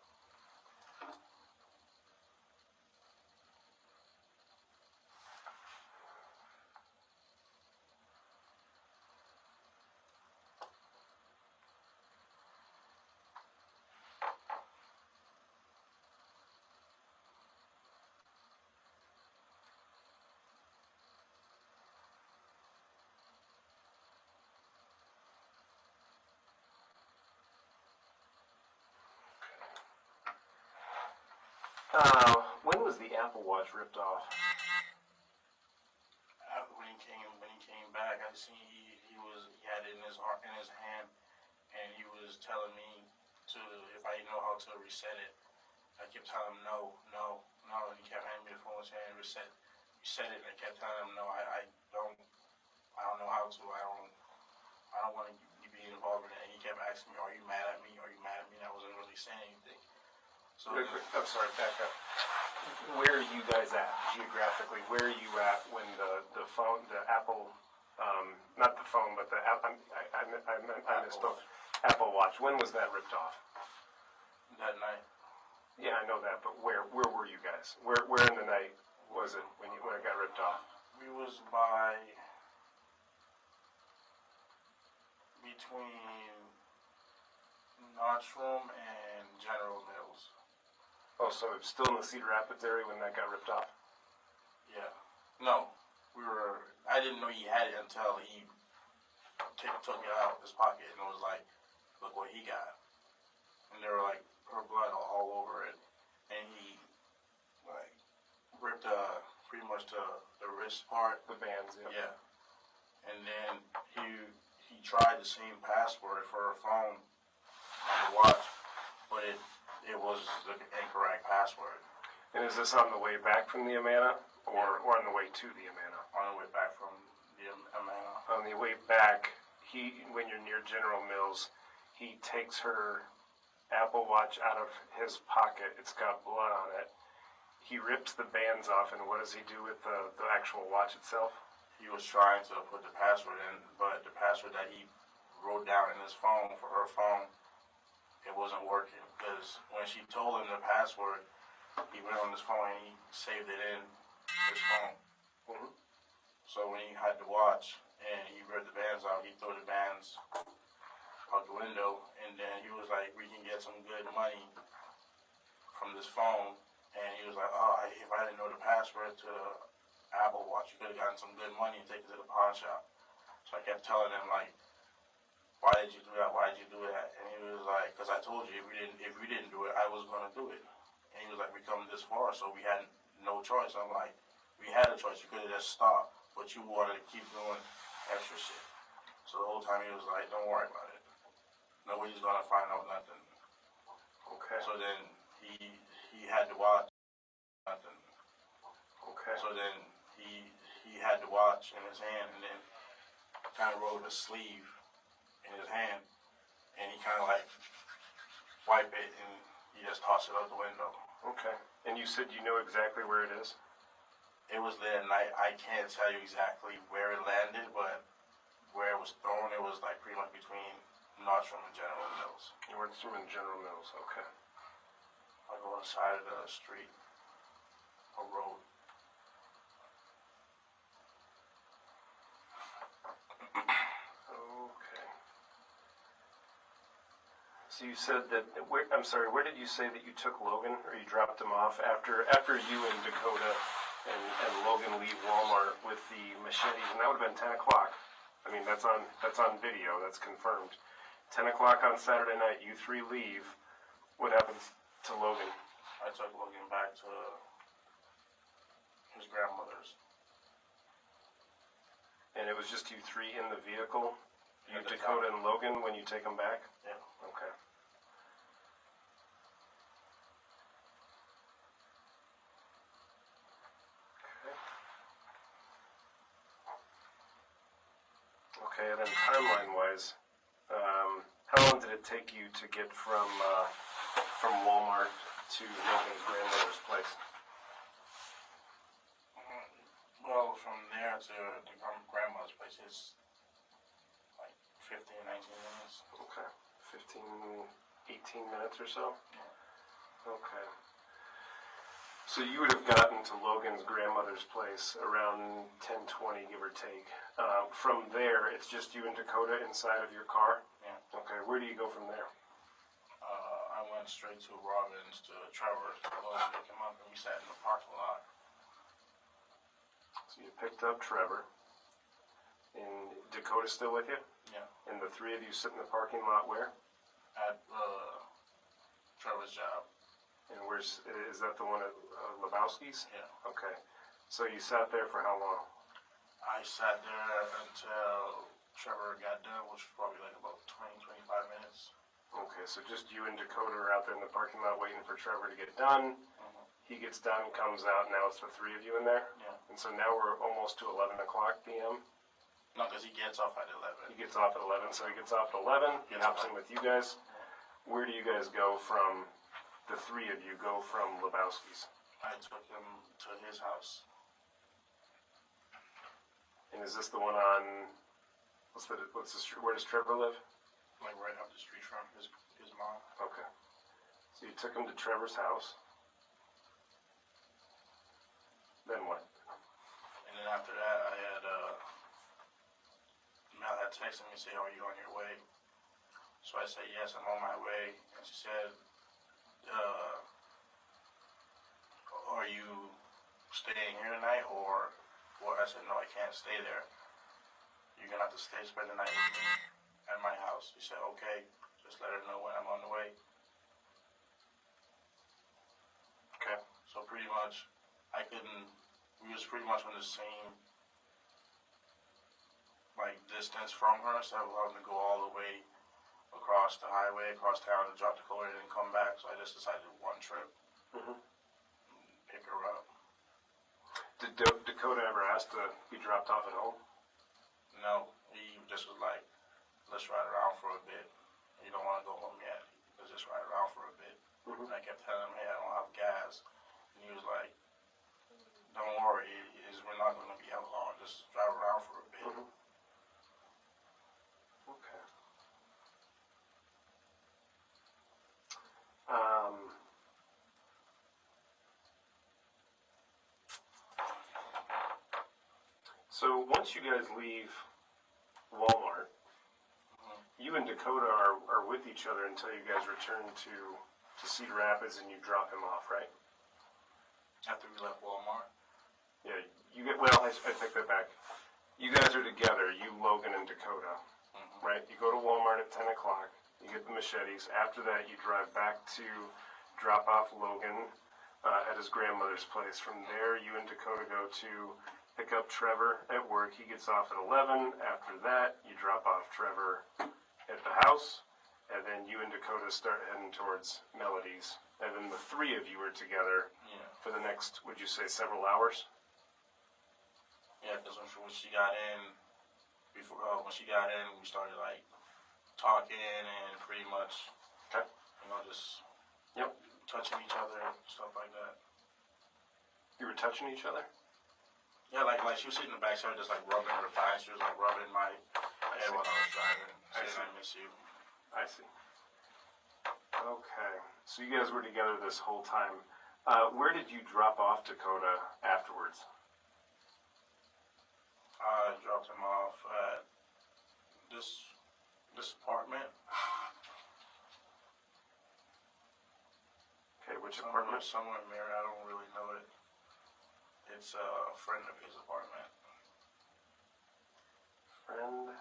When was the Apple Watch ripped off? When he came back, I seen he had it in his hand, and he was telling me if I know how to reset it. I kept telling him no, and he kept handing me the phone saying reset it, and I kept telling him no, I don't know how to. I don't want to be involved in it. And he kept asking me, are you mad at me? Are you mad at me? And I wasn't really saying anything. So I'm sorry, back up. Where are you guys at geographically? Where are you at when the phone, the Apple, not the phone, but the I misspoke. Apple Watch. When was that ripped off? that night, Yeah, I know that, but where were you guys? Where in the night was it when it got ripped off? we was by between Notchroom and General Mills. Oh, so it's still in the Cedar Rapids area when that got ripped off? Yeah. No, I didn't know he had it until he took it out of his pocket and was like, look what he got. And there were like her blood all over it. And he like ripped pretty much the wrist part. The bands, yeah. Yeah. And then he tried the same password for her phone on the watch, but it was the incorrect password. And is this on the way back from the Amana, or on the way to the Amana? On the way back from the Amana. On the way back, when you're near General Mills, he takes her Apple Watch out of his pocket. It's got blood on it. He rips the bands off, and what does he do with the actual watch itself? He was trying to put the password in, but the password that he wrote down in his phone for her phone, it wasn't working. Because when she told him the password, he went on his phone and he saved it in his phone. Mm-hmm. So when he had the watch and he ripped the bands out, he threw the bands out the window, and then he was like, we can get some good money from this phone. And he was like, oh, if I didn't know the password to the Apple Watch, you could have gotten some good money and taken it to the pawn shop. So I kept telling him, like, why did you do that? Why did you do that? And he was like, because I told you if we didn't do it, I was going to do it. And he was like, we come this far, so we had no choice. I'm like, we had a choice. You could have just stopped, but you wanted to keep doing extra shit. So the whole time he was like, don't worry about it. Nobody's going to find out nothing. Okay. So then he had the watch, nothing. Okay. So then he had the watch in his hand, and then kind of rolled a sleeve in his hand, and he kind of like wiped it, and he just tossed it out the window. Okay. And you said you know exactly where it is? It was there, and I can't tell you exactly where it landed, but where it was thrown, it was like pretty much between Nordstrom and General Mills. Nordstrom and General Mills. Okay. I go on the side of the street, a road. Okay. So you said that, I'm sorry, where did you say that you took Logan, or you dropped him off after you and Dakota and Logan leave Walmart with the machetes, and that would have been 10 o'clock. I mean, that's on video, that's confirmed. 10 o'clock on Saturday night, you three leave. What happens to Logan? I took Logan back to his grandmother's. And it was just you three in the vehicle? You, At the Dakota, time. and Logan, when you take them back? Yeah. Okay. Okay, and then timeline-wise, how long did it take you to get from Walmart to Logan's grandmother's place? Well, from there to the grandmother's place, it's like 15, 19 minutes. Okay, 15, 18 minutes or so? Yeah. Okay. So you would have gotten to Logan's grandmother's place around 10:20, give or take. From there, it's just you and Dakota inside of your car? Yeah. Okay, where do you go from there? I went straight to Robin's to Trevor's. Logan picked him up and we sat in the parking lot. So you picked up Trevor. And Dakota's still with you? Yeah. And the three of you sit in the parking lot where? At Trevor's job. And is that the one at Lebowski's? Yeah. Okay. So you sat there for how long? I sat there until Trevor got done, which was probably like about 20, 25 minutes. Okay, so just you and Dakota are out there in the parking lot waiting for Trevor to get done. Mm-hmm. He gets done, comes out, now it's the three of you in there? Yeah. And so now we're almost to 11 o'clock p.m.? No, because he gets off at 11. He gets off at 11, so he gets off at 11, he hops in with you guys. Where do you guys go from, the three of you go from Lebowski's? I took him to his house. And is this the one on, what's the street, where does Trevor live? Like right up the street from his mom. Okay. So you took him to Trevor's house. Then what? And then after that, I had, Mel had texted me and said, are you on your way? So I said, yes, I'm on my way. And she said, are you staying here tonight or what? I said, no, I can't stay there. You're going to have to spend the night with me at my house. She said, okay, just let her know when I'm on the way. Okay. So pretty much, we was pretty much on the same like distance from her, so I was having to go all the way across the highway, across town to drop Dakota and then come back. So I just decided one trip, pick her up. Did Dakota ever ask to be dropped off at home? No, he just was like, let's ride around for a bit. You don't want to go home yet. Let's just ride around for a bit. And I kept telling him, hey, I don't have gas. And he was like, don't worry, we're not going to be out long. Just drive around for a bit. Okay. So once you guys leave Walmart, you and Dakota are with each other until you guys return to Cedar Rapids and you drop him off, right? After we left Walmart? Yeah, I take that back. You guys are together, you, Logan, and Dakota, right? You go to Walmart at 10 o'clock, you get the machetes. After that, you drive back to drop off Logan at his grandmother's place. From there, you and Dakota go to pick up Trevor at work. He gets off at 11. After that, you drop off Trevor at the house, and then you and Dakota start heading towards Melody's. And then the three of you are together for the next, would you say, several hours? Yeah, because when she got in, when she got in, we started like talking and pretty much, just touching each other and stuff like that. You were touching each other? Yeah, like she was sitting in the back, so I was just like rubbing her thighs. She was like rubbing my head while I was driving. I miss you. I see. Okay. So you guys were together this whole time. Where did you drop off Dakota afterwards? I dropped him off at this apartment. Okay, which apartment? Somewhere in Mary. I don't really know it. It's a friend of his apartment. Friend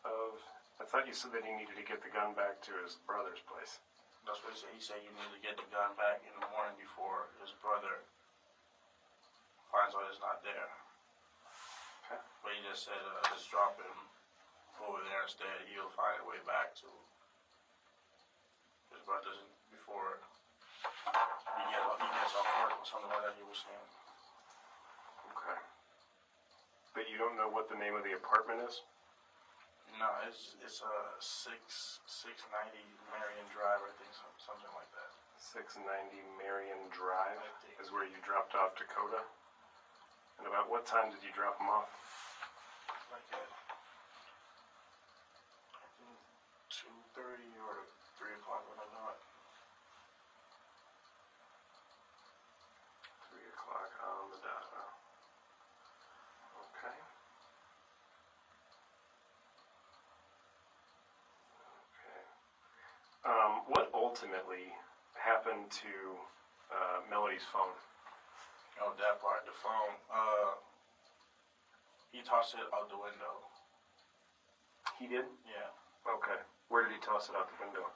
of... I thought you said that he needed to get the gun back to his brother's place. That's what he said. He said you need to get the gun back in the morning before his brother finds out it's not there. Okay. But he just said, just drop him over there instead. He'll find a way back to his brother's before he gets off work or something like that, he was saying. Okay. But you don't know what the name of the apartment is? No, it's a 690 Marion Drive, I think, something like that. 690 Marion Drive is where you dropped off Dakota? And about what time did you drop him off? Like at, I think 2:30 or 3 o'clock when I got. 3 o'clock on the dot. Okay. What ultimately happened to Melody's phone? Oh, that part, the phone. He tossed it out the window. He did? Yeah. Okay. Where did he toss it out the window?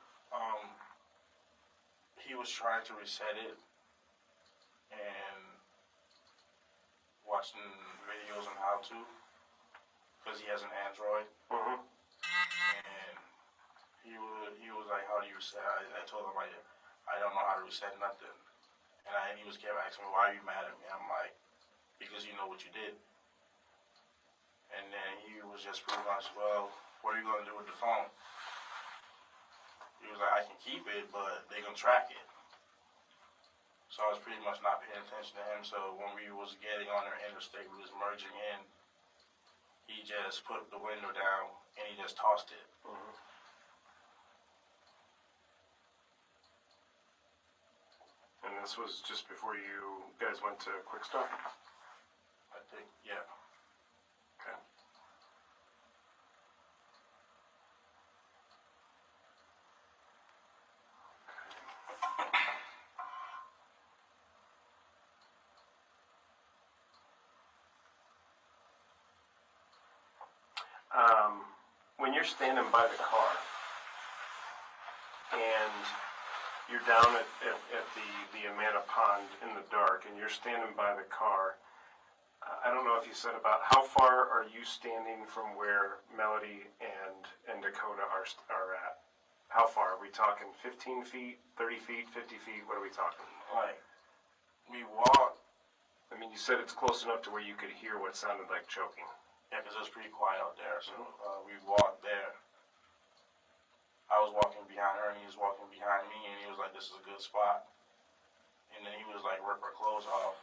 He was trying to reset it and watching videos on how to, because he has an Android. And he was like, how do you reset? I told him, like, I don't know how to reset nothing. And he kept asking me, why are you mad at me? I'm like, because you know what you did. And then he was just pretty much, well, what are you going to do with the phone? He was like, I can keep it, but they're going to track it. So I was pretty much not paying attention to him. So when we was getting on our interstate, we was merging in, he just put the window down and he just tossed it. And this was just before you guys went to Quick Stop? I think, yeah. Okay. When you're standing by the car and you're down at the Amana Pond in the dark and you're standing by the car, I don't know if you said about how far are you standing from where Melody and Dakota are at? How far? Are we talking 15 feet, 30 feet, 50 feet? What are we talking? Like, we walked. I mean, you said it's close enough to where you could hear what sounded like choking. Yeah, because it was pretty quiet out there. So we walked there. I was walking behind her, and he was walking behind me, and he was like, "This is a good spot." And then he was like, "Rip her clothes off."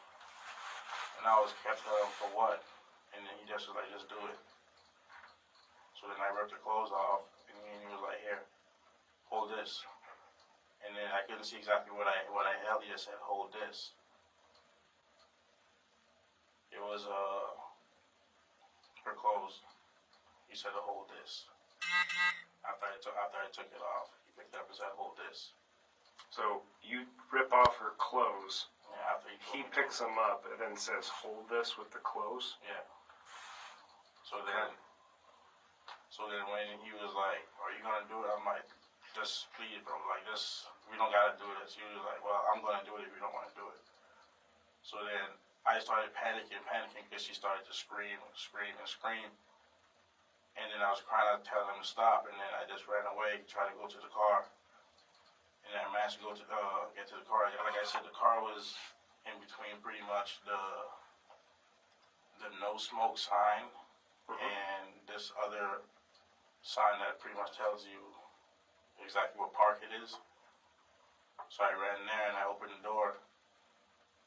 And I was kept for what? And then he just was like, "Just do it." So then I ripped her clothes off, and he was like, "Here, hold this." And then I couldn't see exactly what I held. He just said, "Hold this." It was her clothes. He said to hold this. After I took it off, he picked it up and said, "Hold this." So you rip off her clothes. Yeah, after He picks them up and then says, "Hold this" with the clothes. Yeah. So then when he was like, "Are you gonna do it?" I'm like, "Just please, bro. Like, just we don't gotta do this." He was like, "Well, I'm gonna do it if you don't want to do it." So then I started panicking because she started to scream. And then I was crying out, telling him to stop, and then I just ran away, tried to go to the car. And then I managed to get to the car. Like I said, the car was in between pretty much the no smoke sign and this other sign that pretty much tells you exactly what park it is. So I ran there and I opened the door,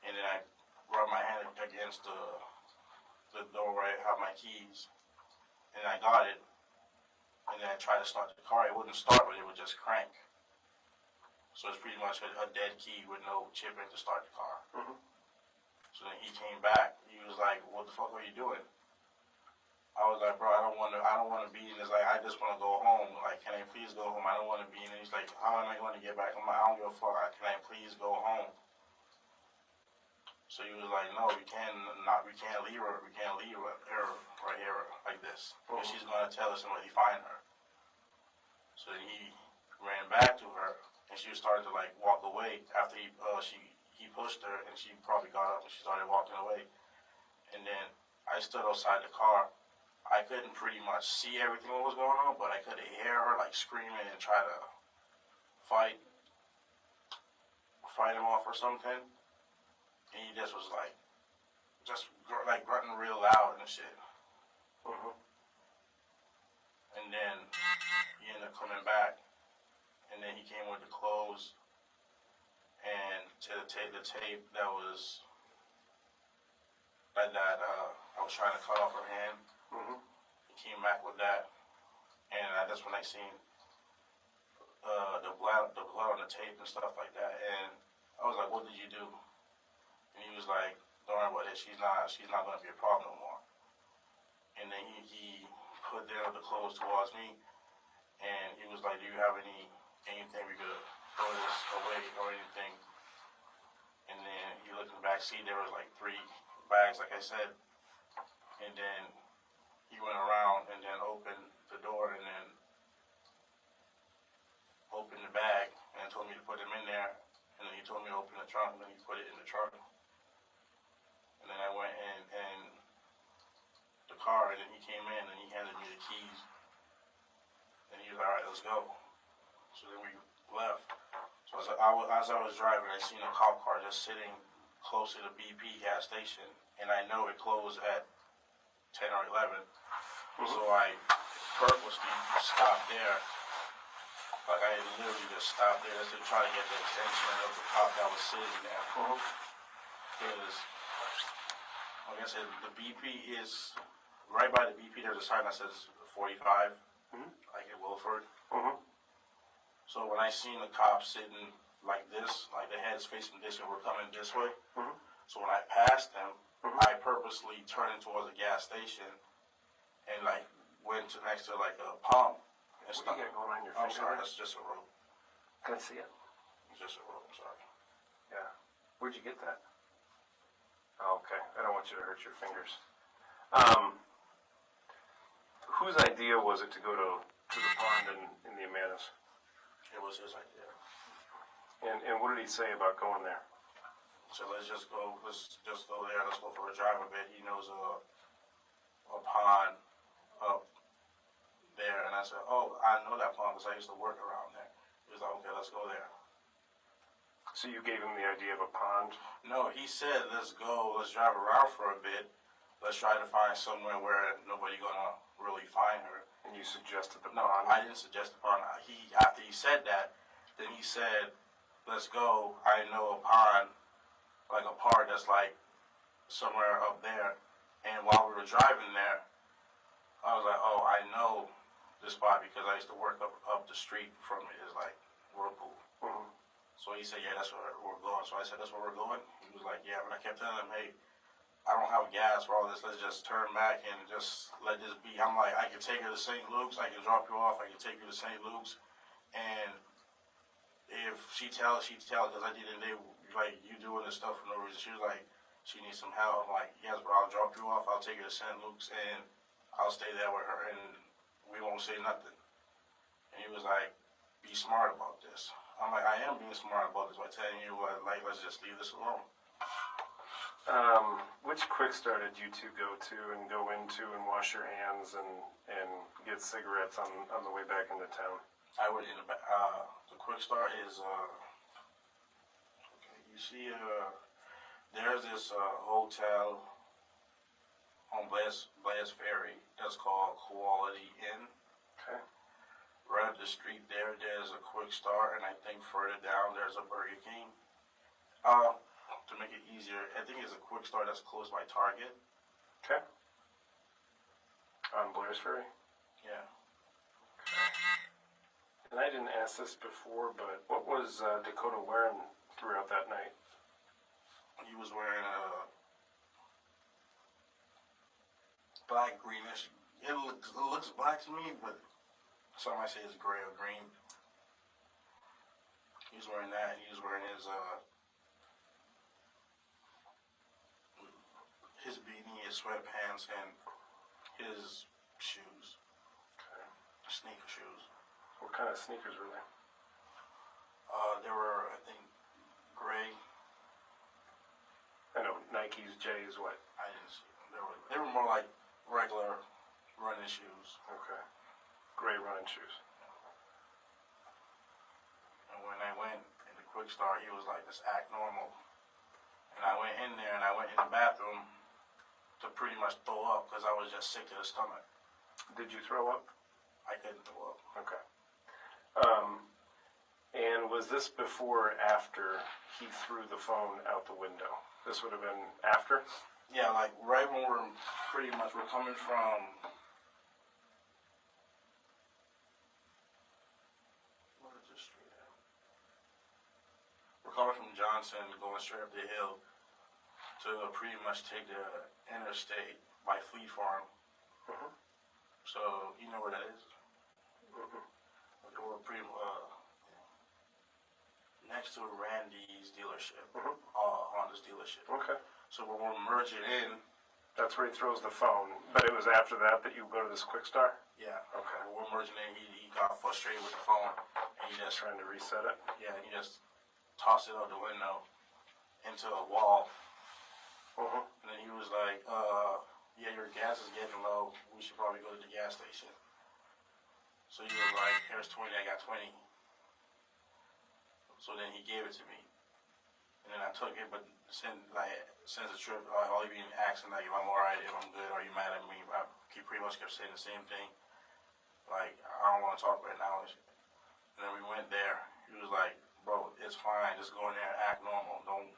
and then I rubbed my hand against the door where I have my keys. And I got it, and then I tried to start the car. It wouldn't start, but it would just crank. So it's pretty much a dead key with no chip in to start the car. So then he came back. He was like, "What the fuck are you doing?" I was like, "Bro, I don't want to be in this. Like, I just want to go home. Like, can I please go home? I don't want to be in it." He's like, "How am I going to get back?" I'm like, "I don't give a fuck. Can I please go home?" So he was like, "No, we can't leave her. We can't leave her right here like this. Because she's going to tell us somebody find her." So then he ran back to her, and she was starting to like walk away after he pushed her, and she probably got up and she started walking away. And then I stood outside the car. I couldn't pretty much see everything that was going on, but I could hear her like screaming and try to fight him off or something. And he just was like, grunting real loud and shit. And then he ended up coming back, and then he came with the clothes and the tape that was that I was trying to cut off her hand. He came back with that, and that's when I seen the blood on the tape and stuff like that. And I was like, "What did you do?" And he was like, "Don't worry about it. She's not going to be a problem no more." And then he put down the clothes towards me, and he was like, "Do you have anything we could throw this away or anything?" And then he looked in the back seat. There was like 3 bags, like I said. And then he went around and then opened the door and then opened the bag and told me to put them in there. And then he told me to open the trunk, and then he put it in the trunk. And then I went in the car, and then he came in and he handed me the keys. And he was like, "All right, let's go." So then we left. So as I was driving, I seen a cop car just sitting close to the BP gas station, and I know it closed at 10 or 11. So I purposely stopped there. Like, I literally just stopped there just to try to get the attention of the cop that was sitting there. Because, like I said, the BP is, right by the BP, there's a sign that says 45, like in Wilford. So when I seen the cop sitting like this, like the head's facing this and we're coming this way, so when I passed him, I purposely turned towards the gas station and like went to next to like a pump. What do you got going on your I'm finger? sorry, that's just a rope. Can I see it? It's just a rope, I'm sorry. Yeah. Where'd you get that? Oh, okay. I don't want you to hurt your fingers. Whose idea was it to go to the pond in the Amanas? It was his idea. And what did he say about going there? So let's just go there. Let's go for a drive a bit. He knows a pond up there, and I said, oh, I know that pond because I used to work around there. He was like, okay, let's go there. So you gave him the idea of a pond? No, he said, let's drive around for a bit. Let's try to find somewhere where nobody gonna really find her. And you suggested the No, pond? I didn't suggest the pond. After he said that, then he said, let's go. I know a pond, like a park that's like somewhere up there. And while we were driving there, I was like, oh, I know this spot because I used to work up the street from it. It's like whirlpool. Mm-hmm. So he said, yeah, that's where we're going. So I said, that's where we're going? He was like, yeah. But I kept telling him, hey, I don't have gas for all this. Let's just turn back and just let this be. I'm like, I can take her to St. Luke's. I can drop you off. I can take you to St. Luke's. And if she tells, because I didn't do, like, you doing this stuff for no reason. She was like, she needs some help. I'm like, yes, but I'll drop you off. I'll take you to St. Luke's, and I'll stay there with her, and we won't say nothing. And he was like, be smart about this. I'm like, I am being smart about this by telling you, like, let's just leave this alone. Which quick start did you two go to and go into and wash your hands and get cigarettes on the way back into town? I went in the quick start is, okay, you see, there's this hotel on Blair's Ferry that's called Quality Inn. Okay. Right up the street there's a quick start, and I think further down there's a Burger King. To make it easier, I think it's a quick start that's close by Target. Okay. On Blair's Ferry? Yeah. And I didn't ask this before, but what was Dakota wearing throughout that night? He was wearing a black greenish. It looks black to me, but some might say it's gray or green. He was wearing that, and he was wearing his beanie, his sweatpants, and his shoes. Okay. Sneaker shoes. What kind of sneakers were they? They were, I think, gray. I know Nikes, J's, what? I didn't see them. They were more like regular running shoes. Okay. Gray running shoes. And when I went in the quick start, he was like, just act normal. And I went in there and I went in the bathroom to pretty much throw up because I was just sick to the stomach. Did you throw up? I couldn't throw up. Okay. And was this before or after he threw the phone out the window? This would have been after? Yeah, like right when we're coming from, where is this street at? We're coming from Johnson, going straight up the hill to pretty much take the interstate by Fleet Farm. Mm-hmm. So you know where that is? Mm-hmm. We're pretty next to Randy's dealership, Mm-hmm. Honda's dealership. Okay. So when we're merging in, That's where he throws the phone. But it was after that you go to this quick start? yeah. Okay. When we're merging in, he got frustrated with the phone, and he just Trying to reset it? he just tossed it out the window into a wall. Mm-hmm. And then he was like, yeah, your gas is getting low. We should probably go to the gas station. So he was like, here's 20, I got 20. So then he gave it to me. And then I took it, but since the trip, all he been asking, like, if I'm alright, if I'm good, are you mad at me? He pretty much kept saying the same thing. Like, I don't want to talk right now. And then we went there. He was like, bro, it's fine. Just go in there and act normal. Don't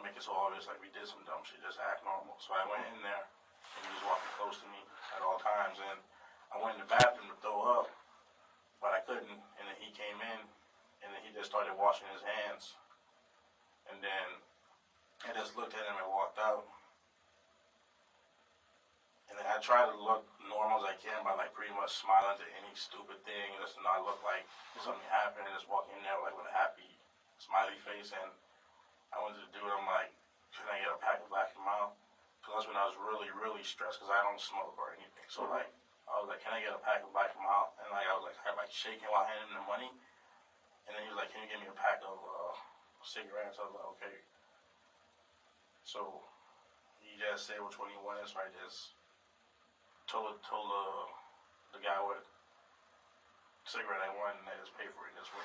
make it so obvious like we did some dumb shit. Just act normal. So I went in there, and he was walking close to me at all times. And I went in the bathroom to throw up, but I couldn't. And then he came in, and then he just started washing his hands. And then I just looked at him and walked out. And then I tried to look normal as I can by like pretty much smiling to any stupid thing, just to not look like something happened, and just walking in there like with a happy smiley face. And I went to the dude, I'm like, can I get a pack of Black and Mild? Because that's when I was really, really stressed because I don't smoke or anything. So like, I was like, can I get a pack of Black and Mild? And like, I was like, shaking while handing him the money. And then he was like, can you give me a pack of cigarettes. I was like, okay. So he just said which one he wanted, so I just told the guy what cigarette I wanted, and I just paid for it this way.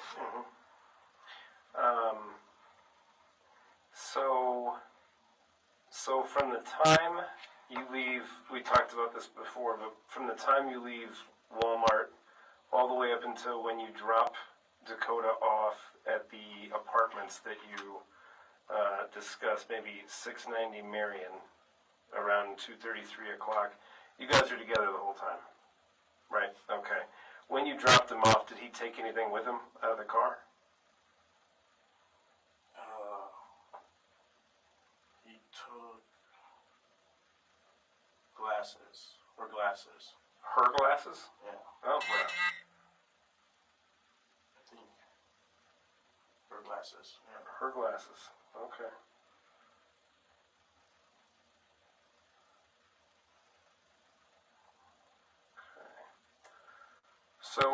So from the time you leave, we talked about this before, but from the time you leave Walmart all the way up until when you drop Dakota off at the apartments that you discussed, maybe 690 Marion, around 2:30, 3 o'clock, you guys are together the whole time, right? Okay. When you dropped him off, did he take anything with him out of the car? He took glasses. Her glasses. Her glasses? Yeah. Oh, wow. I think her glasses. Yeah. Her glasses. Okay. So,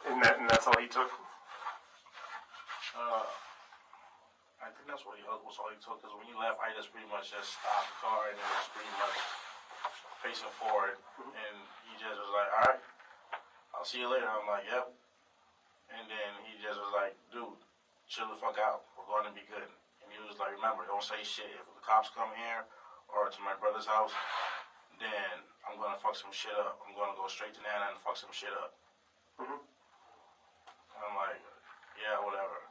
and that's all he took? I think that's what was all he took, because when he left, I just pretty much just stopped the car, and it was pretty much facing forward, and he just was like, all right, I'll see you later. I'm like, yep. And then he just was like, dude, chill the fuck out. We're going to be good. And he was like, remember, don't say shit. If the cops come here or to my brother's house, then I'm going to fuck some shit up. I'm going to go straight to Nana and fuck some shit up. I'm like, yeah, whatever.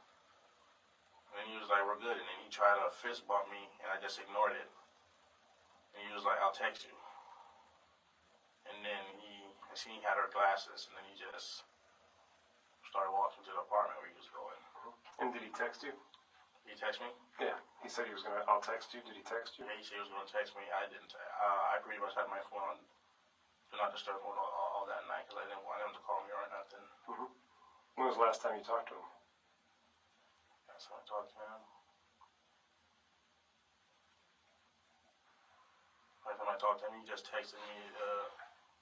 And he was like, we're good. And then he tried to fist bump me, and I just ignored it. And he was like, I'll text you. And then I seen he had her glasses, and then he just started walking to the apartment where he was going. And did he text you? Did he text me? Yeah. He said he was going to, I'll text you. Did he text you? Yeah, he said he was going to text me. I didn't. I pretty much had my phone on do not disturb mode all that night, because I didn't want him to call me or nothing. When was the last time you talked to him? That's when I talked to him. Last time I talked to him, he just texted me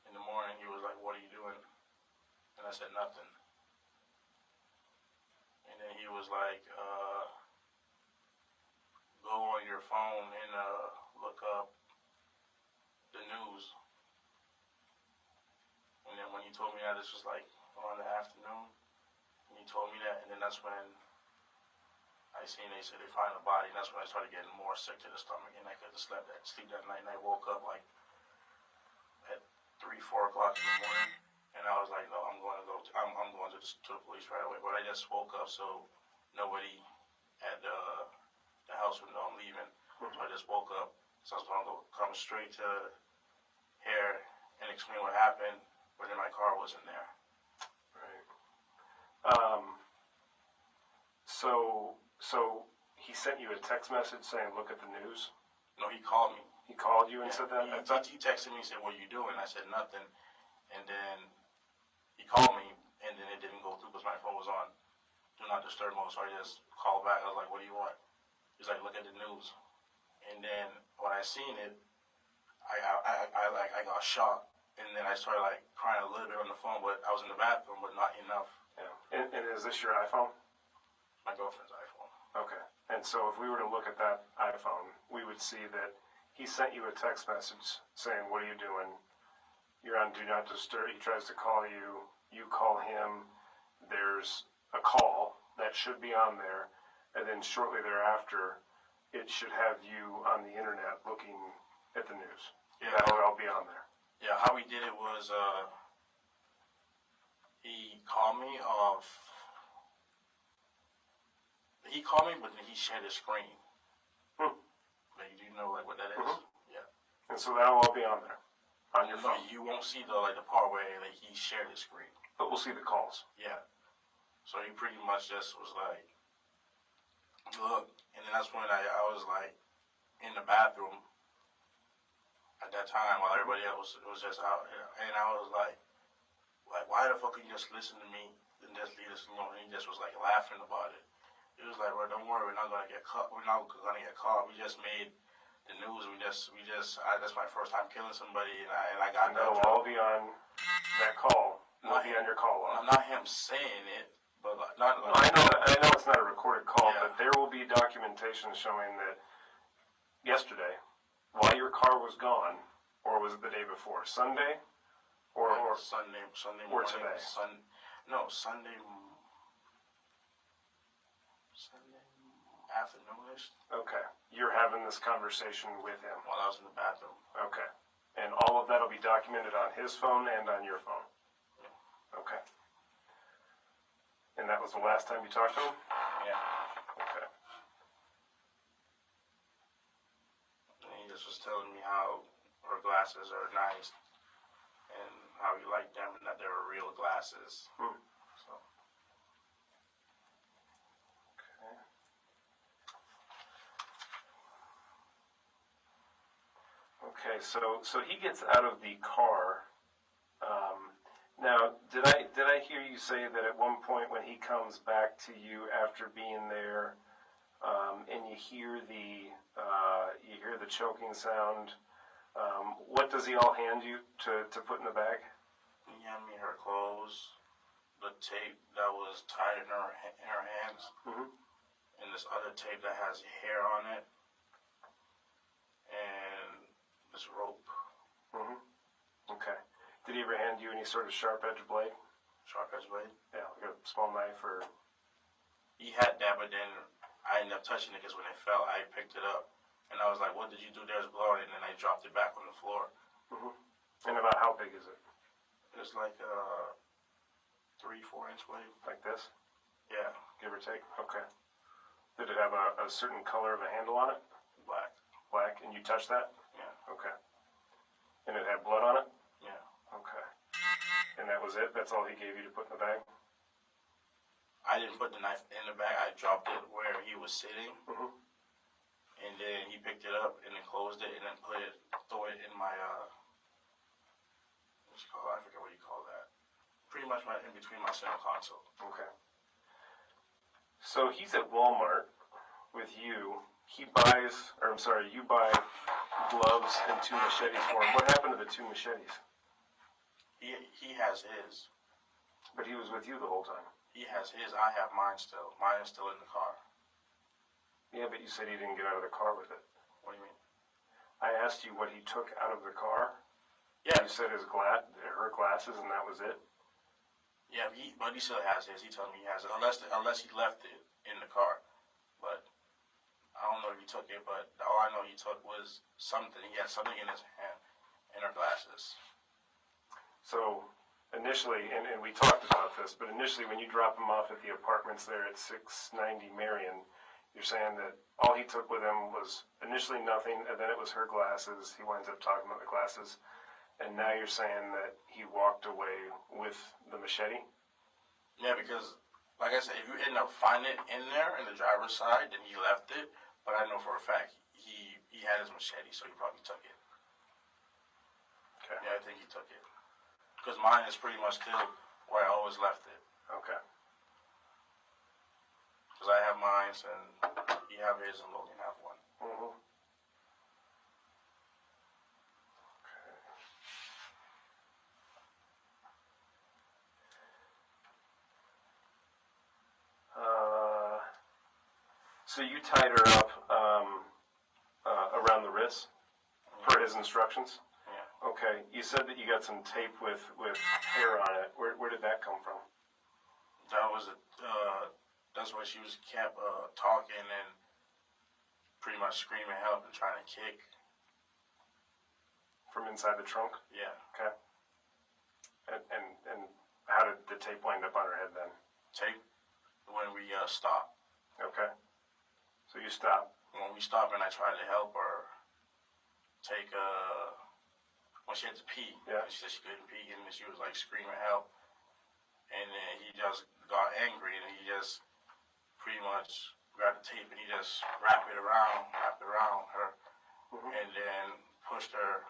in the morning. He was like, what are you doing? And I said, nothing. And then he was like, go on your phone and look up the news. And then when he told me that, this was like around the afternoon, and he told me that, and then that's when they said they found a body, and that's when I started getting more sick to the stomach, and I couldn't sleep that night, and I woke up like at 3, 4 o'clock in the morning, and I was like, no, I'm going to the police right away, but I just woke up, so nobody at the house would know I'm leaving, so I just woke up, so I was going to come straight to here and explain what happened, but then my car wasn't there. Right. So he sent you a text message saying, look at the news? No, he called me. He called you and said that? He texted me and said, what are you doing? I said, nothing. And then he called me, and then it didn't go through because my phone was on do not disturb mode, so I just called back. I was like, what do you want? He's like, look at the news. And then when I seen it, I got shocked. And then I started like crying a little bit on the phone, but I was in the bathroom, but not enough. Yeah. And is this your iPhone? My girlfriend's iPhone. Okay. And so if we were to look at that iPhone, we would see that he sent you a text message saying, what are you doing? You're on Do Not Disturb. He tries to call you. You call him. There's a call that should be on there. And then shortly thereafter, it should have you on the internet looking at the news. Yeah. That'll all be on there. Yeah, how we did it was he called me off. He called me, but then he shared his screen. Like, do you know like what that is? Yeah. And so that'll all be on there, on your phone. You won't see the part where like he shared his screen. But we'll see the calls. Yeah. So he pretty much just was like, look, and then that's when I was like in the bathroom at that time while everybody else was just out here, and I was like, why the fuck you just listen to me and just leave us alone? And he just was like laughing about it. He was like, well, don't worry, we're not gonna get caught. We're not gonna get caught. We just made the news. That's my first time killing somebody, and I got. And that'll all be on that call. It'll be on your call log. Not him saying it, but not. I know it's documentation showing that yesterday, while your car was gone, or was it the day before? Sunday? Or Sunday or morning. today? Sunday afternoonish. Okay. You're having this conversation with him. While I was in the bathroom. Okay. And all of that will be documented on his phone and on your phone? Okay. And that was the last time you talked to him? Yeah. Okay. And he just was telling me how her glasses are nice and how he liked them and that they were real glasses. So. Okay, so he gets out of the car. Now, did I hear you say that at one point when he comes back to you after being there, and you hear the choking sound? What does he all hand you to put in the bag? He handed me her clothes, the tape that was tied in her hands, and this other tape that has hair on it, and this rope. Okay. Did he ever hand you any sort of sharp edge blade? Sharp edge blade? Yeah, like a small knife or... He had that, but then I ended up touching it because when it fell, I picked it up. And I was like, what did you do? There's blood. And then I dropped it back on the floor. And about how big is it? It's like a 3-4 inch blade. Like this? Yeah. Give or take? Okay. Did it have a certain color of a handle on it? Black. Black. And you touched that? Yeah. Okay. And it had blood on it? Yeah. Okay. And that was it? That's all he gave you to put in the bag? I didn't put the knife in the bag. I dropped it where he was sitting. And then he picked it up and then closed it and then throw it in my, what's it called? I forget what you call that. Pretty much right in between my center console. Okay. So he's at Walmart with you. You buy gloves and 2 machetes for him. What happened to the 2 machetes? He has his. But he was with you the whole time. He has his. I have mine still. Mine is still in the car. Yeah, but you said he didn't get out of the car with it. What do you mean? I asked you what he took out of the car. Yeah. You said her glasses, and that was it. Yeah, but he still has his. He told me he has it, unless he left it in the car. But I don't know if he took it. But all I know he took was something. He had something in his hand, and her glasses. So initially, and we talked about this, but initially when you drop him off at the apartments there at 690 Marion, you're saying that all he took with him was initially nothing, and then it was her glasses. He winds up talking about the glasses. And now you're saying that he walked away with the machete? Yeah, because, like I said, if you end up finding it in there in the driver's side, then he left it. But I know for a fact he had his machete, so he probably took it. Okay. Yeah, I think he took it. Because mine is pretty much still where I always left it. Okay. Because I have mine, and he have his, and Logan have one. So you tied her up around the wrist per his instructions? Yeah. Okay. You said that you got some tape with hair on it. Where did that come from? That was that's where she was kept talking and pretty much screaming help and trying to kick. From inside the trunk? Yeah. Okay. And how did the tape wind up on her head then? Tape when we stopped. Okay. So you stopped. When we stopped and I tried to help her take when she had to pee. Yeah. She said she couldn't pee and she was like screaming help. And then he just got angry and he just pretty much grabbed the tape and he just wrapped it around her and then pushed her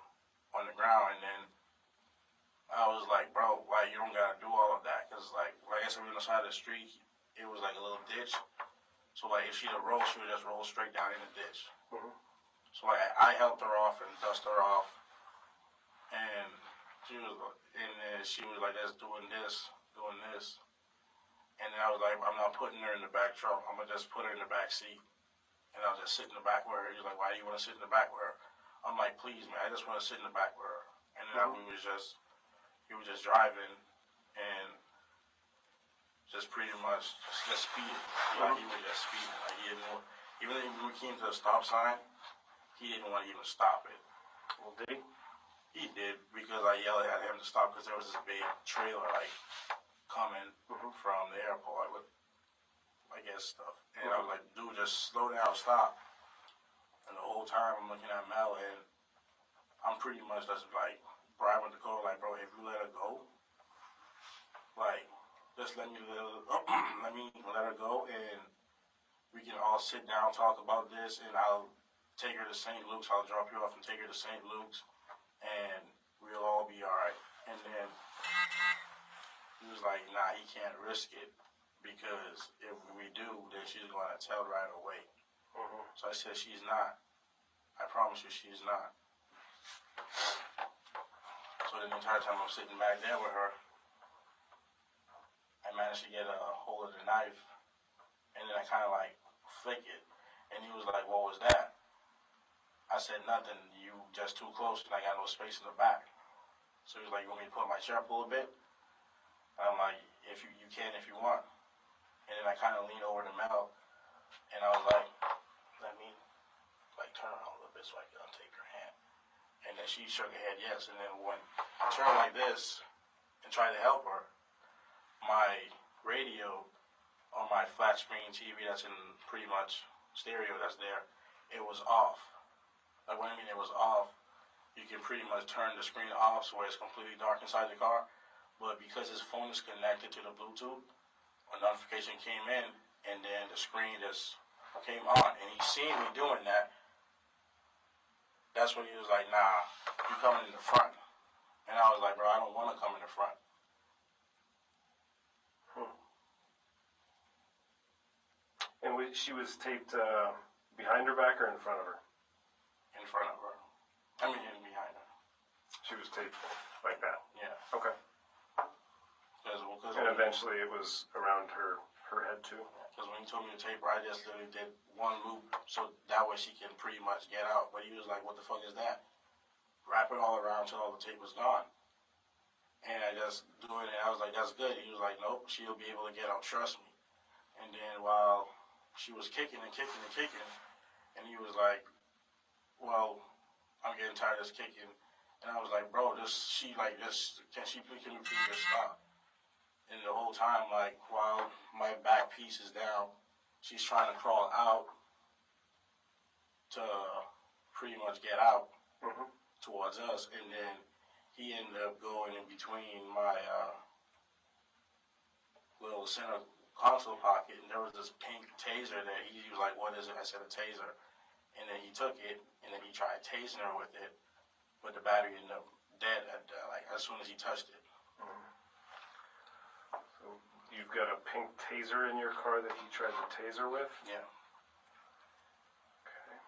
on the ground. And then I was like, bro, like, you don't gotta do all of that. Cause like I said, we were on the side of the street. It was like a little ditch. So like if she'd have rolled, she would just roll straight down in the ditch. So like I helped her off and dusted her off. And she was like, just doing this. And then I was like, I'm not putting her in the back trunk. I'm gonna just put her in the back seat. And I was just sitting in the back with her. He was like, why do you want to sit in the back with her? I'm like, please, man, I just want to sit in the back with her. And then he was just driving and just pretty much just speeding. Like, he was just speeding. Like, he didn't want, even when we came to the stop sign, he didn't want to even stop it. Well, did he? He did, because I yelled at him to stop because there was this big trailer, like, coming from the airport with, I guess, stuff. And I was like, dude, just slow down, stop. And the whole time I'm looking at Mel, and I'm pretty much just like, bribing Dakota, like, bro, if you let her go, like, just let me let her go, and we can all sit down, talk about this, and I'll take her to St. Luke's. I'll drop you off and take her to St. Luke's, and we'll all be all right. And then he was like, nah, he can't risk it, because if we do, then she's going to tell right away. So I said, she's not. I promise you, she's not. So then the entire time I'm sitting back there with her, I managed to get a hold of the knife, and then I kind of like flick it. And he was like, what was that? I said, nothing. You just too close, and I got no space in the back. So he was like, you want me to put my chair up a little bit? And I'm like, if you can, if you want. And then I kind of leaned over to Mel, and I was like, let me like turn around a little bit so I can take her hand. And then she shook her head yes. And then when I turned like this and tried to help her, my radio on my flat screen TV that's in pretty much stereo that's there, it was off. Like, when I mean it was off, you can pretty much turn the screen off so it's completely dark inside the car. But because his phone is connected to the Bluetooth, a notification came in, and then the screen just came on, and he seen me doing that. That's when he was like, nah, you coming in the front. And I was like, bro, I don't want to come in the front. And she was taped behind her back or in front of her? In front of her. I mean, in behind her. She was taped like that? Yeah. Okay. And eventually it was around her head too? Because when he told me to tape her, I just literally did one loop so that way she can pretty much get out. But he was like, what the fuck is that? Wrap it all around till all the tape was gone. And I just doing it, I was like, that's good. He was like, nope, she'll be able to get out, trust me. And then while she was kicking and kicking and kicking, and he was like, well, I'm getting tired of this kicking. And I was like, bro, can you please just stop? And the whole time, like, while my back piece is down, she's trying to crawl out to pretty much get out towards us. And then he ended up going in between my little center console pocket, and there was this pink taser there. He was like, what is it? I said, a taser. And then he took it, and then he tried tasing her with it, but the battery ended up dead as soon as he touched it. So you've got a pink taser in your car that he tried to taser with? Yeah. Okay.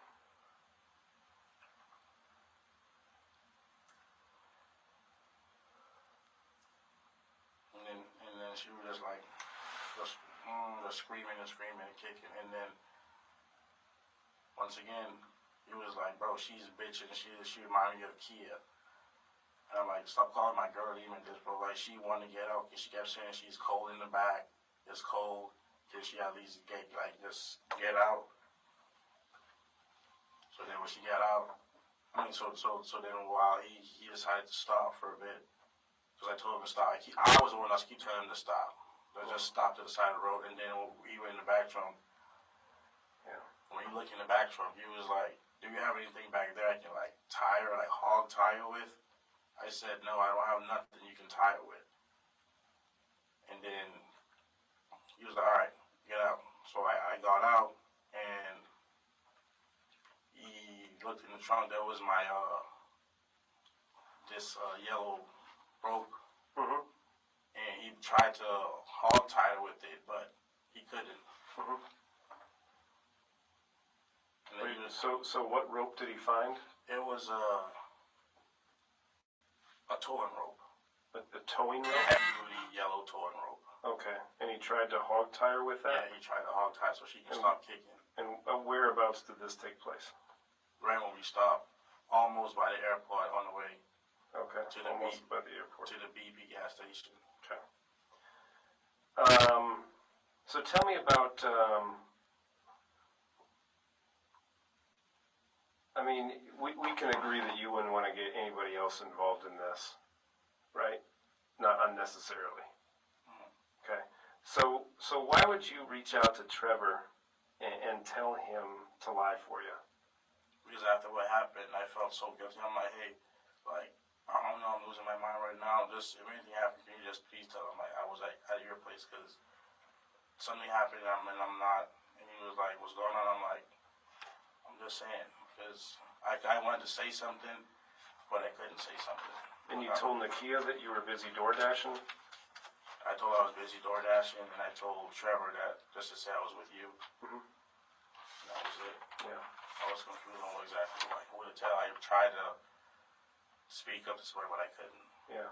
And then she was just like, just screaming and screaming and kicking. And then once again, he was like, bro, she's bitching. She reminded me of Kia. And I'm like, stop calling my girl even this, bro. Like, she wanted to get out because she kept saying she's cold in the back. It's cold. Can she at least just get out? So then when she got out, so then while he decided to stop for a bit, because I told him to stop. I was the one that keep telling him to stop. So just stop to the side of the road, and then he went in the back trunk. Yeah. When he looked in the back trunk, he was like, do you have anything back there I can tie her, hog tie her with? I said, no, I don't have nothing you can tie it with. And then he was like, all right, get out. So I got out, and he looked in the trunk. There was my, this yellow rope. And he tried to hog tie her with it, but he couldn't. And then So what rope did he find? It was a towing rope. A towing rope? Heavy-duty yellow towing rope. Okay. And he tried to hog tie her with that? Yeah, he tried to hog tie so she can stop kicking. And whereabouts did this take place? Right when we stopped, almost by the airport on the way Okay. to the Almost B- by the airport. to the BP gas station. Okay. So tell me about, I mean, we can agree that you wouldn't want to get anybody else involved in this, right? Not unnecessarily. Okay. So why would you reach out to Trevor and tell him to lie for you? Because after what happened, I felt so guilty. I'm like, hey, like, I don't know, I'm losing my mind right now. Just, if anything happened, can you just please tell him, like, I was like at your place because something happened and I'm not. And he was like, what's going on? I'm like, I'm just saying. Because I wanted to say something, but I couldn't say something. And you told Nakia that you were busy door dashing? I told her I was busy door dashing, and I told Trevor that just to say I was with you. Mm-hmm. And that was it. Yeah. I was confused on what exactly like who to tell. I tried to speak up to somebody, but I couldn't. Yeah.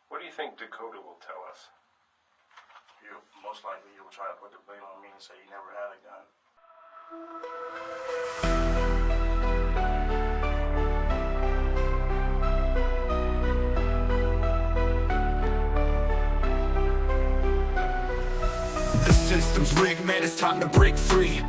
What do you think Dakota will tell us? Most likely he will try to put the blame on me and say he never had a gun. The system's rigged, man, it's time to break free.